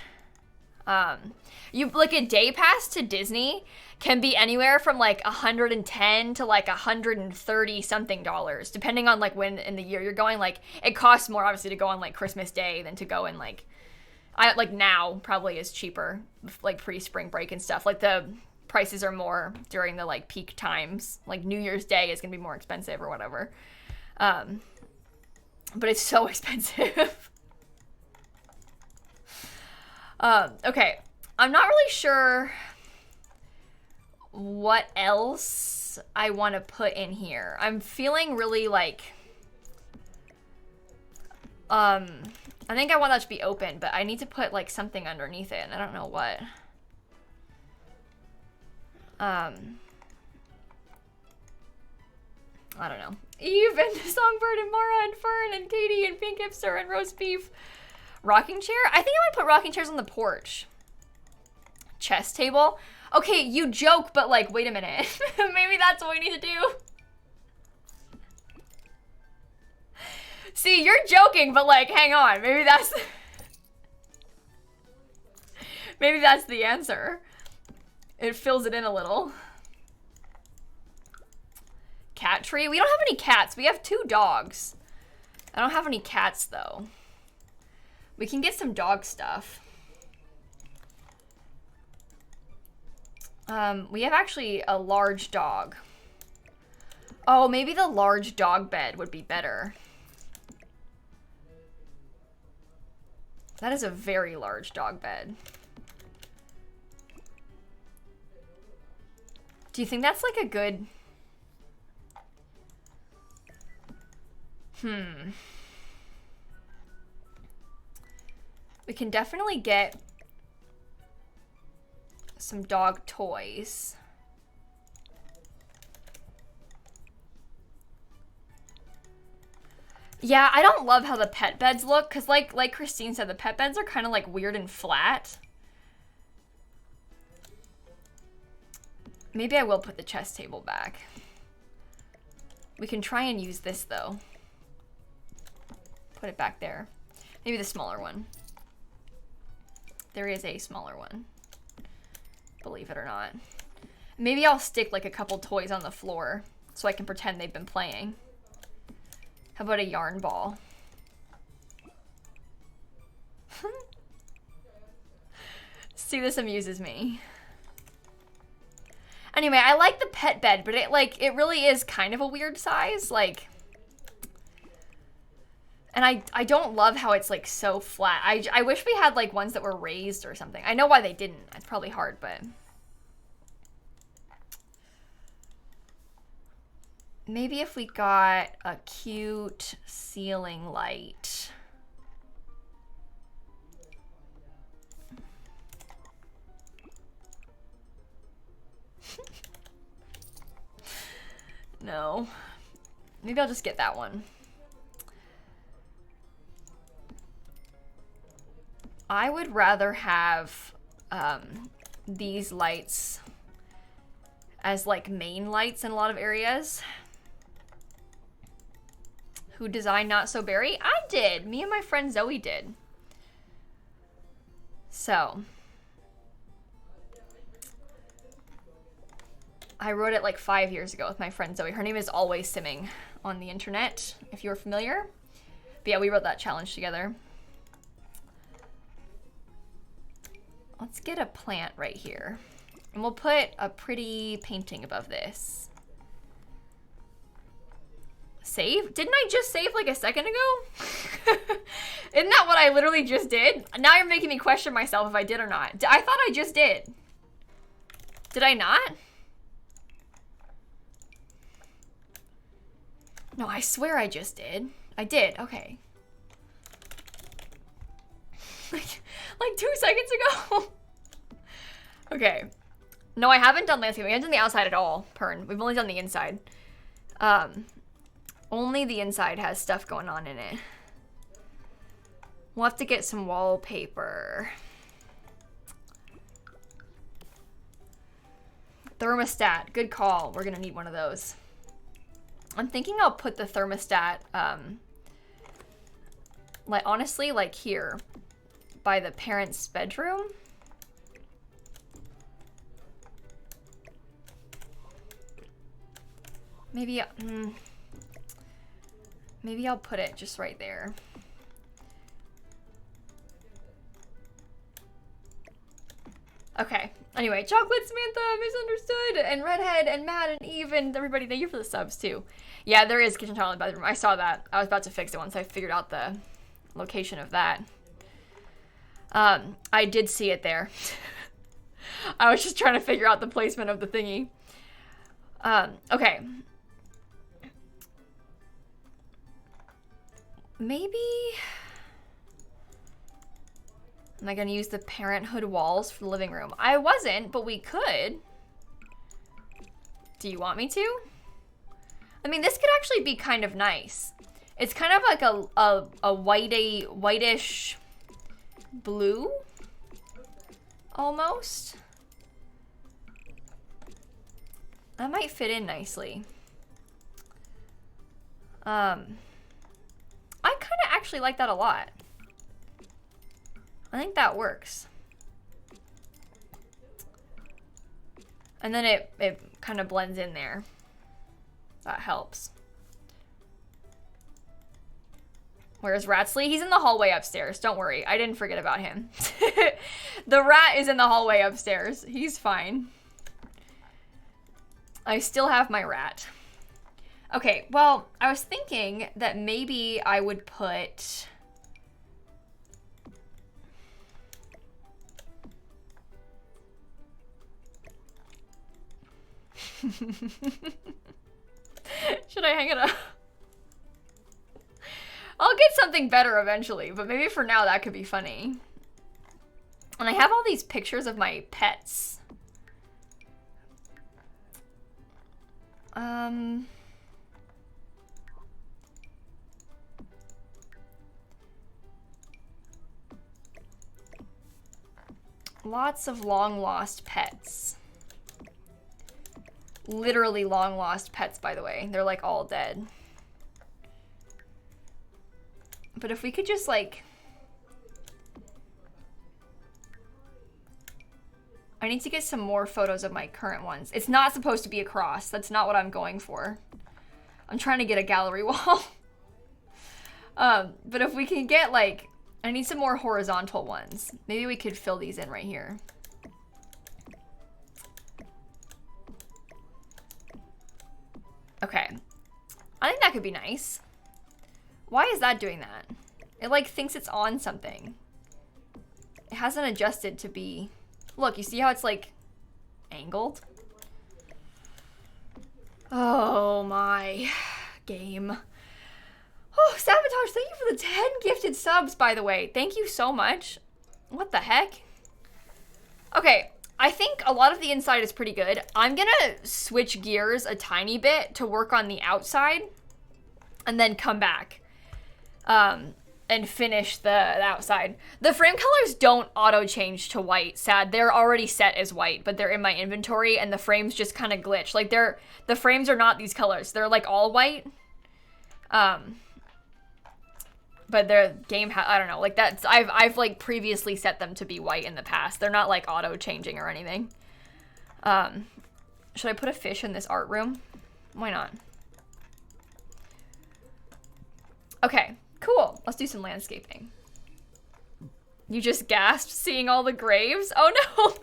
You like a day pass to Disney can be anywhere from like $110 to like $130 something dollars, depending on like when in the year you're going. Like it costs more obviously to go on like Christmas Day than to go in like now probably is cheaper, like pre-spring break and stuff. Like the prices are more during the like peak times. Like New Year's Day is gonna be more expensive or whatever. But it's so expensive. Okay, I'm not really sure what else I want to put in here. I'm feeling really like, I think I want that to be open, but I need to put like something underneath it, and I don't know what. I don't know. Eve and Songbird and Mara and Fern and Katie and Pink Hipster and Roast Beef. Rocking chair? I think I would put rocking chairs on the porch. Chess table? Okay, you joke, but like, wait a minute. Maybe that's what we need to do. See, you're joking, but like, hang on. Maybe that's... Maybe that's the answer. It fills it in a little. Cat tree? We don't have any cats. We have 2 dogs. I don't have any cats, though. We can get some dog stuff. We have actually a large dog. Oh, maybe the large dog bed would be better. That is a very large dog bed. Do you think that's like a good... We can definitely get some dog toys. Yeah, I don't love how the pet beds look, because like Christine said, the pet beds are kind of like weird and flat. Maybe I will put the chess table back. We can try and use this though. Put it back there. Maybe the smaller one. There is a smaller one, believe it or not. Maybe I'll stick like a couple toys on the floor so I can pretend they've been playing. How about a yarn ball? See, this amuses me. Anyway, I like the pet bed, but it really is kind of a weird size, like, and I don't love how it's like so flat. I wish we had like ones that were raised or something. I know why they didn't. It's probably hard, but maybe if we got a cute ceiling light. No. Maybe I'll just get that one. I would rather have these lights as like main lights in a lot of areas. Who designed Not So Berry? I did. Me and my friend Zoe did. So I wrote it like 5 years ago with my friend Zoe. Her name is Always Simming on the internet, if you're familiar. But yeah, we wrote that challenge together. Let's get a plant right here. And we'll put a pretty painting above this. Save? Didn't I just save like a second ago? Isn't that what I literally just did? Now you're making me question myself if I did or not. I thought I just did. Did I not? No, I swear I just did. I did, okay. Like 2 seconds ago. Okay. No, I haven't done landscaping. I haven't done the outside at all, Pern. We've only done the inside. Only the inside has stuff going on in it. We'll have to get some wallpaper. Thermostat. Good call. We're gonna need one of those. I'm thinking I'll put the thermostat, like honestly, like here, by the parents' bedroom. Maybe, maybe I'll put it just right there. Okay. Anyway, Chocolate, Samantha, Misunderstood, and Redhead, and Matt, and Eve, and everybody, thank you for the subs, too. Yeah, there is kitchen, toilet, bathroom. I saw that. I was about to fix it once I figured out the location of that. I did see it there. I was just trying to figure out the placement of the thingy. Okay. Maybe... Am I gonna use the parenthood walls for the living room? I wasn't, but we could. Do you want me to? I mean, this could actually be kind of nice. It's kind of like a whitish blue, almost. That might fit in nicely. I kind of actually like that a lot. I think that works. And then it kind of blends in there. That helps. Where's Ratsley? He's in the hallway upstairs. Don't worry. I didn't forget about him. The rat is in the hallway upstairs. He's fine. I still have my rat. Okay, well, I was thinking that maybe I would put... Should I hang it up? I'll get something better eventually, but maybe for now that could be funny. And I have all these pictures of my pets. Lots of long lost pets. Literally long lost pets, by the way. They're like all dead. But if we could just like... I need to get some more photos of my current ones. It's not supposed to be a cross. That's not what I'm going for. I'm trying to get a gallery wall. But if we can get like... I need some more horizontal ones. Maybe we could fill these in right here. Okay. I think that could be nice. Why is that doing that? It like thinks it's on something. It hasn't adjusted to be... Look, you see how it's like angled? Oh my game. Oh, Sabotage, thank you for the 10 gifted subs, by the way. Thank you so much. What the heck? Okay, I think a lot of the inside is pretty good. I'm gonna switch gears a tiny bit to work on the outside and then come back and finish the outside. The frame colors don't auto change to white, sad. They're already set as white, but they're in my inventory and the frames just kind of glitch. Like the frames are not these colors. They're like all white. But their game, I don't know, like that's, I've like previously set them to be white in the past. They're not like auto changing or anything. Should I put a fish in this art room? Why not? Okay, cool. Let's do some landscaping. You just gasped seeing all the graves? Oh no!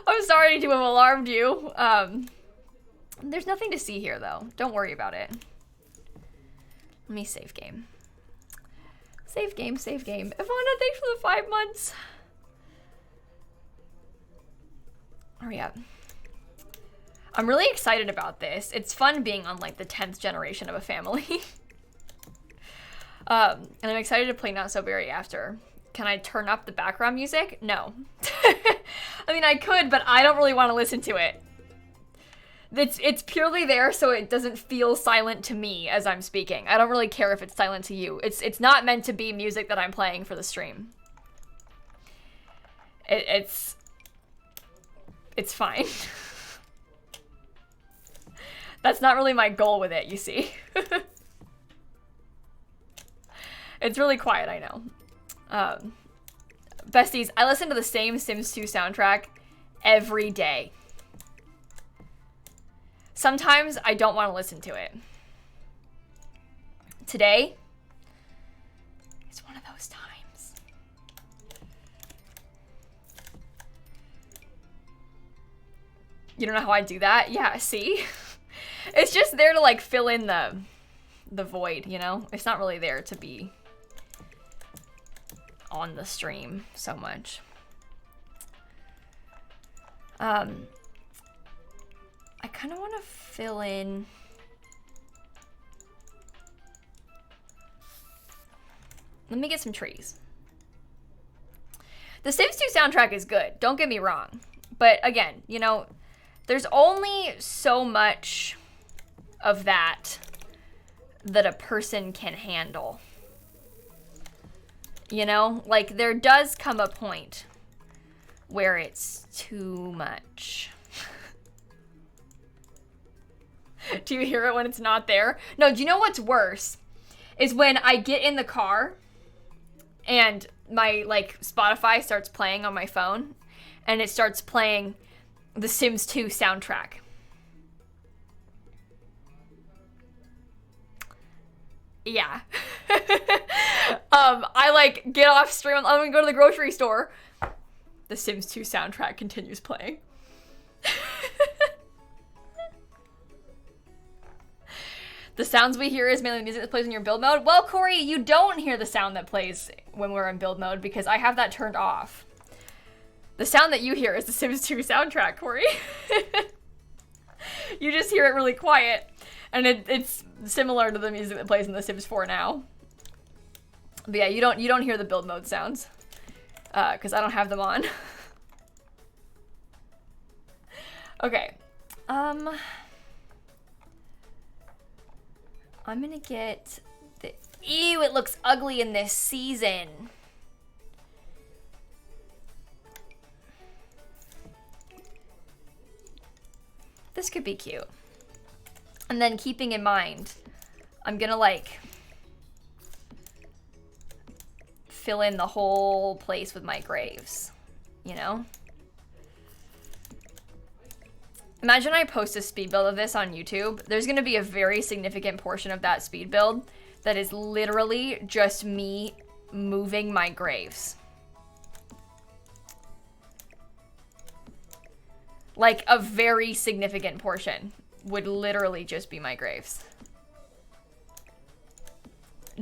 I'm sorry to have alarmed you. There's nothing to see here though. Don't worry about it. Let me save game. Save game, save game. Ivana, thanks for the 5 months. Hurry up. I'm really excited about this. It's fun being on like the 10th generation of a family. And I'm excited to play Not So Very After. Can I turn up the background music? No. I mean, I could, but I don't really want to listen to it. It's purely there so it doesn't feel silent to me as I'm speaking. I don't really care if it's silent to you. It's not meant to be music that I'm playing for the stream. It's fine. That's not really my goal with it, you see. It's really quiet, I know. Besties, I listen to the same Sims 2 soundtrack every day. Sometimes I don't want to listen to it. Today is one of those times. You don't know how I do that? Yeah, see? It's just there to like fill in the void, you know? It's not really there to be on the stream so much. I kind of want to fill in. Let me get some trees. The Sims 2 soundtrack is good, don't get me wrong. But again, you know, there's only so much of that a person can handle. You know, like there does come a point where it's too much. Do you hear it when it's not there? No, do you know what's worse? Is when I get in the car and my like Spotify starts playing on my phone and it starts playing the Sims 2 soundtrack. Yeah. I like get off stream, I'm gonna go to the grocery store. The Sims 2 soundtrack continues playing. The sounds we hear is mainly the music that plays in your build mode. Well, Corey, you don't hear the sound that plays when we're in build mode because I have that turned off. The sound that you hear is the Sims 2 soundtrack, Corey. You just hear it really quiet. And it's similar to the music that plays in The Sims 4 now. But yeah, you don't hear the build mode sounds. Because I don't have them on. Okay. I'm gonna get the... Ew, it looks ugly in this season. This could be cute. And then keeping in mind, I'm gonna like fill in the whole place with my graves, you know? Imagine I post a speed build of this on YouTube. There's gonna be a very significant portion of that speed build that is literally just me moving my graves. Like, a very significant portion would literally just be my graves.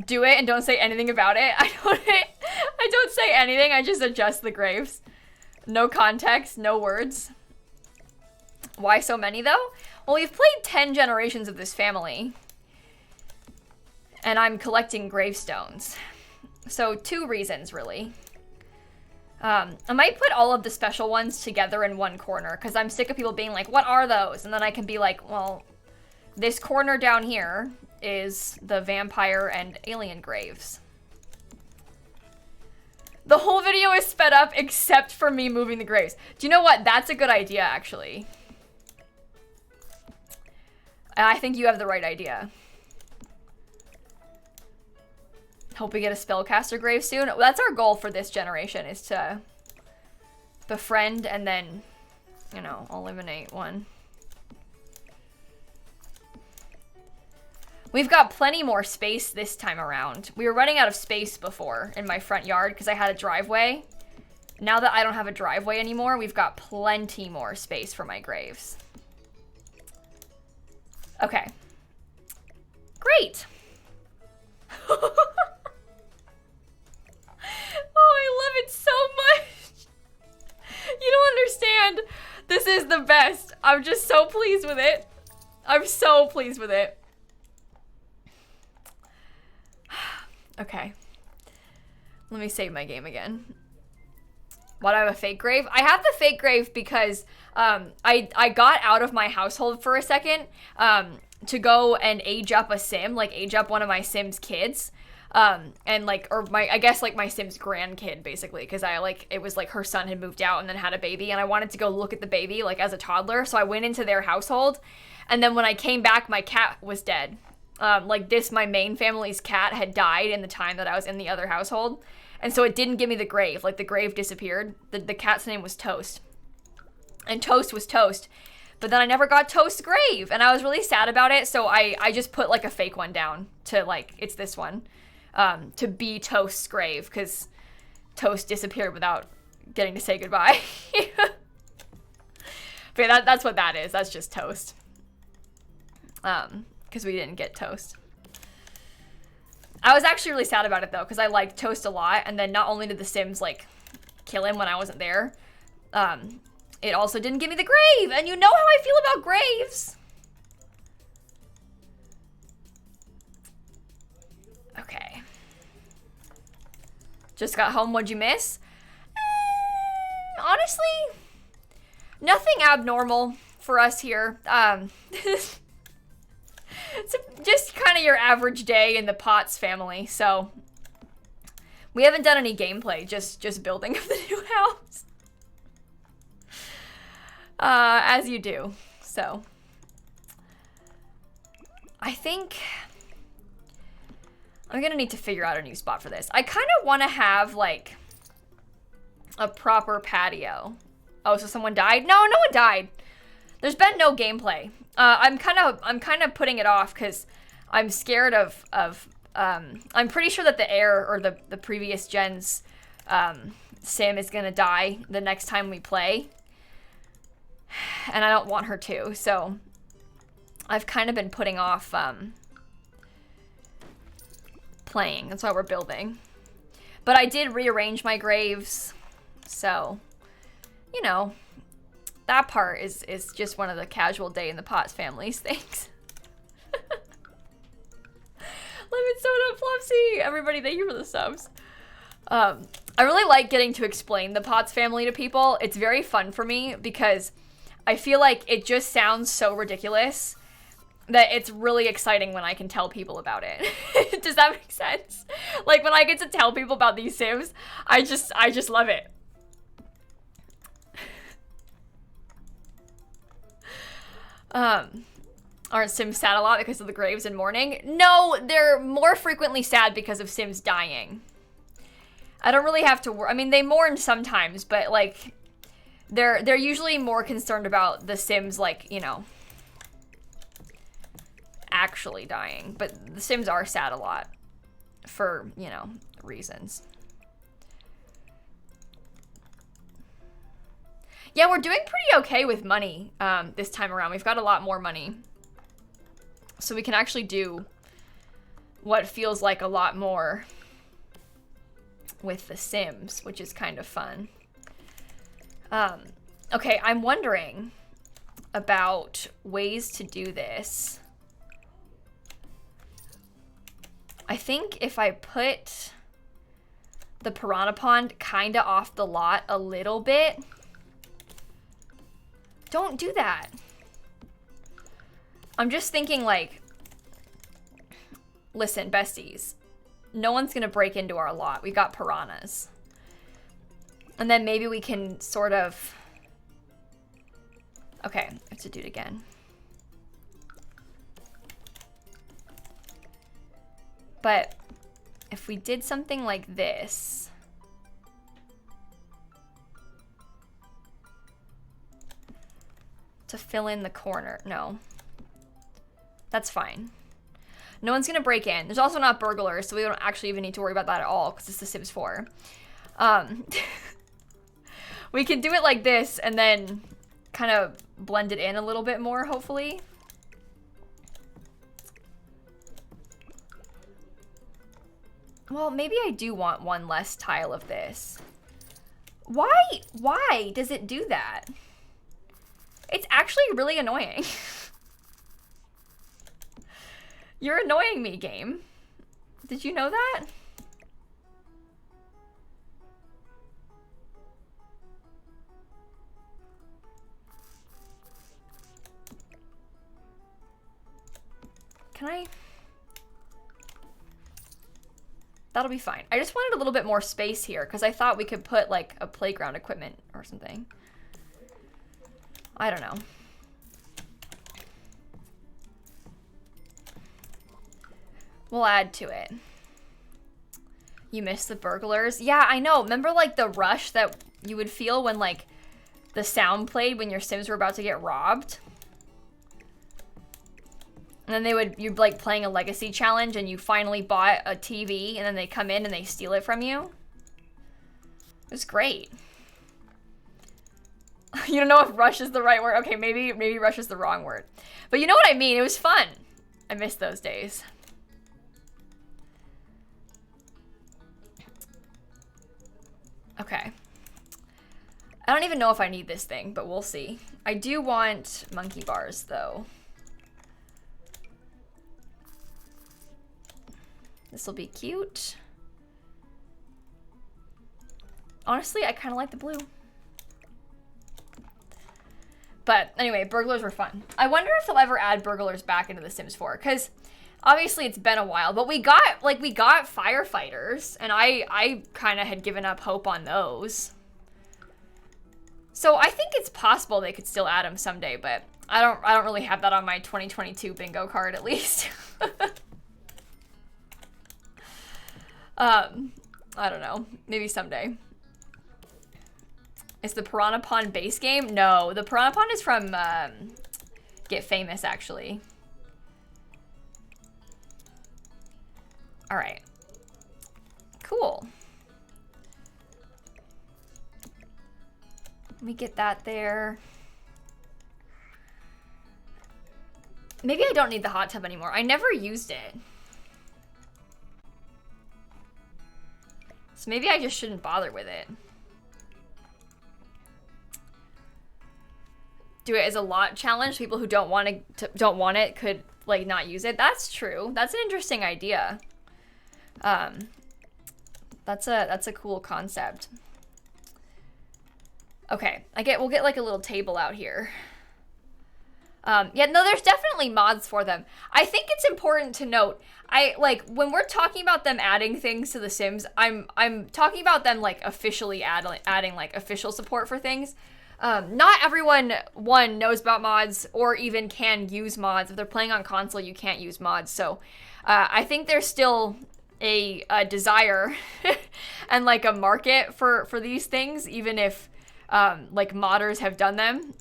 Do it and don't say anything about it. I don't say anything, I just adjust the graves. No context, no words. Why so many, though? Well, we've played 10 generations of this family. And I'm collecting gravestones. So, 2 reasons, really. I might put all of the special ones together in one corner, because I'm sick of people being like, what are those? And then I can be like, well, this corner down here is the vampire and alien graves. The whole video is sped up except for me moving the graves. Do you know what? That's a good idea, actually. I think you have the right idea. Hope we get a spellcaster grave soon. That's our goal for this generation, is to befriend and then, you know, eliminate one. We've got plenty more space this time around. We were running out of space before in my front yard because I had a driveway. Now that I don't have a driveway anymore, we've got plenty more space for my graves. Okay. Great. Oh, I love it so much. You don't understand. This is the best. I'm just so pleased with it. I'm so pleased with it. Okay. Let me save my game again. Why do I have a fake grave? I have the fake grave because I got out of my household for a second to go and age up a sim, like age up one of my Sims kids. And like, or I guess like my Sims grandkid basically, because it was like her son had moved out and then had a baby, and I wanted to go look at the baby like as a toddler, so I went into their household, and then when I came back, my cat was dead. My main family's cat had died in the time that I was in the other household, and so it didn't give me the grave. Like, the grave disappeared. The cat's name was Toast, and Toast was Toast, but then I never got Toast's grave, and I was really sad about it, so I just put like a fake one down to like, it's this one. To be Toast's grave, because Toast disappeared without getting to say goodbye. But yeah, that's what that is. That's just Toast. Because we didn't get Toast. I was actually really sad about it, though, because I liked Toast a lot, and then not only did the Sims, like, kill him when I wasn't there, it also didn't give me the grave, and you know how I feel about graves! Okay. Just got home, what'd you miss? Honestly, nothing abnormal for us here. It's just kind of your average day in the Potts family, so we haven't done any gameplay, just building of the new house. As you do, so. I think I'm gonna need to figure out a new spot for this. I kind of want to have, like, a proper patio. Oh, so someone died? No, no one died. There's been no gameplay. I'm kind of putting it off because I'm scared of I'm pretty sure that the heir or the previous gen's Sim is gonna die the next time we play, and I don't want her to. So I've kind of been putting off playing. That's why we're building. But I did rearrange my graves, so you know, that part is just one of the casual day in the Potts families things. Lemon soda, Flopsy, everybody, thank you for the subs. I really like getting to explain the Potts family to people. It's very fun for me because I feel like it just sounds so ridiculous that it's really exciting when I can tell people about it. Does that make sense? Like when I get to tell people about these Sims, I just love it. Aren't Sims sad a lot because of the graves and mourning? No, they're more frequently sad because of Sims dying. I don't really have to I mean, they mourn sometimes, but like they're usually more concerned about the Sims, like, you know, actually dying. But the Sims are sad a lot for, you know, reasons. Yeah, we're doing pretty okay with money this time around. We've got a lot more money. So we can actually do what feels like a lot more with the Sims, which is kind of fun. Okay, I'm wondering about ways to do this. I think if I put the piranha pond kind of off the lot a little bit. Don't do that. I'm just thinking, like, listen, besties, no one's gonna break into our lot. We got piranhas. And then maybe we can sort of... Okay, I have to do it again. But if we did something like this... to fill in the corner. No. That's fine. No one's gonna break in. There's also not burglars, so we don't actually even need to worry about that at all, because it's the Sims 4. We can do it like this, and then kind of blend it in a little bit more, hopefully. Well, maybe I do want one less tile of this. Why does it do that? It's actually really annoying. You're annoying me, game. Did you know that? Can I? That'll be fine. I just wanted a little bit more space here because I thought we could put like a playground equipment or something. I don't know. We'll add to it. You missed the burglars? Yeah, I know. Remember like the rush that you would feel when like the sound played when your Sims were about to get robbed? And then you'd like playing a legacy challenge and you finally bought a TV and then they come in and they steal it from you. It was great. You don't know if rush is the right word. Okay, maybe rush is the wrong word. But you know what I mean. It was fun. I miss those days. Okay. I don't even know if I need this thing, but we'll see. I do want monkey bars, though. This will be cute. Honestly, I kind of like the blue. But anyway, burglars were fun. I wonder if they'll ever add burglars back into The Sims 4, because obviously it's been a while, but we got firefighters, and I kind of had given up hope on those. So I think it's possible they could still add them someday, but I don't really have that on my 2022 bingo card, at least. I don't know. Maybe someday. Is the Piranha Pond base game? No, the Piranha Pond is from Get Famous, actually. All right. Cool. Let me get that there. Maybe I don't need the hot tub anymore. I never used it. So maybe I just shouldn't bother with it. do it as a lot challenge. People who don't want it could like not use it. That's true. That's an interesting idea. That's a cool concept. Okay, we'll get like a little table out here. Yeah, no, there's definitely mods for them. I think it's important to note, when we're talking about them adding things to The Sims, I'm talking about them like officially adding like official support for things. Not everyone, knows about mods or even can use mods. If they're playing on console, you can't use mods. So I think there's still a desire and like a market for these things, even if like modders have done them.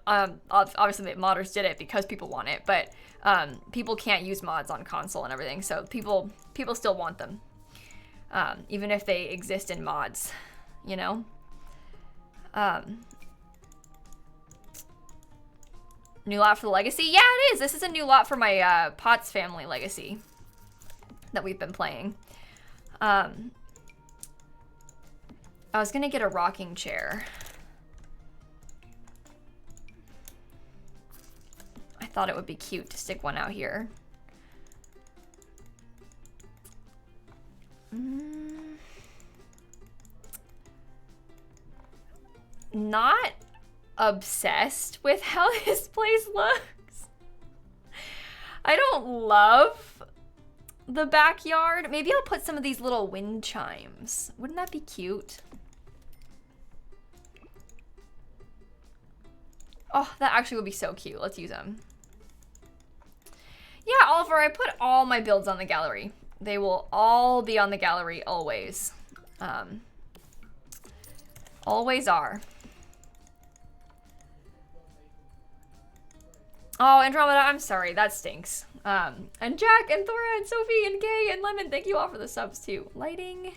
Obviously the modders did it because people want it, but people can't use mods on console and everything, so people still want them, even if they exist in mods, you know? New lot for the legacy? Yeah, it is. This is a new lot for my Potts family legacy that we've been playing. I was gonna get a rocking chair. I thought it would be cute to stick one out here. Not obsessed with how this place looks. I don't love the backyard. Maybe I'll put some of these little wind chimes. Wouldn't that be cute? Oh, that actually would be so cute. Let's use them. Yeah, Oliver, I put all my builds on the gallery. They will all be on the gallery always. Always are. Oh, Andromeda, I'm sorry. That stinks. And Jack and Thora and Sophie and Gay and Lemon, thank you all for the subs too. Lighting.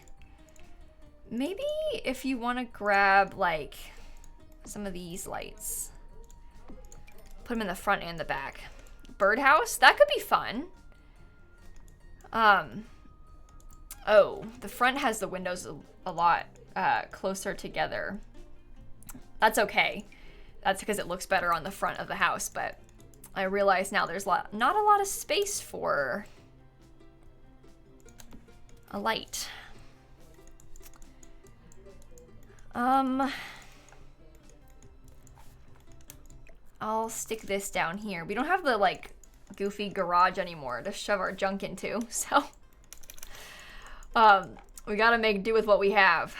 Maybe if you want to grab like some of these lights. Put them in the front and the back. Birdhouse, that could be fun. Oh, the front has the windows a lot closer together. That's okay. That's because it looks better on the front of the house, but I realize now there's not a lot of space for a light. I'll stick this down here. We don't have the like goofy garage anymore to shove our junk into, so we gotta make do with what we have.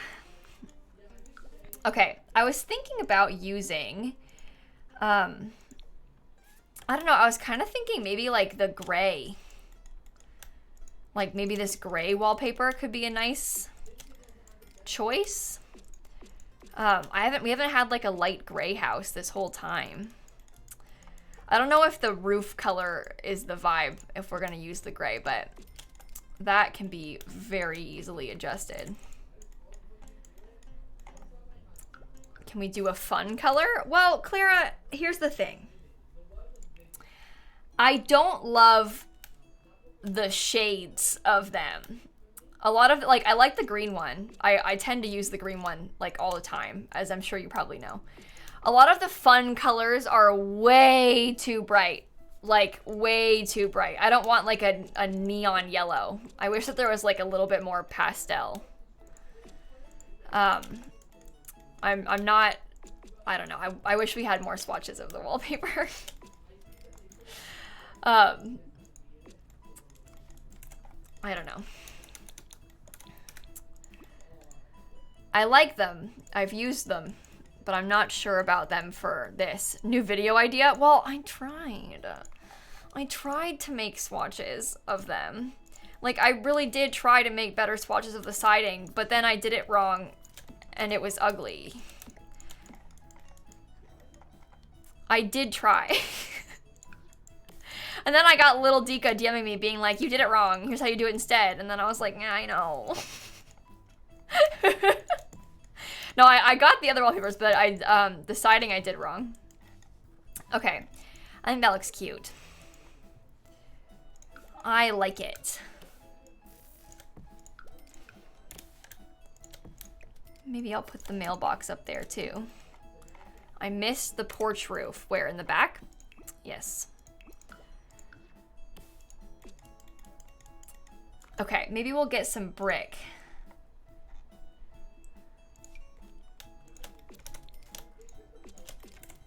Okay, I was thinking about using I don't know, I was kind of thinking maybe like the gray. Like maybe this gray wallpaper could be a nice choice. We haven't had like a light gray house this whole time. I don't know if the roof color is the vibe if we're gonna use the gray, but that can be very easily adjusted. Can we do a fun color? Well, Clara, here's the thing. I don't love the shades of them. A lot of, like, I like the green one. I tend to use the green one, like, all the time, as I'm sure you probably know. A lot of the fun colors are way too bright. Like, way too bright. I don't want, like, a neon yellow. I wish that there was, like, a little bit more pastel. I'm not, I don't know. I wish we had more swatches of the wallpaper. I don't know. I like them. I've used them, but I'm not sure about them for this new video idea. Well, I tried to make swatches of them. Like, I really did try to make better swatches of the siding, but then I did it wrong and it was ugly. I did try. And then I got little Dika DMing me being like, you did it wrong. Here's how you do it instead. And then I was like, yeah, I know. No, I got the other wallpapers, but the siding I did wrong. Okay, I think that looks cute. I like it. Maybe I'll put the mailbox up there too. I missed the porch roof. Where, in the back? Yes. Okay, maybe we'll get some brick.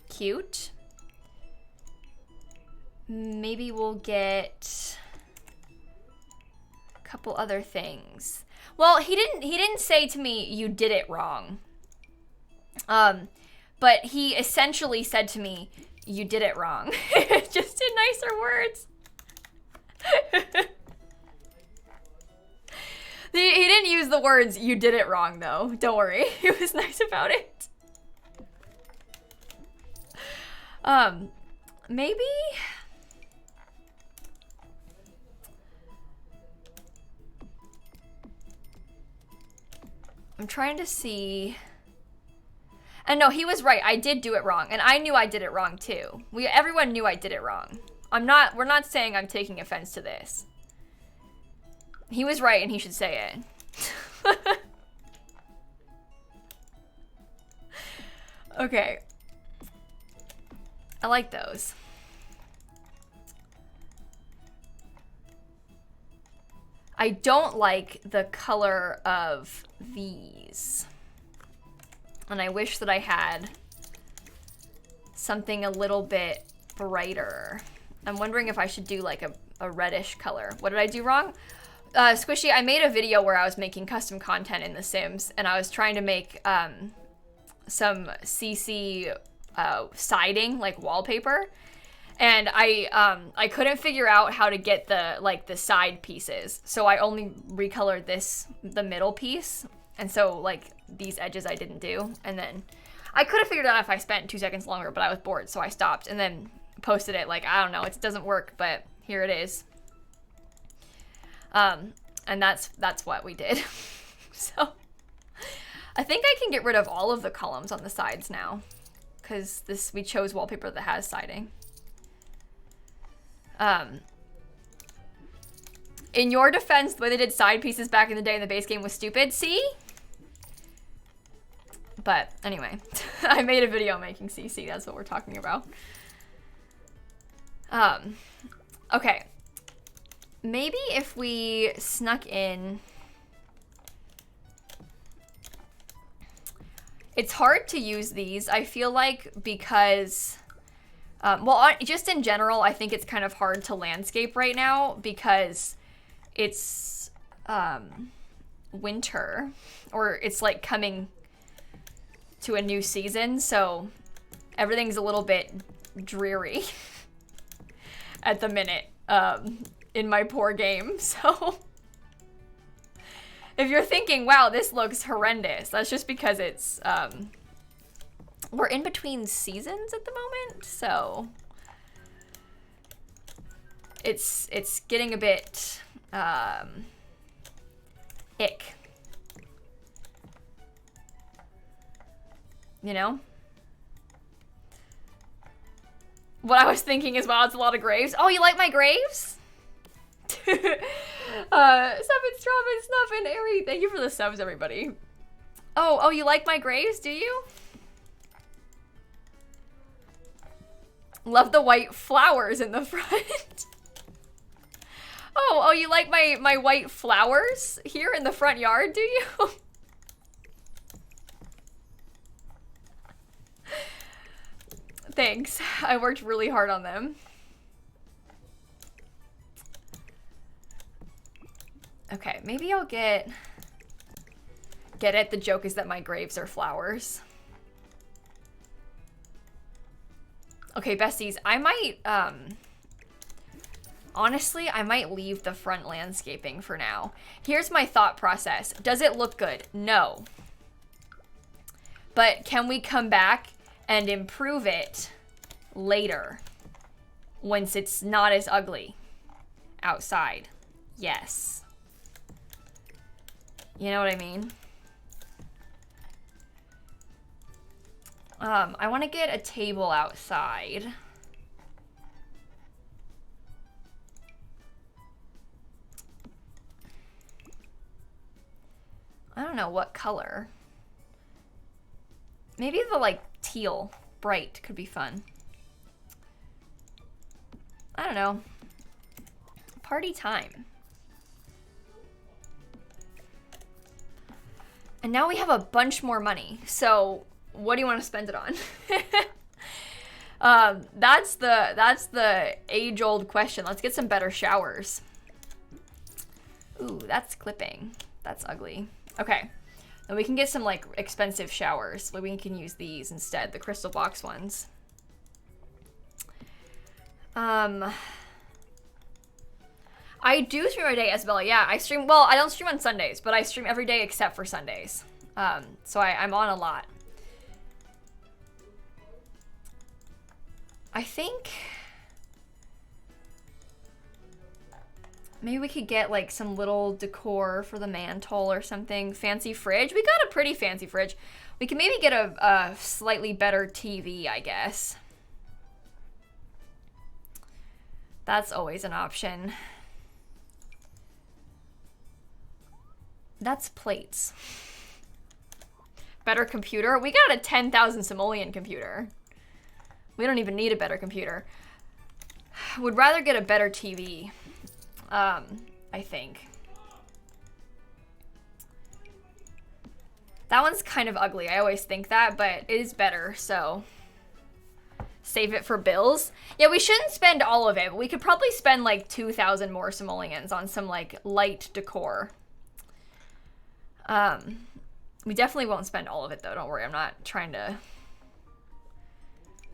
Cute. Maybe we'll get a couple other things. Well, he didn't say to me, you did it wrong. But he essentially said to me, you did it wrong. Just in nicer words. He didn't use the words, you did it wrong, though. Don't worry. He was nice about it. Maybe... I'm trying to see... And no, he was right. I did do it wrong. And I knew I did it wrong, too. Everyone knew I did it wrong. We're not saying I'm taking offense to this. He was right, and he should say it. Okay. I like those. I don't like the color of these. And I wish that I had something a little bit brighter. I'm wondering if I should do like a reddish color. What did I do wrong? Squishy, I made a video where I was making custom content in The Sims, and I was trying to make some CC siding, like wallpaper, and I couldn't figure out how to get the side pieces, so I only recolored the middle piece, and so like these edges I didn't do, and then I could have figured it out if I spent 2 seconds longer, but I was bored, so I stopped and then posted it. Like, I don't know, it doesn't work, but here it is. And that's what we did. So I think I can get rid of all of the columns on the sides now, because we chose wallpaper that has siding. In your defense, the way they did side pieces back in the day in the base game was stupid. See? But anyway, I made a video making CC. That's what we're talking about. Okay. Maybe if we snuck in... It's hard to use these, I feel like, because... well, just in general, I think it's kind of hard to landscape right now because it's winter, or it's like coming to a new season, so everything's a little bit dreary at the minute in my poor game. So if you're thinking, wow, this looks horrendous, that's just because it's we're in between seasons at the moment, so it's getting a bit ick. You know? What I was thinking is, wow, it's a lot of graves. Oh, you like my graves? Summon, Strawman, Snuff, and Airy. Thank you for the subs, everybody. Oh, you like my graves, do you? Love the white flowers in the front. Oh, you like my white flowers here in the front yard, do you? Thanks. I worked really hard on them. Okay, maybe I'll get it. The joke is that my graves are flowers. Okay, besties, I might, honestly, I might leave the front landscaping for now. Here's my thought process. Does it look good? No. But can we come back and improve it later once it's not as ugly outside? Yes. You know what I mean? I want to get a table outside. I don't know what color. Maybe the like teal. Bright could be fun. I don't know. Party time. And now we have a bunch more money. So what do you want to spend it on? That's the age-old question. Let's get some better showers. Ooh, that's clipping. That's ugly. Okay. Then we can get some like expensive showers. Like we can use these instead, the crystal box ones. I do stream every day, Isabella. Yeah, I stream. Well, I don't stream on Sundays, but I stream every day except for Sundays. So I'm on a lot. I think maybe we could get like some little decor for the mantle or something. Fancy fridge. We got a pretty fancy fridge. We can maybe get a slightly better TV, I guess. That's always an option. That's plates. Better computer. We got a 10,000 simoleon computer. We don't even need a better computer. Would rather get a better TV. I think. That one's kind of ugly. I always think that, but it is better, so save it for bills. Yeah, we shouldn't spend all of it, but we could probably spend like 2,000 more simoleons on some like light decor. We definitely won't spend all of it though. Don't worry. I'm not trying to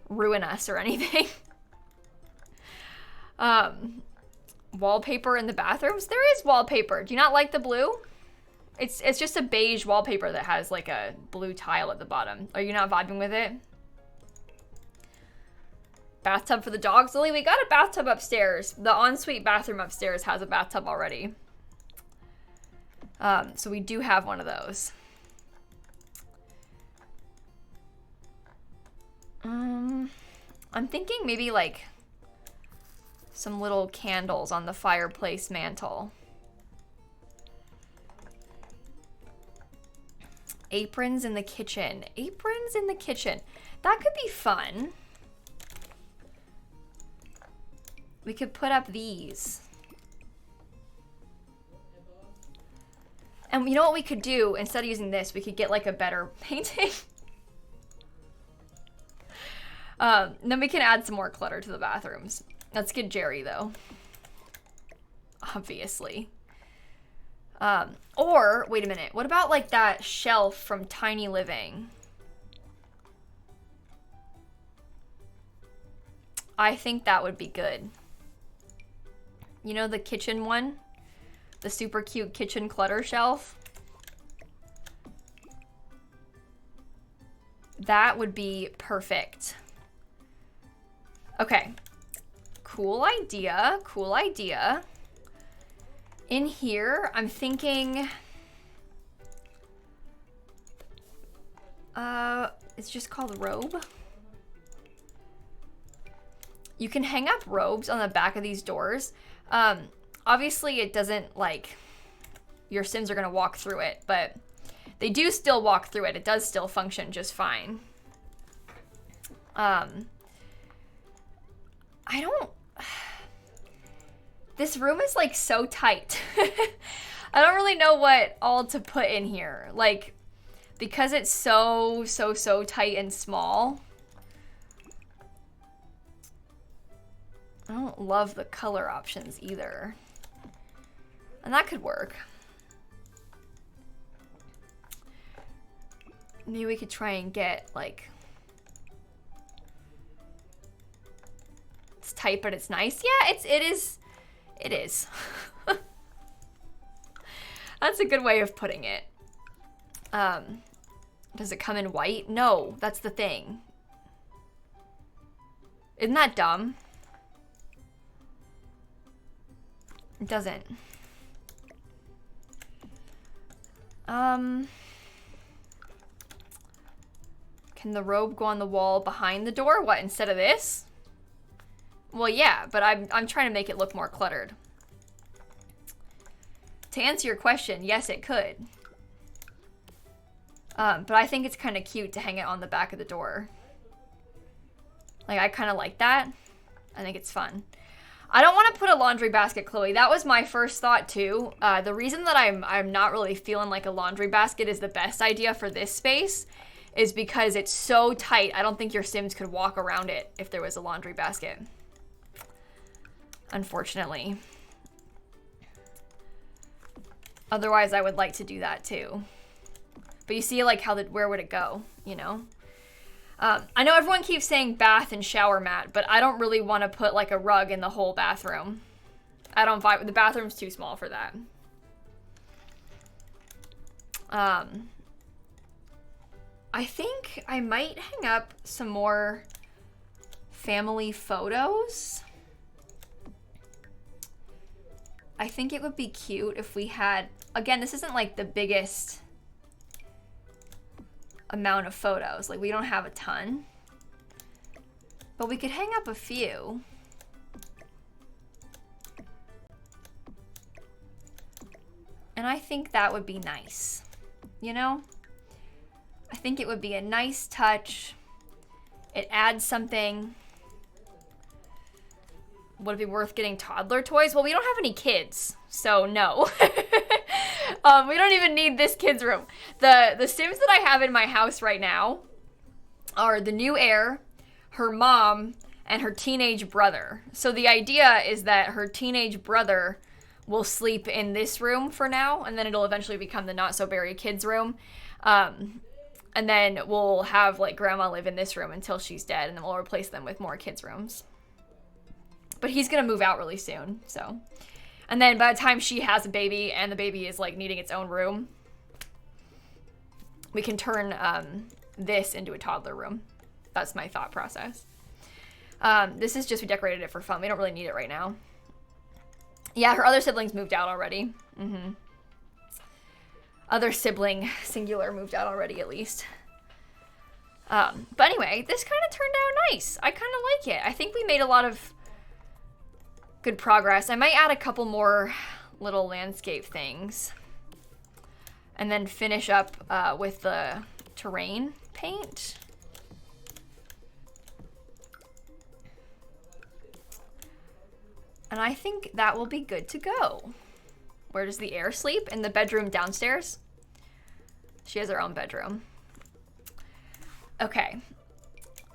ruin us or anything. Wallpaper in the bathrooms. There is wallpaper. Do you not like the blue? It's just a beige wallpaper that has like a blue tile at the bottom. Are you not vibing with it? Bathtub for the dogs. Lily, we got a bathtub upstairs. The ensuite bathroom upstairs has a bathtub already. So we do have one of those. I'm thinking maybe like some little candles on the fireplace mantle. Aprons in the kitchen. Aprons in the kitchen. That could be fun. We could put up these. And you know what we could do? Instead of using this, we could get like a better painting. Then we can add some more clutter to the bathrooms. Let's get Jerry though. Obviously. Or, wait a minute. What about like that shelf from Tiny Living? I think that would be good. You know the kitchen one? The super cute kitchen clutter shelf? That would be perfect. Okay. Cool idea. Cool idea. In here, I'm thinking... it's just called robe. You can hang up robes on the back of these doors. Obviously, it doesn't, like, your Sims are going to walk through it, but they do still walk through it. It does still function just fine. I don't... This room is, like, so tight. I don't really know what all to put in here. Like, because it's so tight and small. I don't love the color options either. And that could work. Maybe we could try and get, like... It's tight, but it's nice. Yeah, it is. It is. That's a good way of putting it. Does it come in white? No, that's the thing. Isn't that dumb? It doesn't. Can the robe go on the wall behind the door? What, instead of this? Well, yeah, but I'm trying to make it look more cluttered. To answer your question, yes, it could. But I think it's kind of cute to hang it on the back of the door. Like, I kind of like that. I think it's fun. I don't want to put a laundry basket, Chloe. That was my first thought, too. The reason that I'm not really feeling like a laundry basket is the best idea for this space is because it's so tight. I don't think your Sims could walk around it if there was a laundry basket. Unfortunately. Otherwise, I would like to do that, too. But you see, like, where would it go, you know? I know everyone keeps saying bath and shower mat, but I don't really want to put like a rug in the whole bathroom. I don't vibe. The bathroom's too small for that. I think I might hang up some more family photos. I think it would be cute if we had, again, this isn't like the biggest amount of photos. Like, we don't have a ton, but we could hang up a few. And I think that would be nice, you know? I think it would be a nice touch. It adds something. Would it be worth getting toddler toys? Well, we don't have any kids, so no. We don't even need this kid's room. The Sims that I have in my house right now are the new heir, her mom, and her teenage brother. So the idea is that her teenage brother will sleep in this room for now, and then it'll eventually become the not-so-berry kids room. And then we'll have, like, grandma live in this room until she's dead, and then we'll replace them with more kids' rooms. But he's gonna move out really soon, so... And then by the time she has a baby and the baby is like needing its own room, we can turn this into a toddler room. That's my thought process. This is just, we decorated it for fun. We don't really need it right now. Yeah, her other siblings moved out already. Other sibling, singular, moved out already at least. But anyway, this kind of turned out nice. I kind of like it. I think we made a lot of good progress. I might add a couple more little landscape things. And then finish up with the terrain paint. And I think that will be good to go. Where does the heir sleep? In the bedroom downstairs? She has her own bedroom. Okay.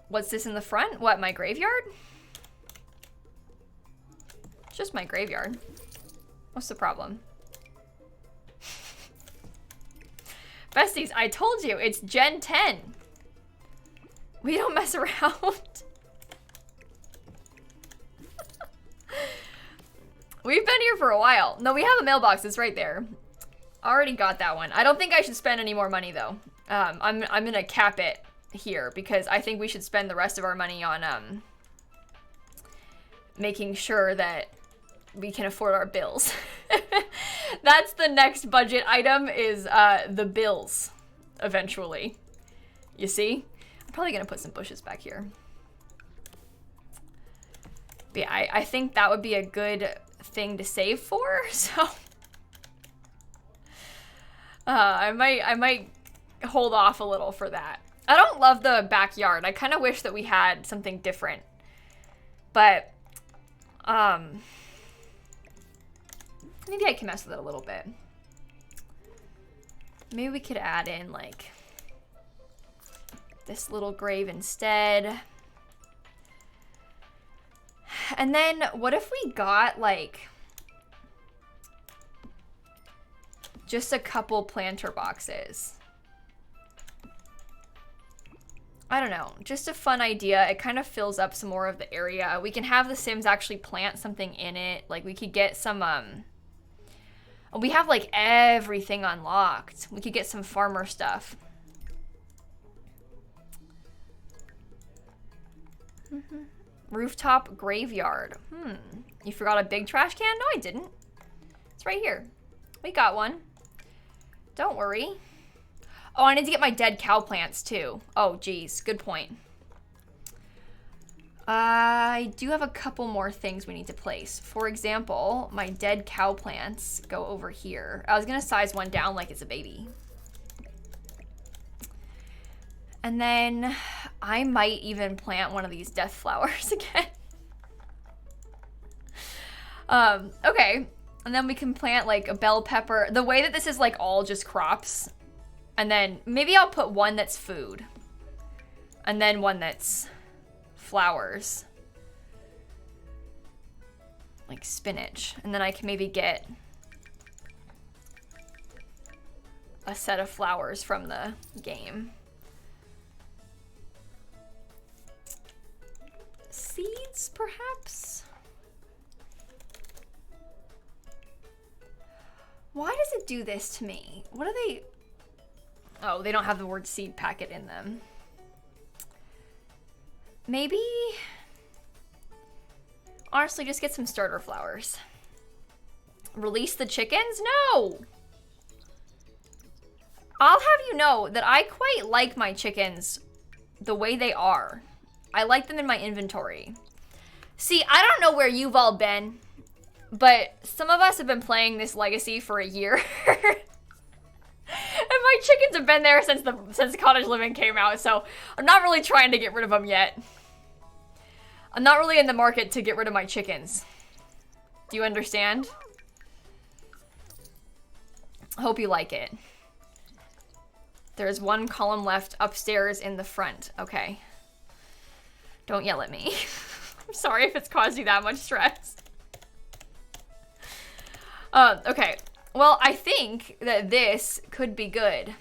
What's this in the front? What, my graveyard? Just my graveyard. What's the problem? Besties, I told you, it's Gen 10. We don't mess around. We've been here for a while. No, we have a mailbox. It's right there. Already got that one. I don't think I should spend any more money, though. I'm gonna cap it here because I think we should spend the rest of our money on making sure that we can afford our bills. That's the next budget item is the bills eventually. You see? I'm probably gonna put some bushes back here. But yeah, I think that would be a good thing to save for, so I might hold off a little for that. I don't love the backyard. I kind of wish that we had something different. But maybe I can mess with it a little bit. Maybe we could add in like this little grave instead. And then what if we got like just a couple planter boxes? I don't know, just a fun idea. It kind of fills up some more of the area. We can have the Sims actually plant something in it. Like we could get some, we have like everything unlocked. We could get some farmer stuff. Rooftop graveyard. You forgot a big trash can? No, I didn't. It's right here. We got one. Don't worry. Oh, I need to get my dead cow plants too. Oh, geez. Good point. I do have a couple more things we need to place. For example, my dead cow plants go over here. I was going to size one down like it's a baby. And then I might even plant one of these death flowers again. Okay. And then we can plant like a bell pepper. The way that this is like all just crops. And then maybe I'll put one that's food. And then one that's flowers. Like spinach. And then I can maybe get a set of flowers from the game. Seeds, perhaps? Why does it do this to me? What are they? Oh, they don't have the word seed packet in them. Maybe... Honestly, just get some starter flowers. Release the chickens? No! I'll have you know that I quite like my chickens the way they are. I like them in my inventory. See, I don't know where you've all been, but some of us have been playing this legacy for a year. And my chickens have been there since Cottage Living came out, so I'm not really trying to get rid of them yet. I'm not really in the market to get rid of my chickens. Do you understand? I hope you like it. There's one column left upstairs in the front. Okay. Don't yell at me. I'm sorry if it's caused you that much stress. Okay. Well, I think that this could be good.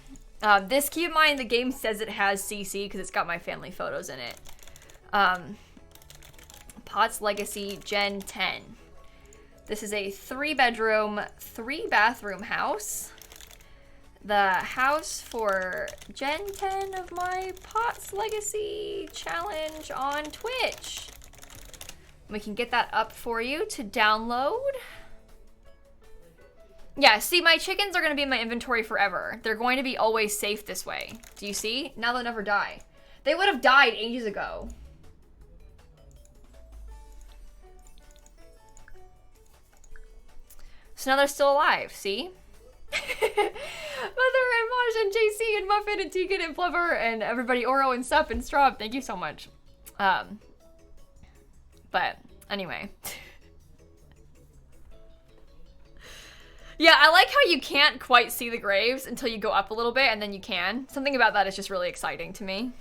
This, keep in mind, the game says it has CC because it's got my family photos in it. Potts Legacy Gen 10. This is a 3-bedroom, 3-bathroom house. The house for Gen 10 of my Potts Legacy challenge on Twitch. We can get that up for you to download. Yeah, see, my chickens are going to be in my inventory forever. They're going to be always safe this way. Do you see? Now they'll never die. They would have died ages ago. So now they're still alive, see? Mother and Maj and JC and Muffin and Tegan and Flubber and everybody, Oro and Sup and Straub, thank you so much. But anyway. Yeah, I like how you can't quite see the graves until you go up a little bit and then you can. Something about that is just really exciting to me.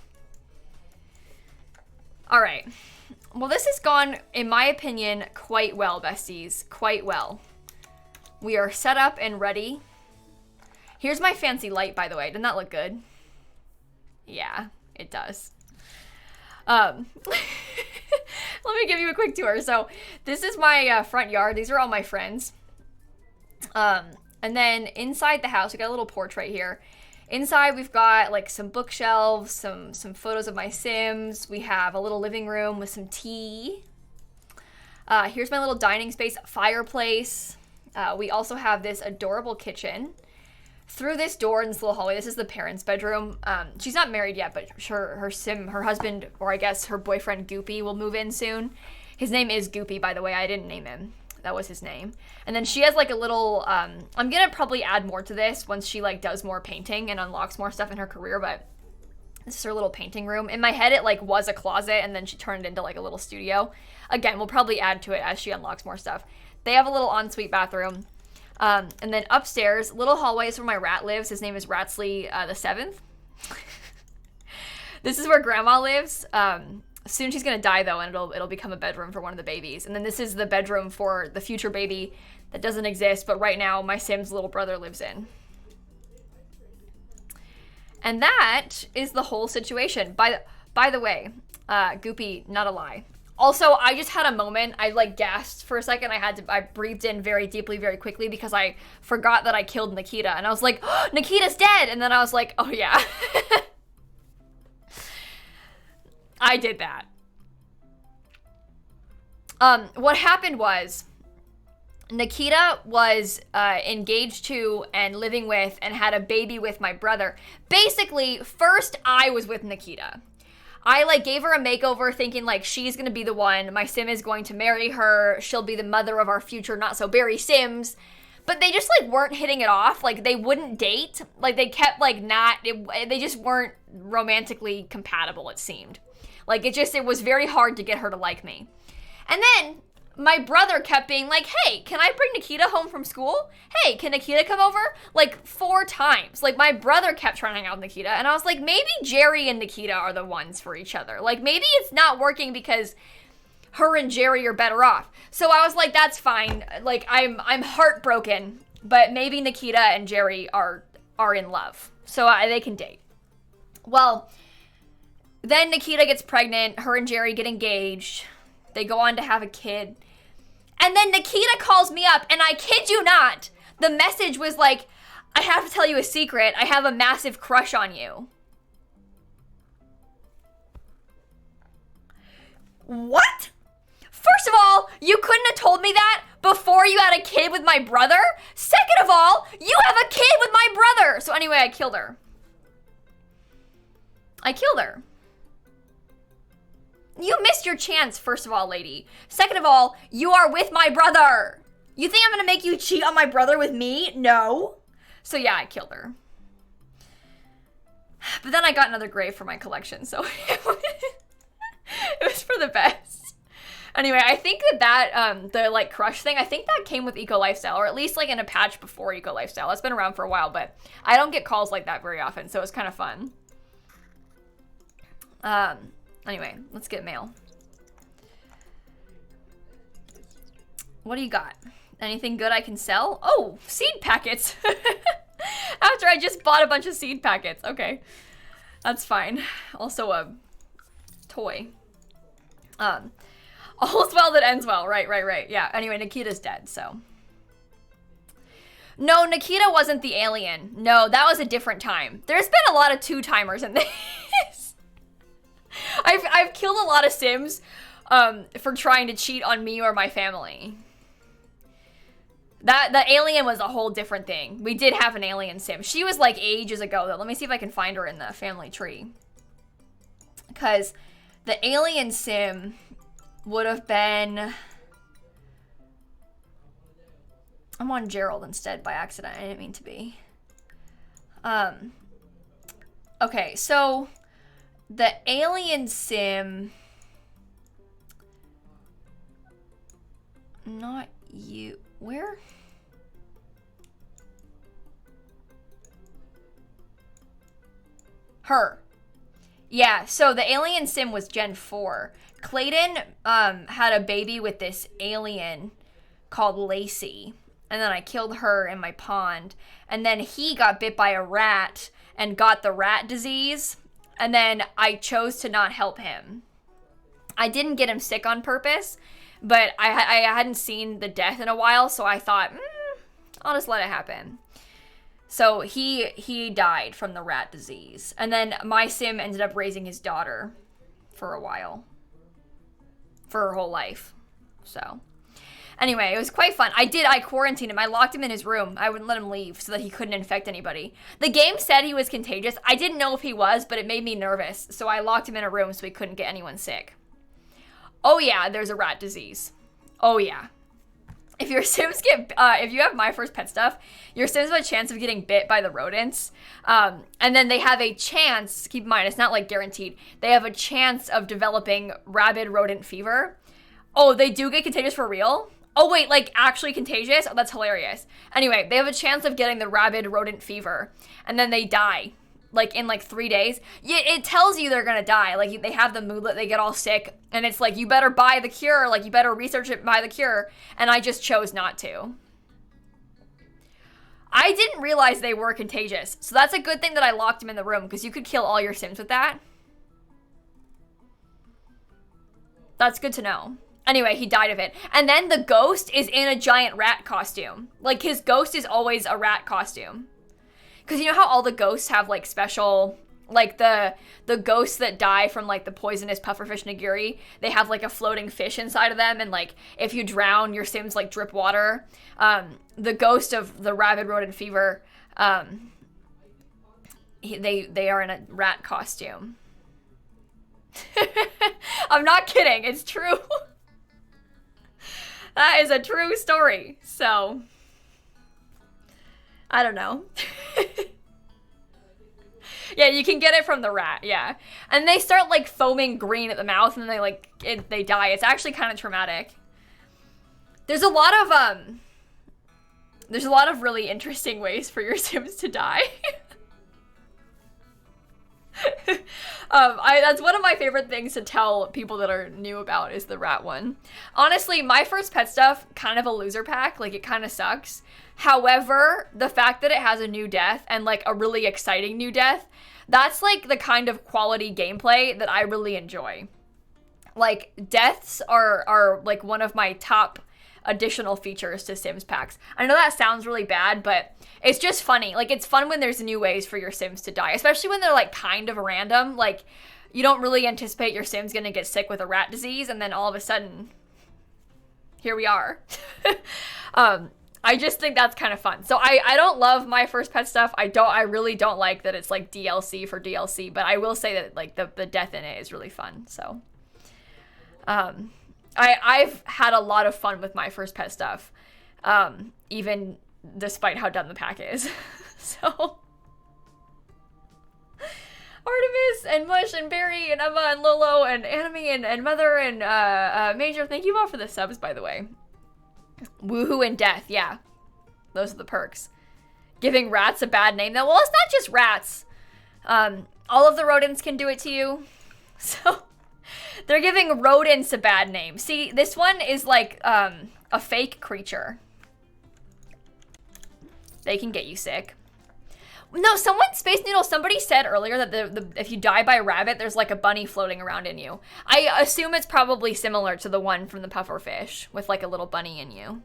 All right. Well, this has gone, in my opinion, quite well, besties. Quite well. We are set up and ready. Here's my fancy light, by the way. Doesn't that look good? Yeah, it does. Let me give you a quick tour. So this is my front yard. These are all my friends. And then inside the house, we got a little porch right here. Inside, we've got like some bookshelves, some photos of my Sims. We have a little living room with some tea. Here's my little dining space, fireplace. We also have this adorable kitchen. Through this door in this little hallway, this is the parents' bedroom. She's not married yet, but her husband, or I guess her boyfriend Goopy, will move in soon. His name is Goopy, by the way. I didn't name him. That was his name. And then she has like a little, I'm gonna probably add more to this once she like does more painting and unlocks more stuff in her career, but this is her little painting room. In my head, it like was a closet and then she turned it into like a little studio. Again, we'll probably add to it as she unlocks more stuff. They have a little ensuite bathroom. And then upstairs, little hallway is where my rat lives. His name is Ratsley the 7th. This is where Grandma lives. Soon she's gonna die though, and it'll become a bedroom for one of the babies. And then this is the bedroom for the future baby that doesn't exist, but right now my Sim's little brother lives in. And that is the whole situation. By the way, Goopy, not a lie. Also, I just had a moment. I like gasped for a second. I breathed in very deeply, very quickly because I forgot that I killed Nikita, and I was like, oh, Nikita's dead. And then I was like, oh yeah. I did that. What happened was Nikita was engaged to and living with and had a baby with my brother. Basically, first I was with Nikita. I like gave her a makeover thinking like she's going to be the one. My Sim is going to marry her. She'll be the mother of our future not so berry Sims. but they just like weren't hitting it off. Like they wouldn't date. Like they kept like they just weren't romantically compatible, it seemed. Like it was very hard to get her to like me. And then my brother kept being like, hey, can I bring Nikita home from school? Hey, can Nikita come over? Like 4 times. Like my brother kept trying to hang out with Nikita. And I was like, maybe Jerry and Nikita are the ones for each other. Like maybe it's not working because her and Jerry are better off. So I was like, that's fine. Like I'm heartbroken, but maybe Nikita and Jerry are in love. So they can date. Well, then Nikita gets pregnant. Her and Jerry get engaged. They go on to have a kid. And then Nikita calls me up, and I kid you not, the message was like, I have to tell you a secret. I have a massive crush on you. What? First of all, you couldn't have told me that before you had a kid with my brother. Second of all, you have a kid with my brother. So anyway, I killed her. You missed your chance, first of all, lady. Second of all, you are with my brother. You think I'm gonna make you cheat on my brother with me? No. So yeah, I killed her. But then I got another grave for my collection, so it was for the best. Anyway, I think that the like crush thing, I think that came with Eco Lifestyle, or at least like in a patch before Eco Lifestyle. It's been around for a while, but I don't get calls like that very often, so it's kind of fun. Anyway, let's get mail. What do you got? Anything good I can sell? Oh, seed packets. After I just bought a bunch of seed packets. Okay, that's fine. Also a toy. All's well that ends well. Right. Yeah, anyway, Nikita's dead, so. No, Nikita wasn't the alien. No, that was a different time. There's been a lot of 2-timers in this. I've killed a lot of Sims for trying to cheat on me or my family. The alien was a whole different thing. We did have an alien Sim. She was like ages ago though. Let me see if I can find her in the family tree. Because the alien Sim would have been... I'm on Gerald instead by accident. I didn't mean to be. Okay, so... the alien Sim, not you, where? Her. Yeah, so the alien Sim was Gen 4. Clayton had a baby with this alien called Lacey, and then I killed her in my pond, and then he got bit by a rat and got the rat disease. And then I chose to not help him. I didn't get him sick on purpose, but I hadn't seen the death in a while, so I thought, I'll just let it happen. So he died from the rat disease. And then my Sim ended up raising his daughter for a while. For her whole life. So... anyway, it was quite fun. I quarantined him. I locked him in his room. I wouldn't let him leave so that he couldn't infect anybody. The game said he was contagious. I didn't know if he was, but it made me nervous. So I locked him in a room so he couldn't get anyone sick. Oh yeah, there's a rat disease. Oh yeah. If your Sims if you have My First Pet stuff, your Sims have a chance of getting bit by the rodents. And then they have a chance, keep in mind, it's not like guaranteed. They have a chance of developing rabid rodent fever. Oh, they do get contagious for real? Oh wait, like actually contagious? Oh, that's hilarious. Anyway, they have a chance of getting the rabid rodent fever, and then they die, like in like 3 days. Yeah, it tells you they're gonna die. Like they have the moodlet, they get all sick, and it's like you better buy the cure. Like you better research it, buy the cure. And I just chose not to. I didn't realize they were contagious, so that's a good thing that I locked him in the room because you could kill all your Sims with that. That's good to know. Anyway, he died of it. And then the ghost is in a giant rat costume. Like, his ghost is always a rat costume. Because you know how all the ghosts have, like, special... like, the ghosts that die from, like, the poisonous pufferfish nigiri, they have, like, a floating fish inside of them. And, like, if you drown, your Sims, like, drip water. The ghost of the rabid rodent fever, they are in a rat costume. I'm not kidding. It's true. That is a true story. So, I don't know. Yeah, you can get it from the rat, yeah. And they start, like, foaming green at the mouth, and then they, like, they die. It's actually kind of traumatic. There's a lot of really interesting ways for your Sims to die. That's one of my favorite things to tell people that are new about is the rat one. Honestly, my first pet stuff, kind of a loser pack. Like, it kind of sucks. However, the fact that it has a new death and, like, a really exciting new death, that's, like, the kind of quality gameplay that I really enjoy. Like, deaths are like, one of my top additional features to Sims packs. I know that sounds really bad, but it's just funny. Like, it's fun when there's new ways for your Sims to die, especially when they're, like, kind of random. Like, you don't really anticipate your Sim's gonna get sick with a rat disease, and then all of a sudden, here we are. I just think that's kind of fun. So I don't love my first pet stuff. I really don't like that it's, like, DLC for DLC, but I will say that, like, the death in it is really fun. So I've had a lot of fun with my first pet stuff, even despite how dumb the pack is. So Artemis and Mush and Barry and Emma and Lolo and Anime and Mother and Major, thank you all for the subs, by the way. Woohoo and death, yeah. Those are the perks. Giving rats a bad name, though. Well, it's not just rats. All of the rodents can do it to you. So they're giving rodents a bad name. See, this one is like a fake creature. They can get you sick. No, Space Noodle, somebody said earlier that if you die by a rabbit, there's like a bunny floating around in you. I assume it's probably similar to the one from the pufferfish with like a little bunny in you.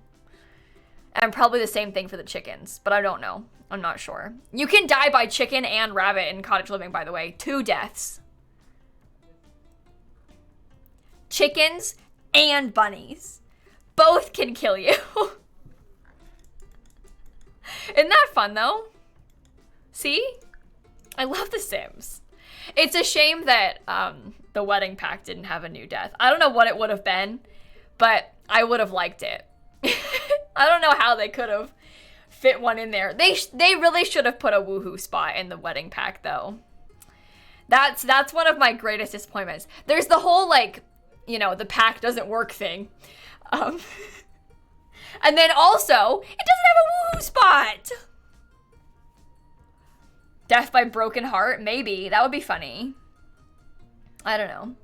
And probably the same thing for the chickens, but I don't know. I'm not sure. You can die by chicken and rabbit in cottage living, by the way. 2 deaths. Chickens and bunnies. Both can kill you. Isn't that fun, though? See? I love The Sims. It's a shame that the wedding pack didn't have a new death. I don't know what it would have been, but I would have liked it. I don't know how they could have fit one in there. They really should have put a woohoo spot in the wedding pack, though. That's one of my greatest disappointments. There's the whole, like, you know, the pack doesn't work thing. And then also, it doesn't have a woohoo spot. Death by broken heart? Maybe. That would be funny. I don't know.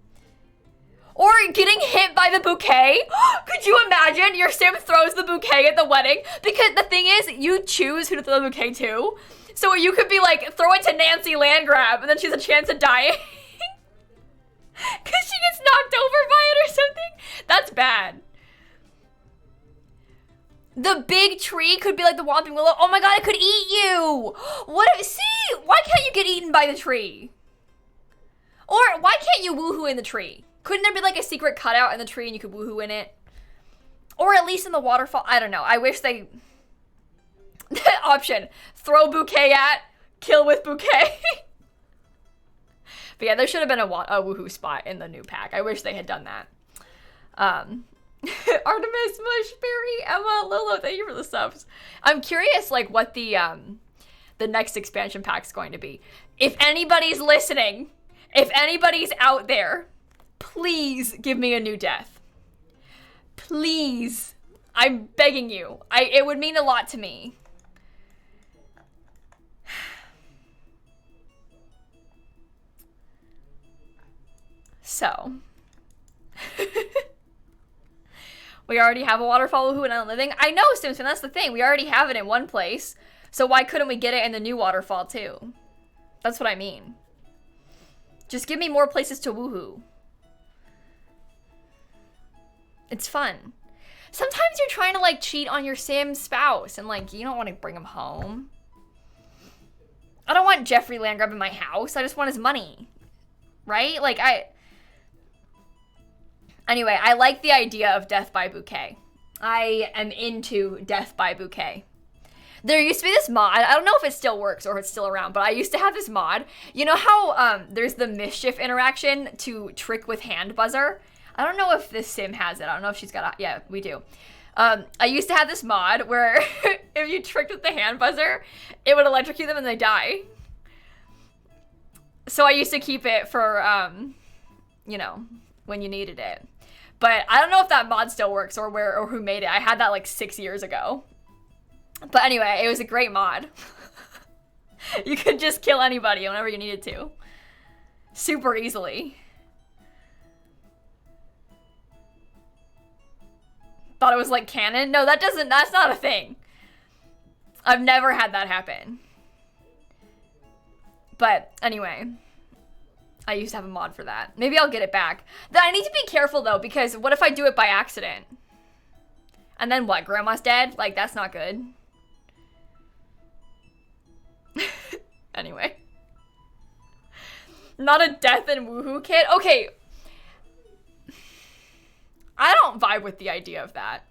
Or getting hit by the bouquet. Could you imagine your Sim throws the bouquet at the wedding? Because the thing is, you choose who to throw the bouquet to. So you could be like, throw it to Nancy Landgrab, and then she has a chance of dying. Because she gets knocked over by it or something. That's bad. The big tree could be like the Whomping Willow. Oh my god, it could eat you. See, why can't you get eaten by the tree? Or why can't you woohoo in the tree? Couldn't there be like a secret cutout in the tree and you could woohoo in it? Or at least in the waterfall. I don't know. I wish they... Option. Throw bouquet at, kill with bouquet. But yeah, there should have been a woohoo spot in the new pack. I wish they had done that. Artemis, Mush, Berry, Emma, Lilo, thank you for the subs. I'm curious, like, what the next expansion pack's going to be. If anybody's listening, if anybody's out there, please give me a new death. Please. I'm begging you. It would mean a lot to me. So. We already have a waterfall woohoo in Island Living. I know, Simpson, that's the thing. We already have it in one place. So why couldn't we get it in the new waterfall too? That's what I mean. Just give me more places to woohoo. It's fun. Sometimes you're trying to like cheat on your Sim spouse and like you don't want to bring him home. I don't want Jeffrey Landgrab in my house. I just want his money. Right? Like Anyway, I like the idea of death by bouquet. I am into death by bouquet. There used to be this mod. I don't know if it still works or if it's still around, but I used to have this mod. You know how there's the mischief interaction to trick with hand buzzer? I don't know if this Sim has it. I don't know if she's got a... Yeah, we do. I used to have this mod where if you tricked with the hand buzzer, it would electrocute them and they die. So I used to keep it for, you know, when you needed it. But I don't know if that mod still works or who made it. I had that like 6 years ago. But anyway, it was a great mod. You could just kill anybody whenever you needed to. Super easily. Thought it was like canon? No, that's not a thing. I've never had that happen. But anyway, I used to have a mod for that. Maybe I'll get it back. I need to be careful though, because what if I do it by accident? And then what? Grandma's dead? Like, that's not good. Anyway. Not a death and woohoo kit? Okay. I don't vibe with the idea of that.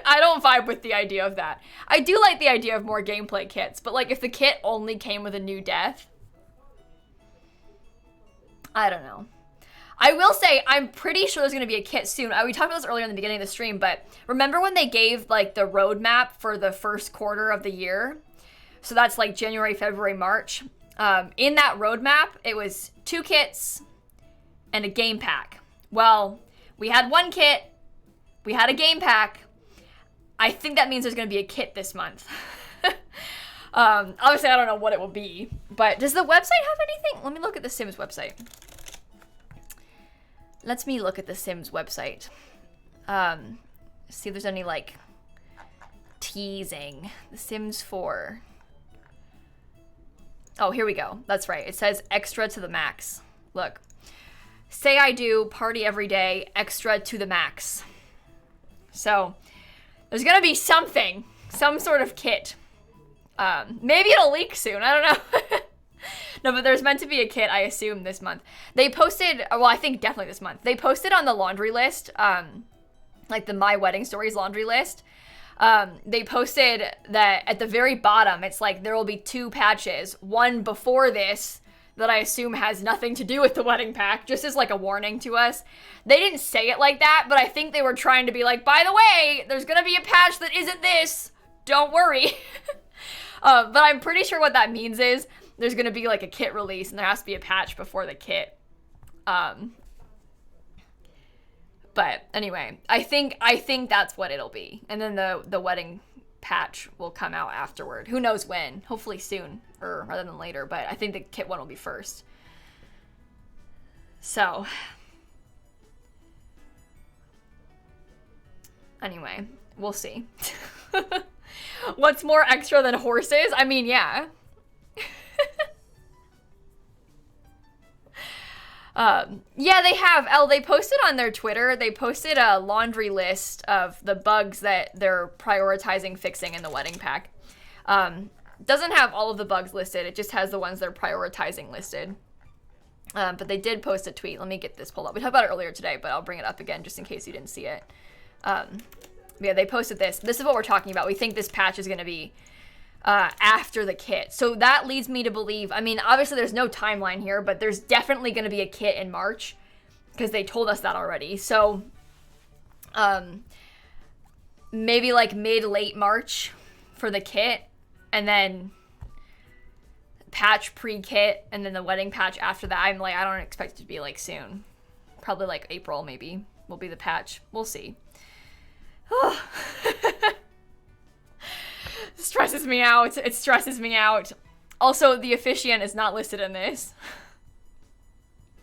I don't vibe with the idea of that. I do like the idea of more gameplay kits, but like if the kit only came with a new death, I don't know. I will say I'm pretty sure there's going to be a kit soon. We talked about this earlier in the beginning of the stream, but remember when they gave like the roadmap for the first quarter of the year? So that's like January, February, March. In that roadmap, it was 2 kits and a game pack. Well, we had 1 kit, we had a game pack. I think that means there's going to be a kit this month. Obviously, I don't know what it will be, but does the website have anything? Let me look at the Sims website. Let me look at the Sims website. See if there's any, like, teasing. The Sims 4. Oh, here we go. That's right. It says extra to the max. Look. Say I do, party every day, extra to the max. So, there's gonna be something. Some sort of kit. Maybe it'll leak soon. I don't know. No, but there's meant to be a kit, I assume, this month. They posted, well, I think definitely this month. They posted on the laundry list, like the My Wedding Stories laundry list. They posted that at the very bottom, it's like there will be 2 patches. One before this that I assume has nothing to do with the wedding pack, just as like a warning to us. They didn't say it like that, but I think they were trying to be like, by the way, there's gonna be a patch that isn't this. Don't worry. But I'm pretty sure what that means is there's gonna be like a kit release and there has to be a patch before the kit. But anyway, I think that's what it'll be. And then the wedding patch will come out afterward. Who knows when? Hopefully soon, or rather than later, but I think the kit one will be first. So anyway, we'll see. What's more extra than horses? I mean, yeah. Yeah, they have. They posted on their Twitter, they posted a laundry list of the bugs that they're prioritizing fixing in the wedding pack. Doesn't have all of the bugs listed, it just has the ones they're prioritizing listed. But they did post a tweet. Let me get this pulled up. We talked about it earlier today, but I'll bring it up again just in case you didn't see it. Yeah, they posted this. This is what we're talking about. We think this patch is going to be after the kit. So that leads me to believe, I mean, obviously there's no timeline here, but there's definitely going to be a kit in March because they told us that already. So maybe like mid-late March for the kit, and then patch pre-kit, and then the wedding patch after that. I'm like, I don't expect it to be like soon. Probably like April maybe will be the patch. We'll see. Stresses me out. It stresses me out. Also, the officiant is not listed in this.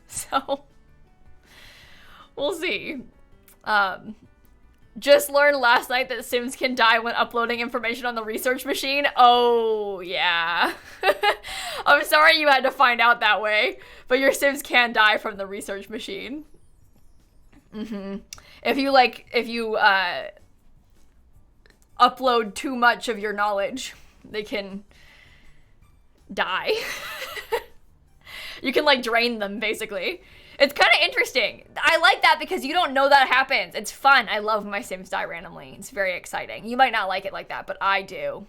So, we'll see. Just learned last night that Sims can die when uploading information on the research machine. Oh, yeah. I'm sorry you had to find out that way, but your Sims can die from the research machine. If you upload too much of your knowledge, they can die. You can like drain them, basically. It's kind of interesting. I like that because you don't know that happens. It's fun. I love my Sims die randomly. It's very exciting. You might not like it like that, but I do.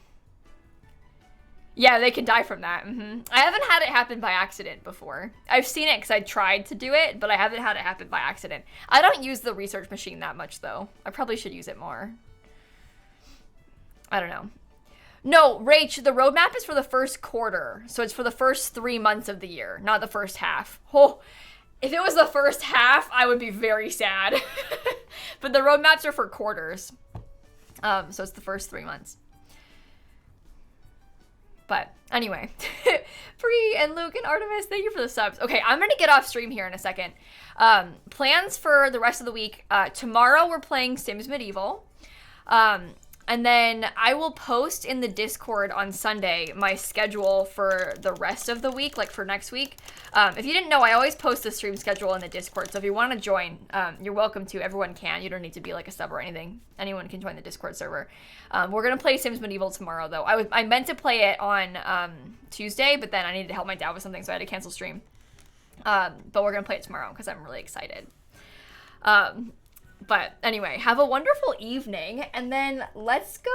Yeah, they can die from that. I haven't had it happen by accident before. I've seen it because I tried to do it, but I haven't had it happen by accident. I don't use the research machine that much, though. I probably should use it more. I don't know. No, Rach, the roadmap is for the first quarter. So it's for the first 3 months of the year, not the first half. Oh, if it was the first half, I would be very sad. But the roadmaps are for quarters. So it's the first 3 months. But anyway, Bree and Luke and Artemis, thank you for the subs. Okay, I'm going to get off stream here in a second. Plans for the rest of the week. Tomorrow we're playing Sims Medieval. And then I will post in the Discord on Sunday my schedule for the rest of the week, like for next week. If you didn't know, I always post the stream schedule in the Discord. So if you want to join, you're welcome to. Everyone can. You don't need to be like a sub or anything. Anyone can join the Discord server. We're going to play Sims Medieval tomorrow, though. I meant to play it on Tuesday, but then I needed to help my dad with something, so I had to cancel stream. But we're going to play it tomorrow because I'm really excited. But anyway, have a wonderful evening, and then let's go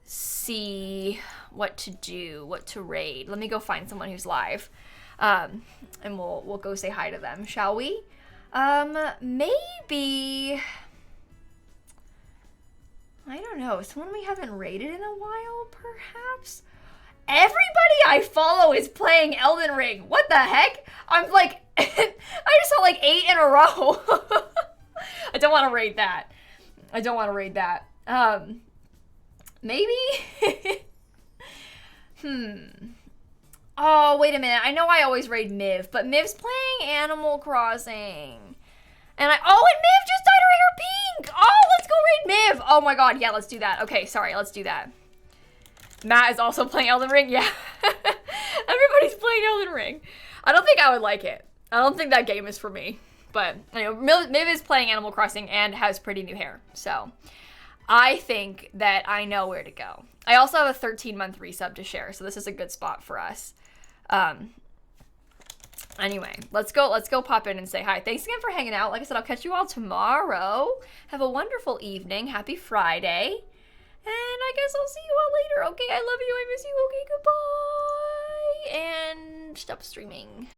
see what to do, what to raid. Let me go find someone who's live, and we'll go say hi to them, shall we? Maybe, I don't know, someone we haven't raided in a while, perhaps? Everybody I follow is playing Elden Ring. What the heck? I'm like, I just saw like 8 in a row. I don't want to raid that. Maybe? Oh, wait a minute. I know I always raid Miv, but Miv's playing Animal Crossing. And Miv just dyed her hair pink. Oh, let's go raid Miv. Oh my god, yeah, let's do that. Okay, sorry, let's do that. Matt is also playing Elden Ring. Yeah. Everybody's playing Elden Ring. I don't think I would like it. I don't think that game is for me. But anyway, Miv is playing Animal Crossing and has pretty new hair. So I think that I know where to go. I also have a 13-month resub to share, so this is a good spot for us. Anyway, let's go pop in and say hi. Thanks again for hanging out. Like I said, I'll catch you all tomorrow. Have a wonderful evening. Happy Friday. And I guess I'll see you all later. Okay, I love you. I miss you. Okay, goodbye. And stop streaming.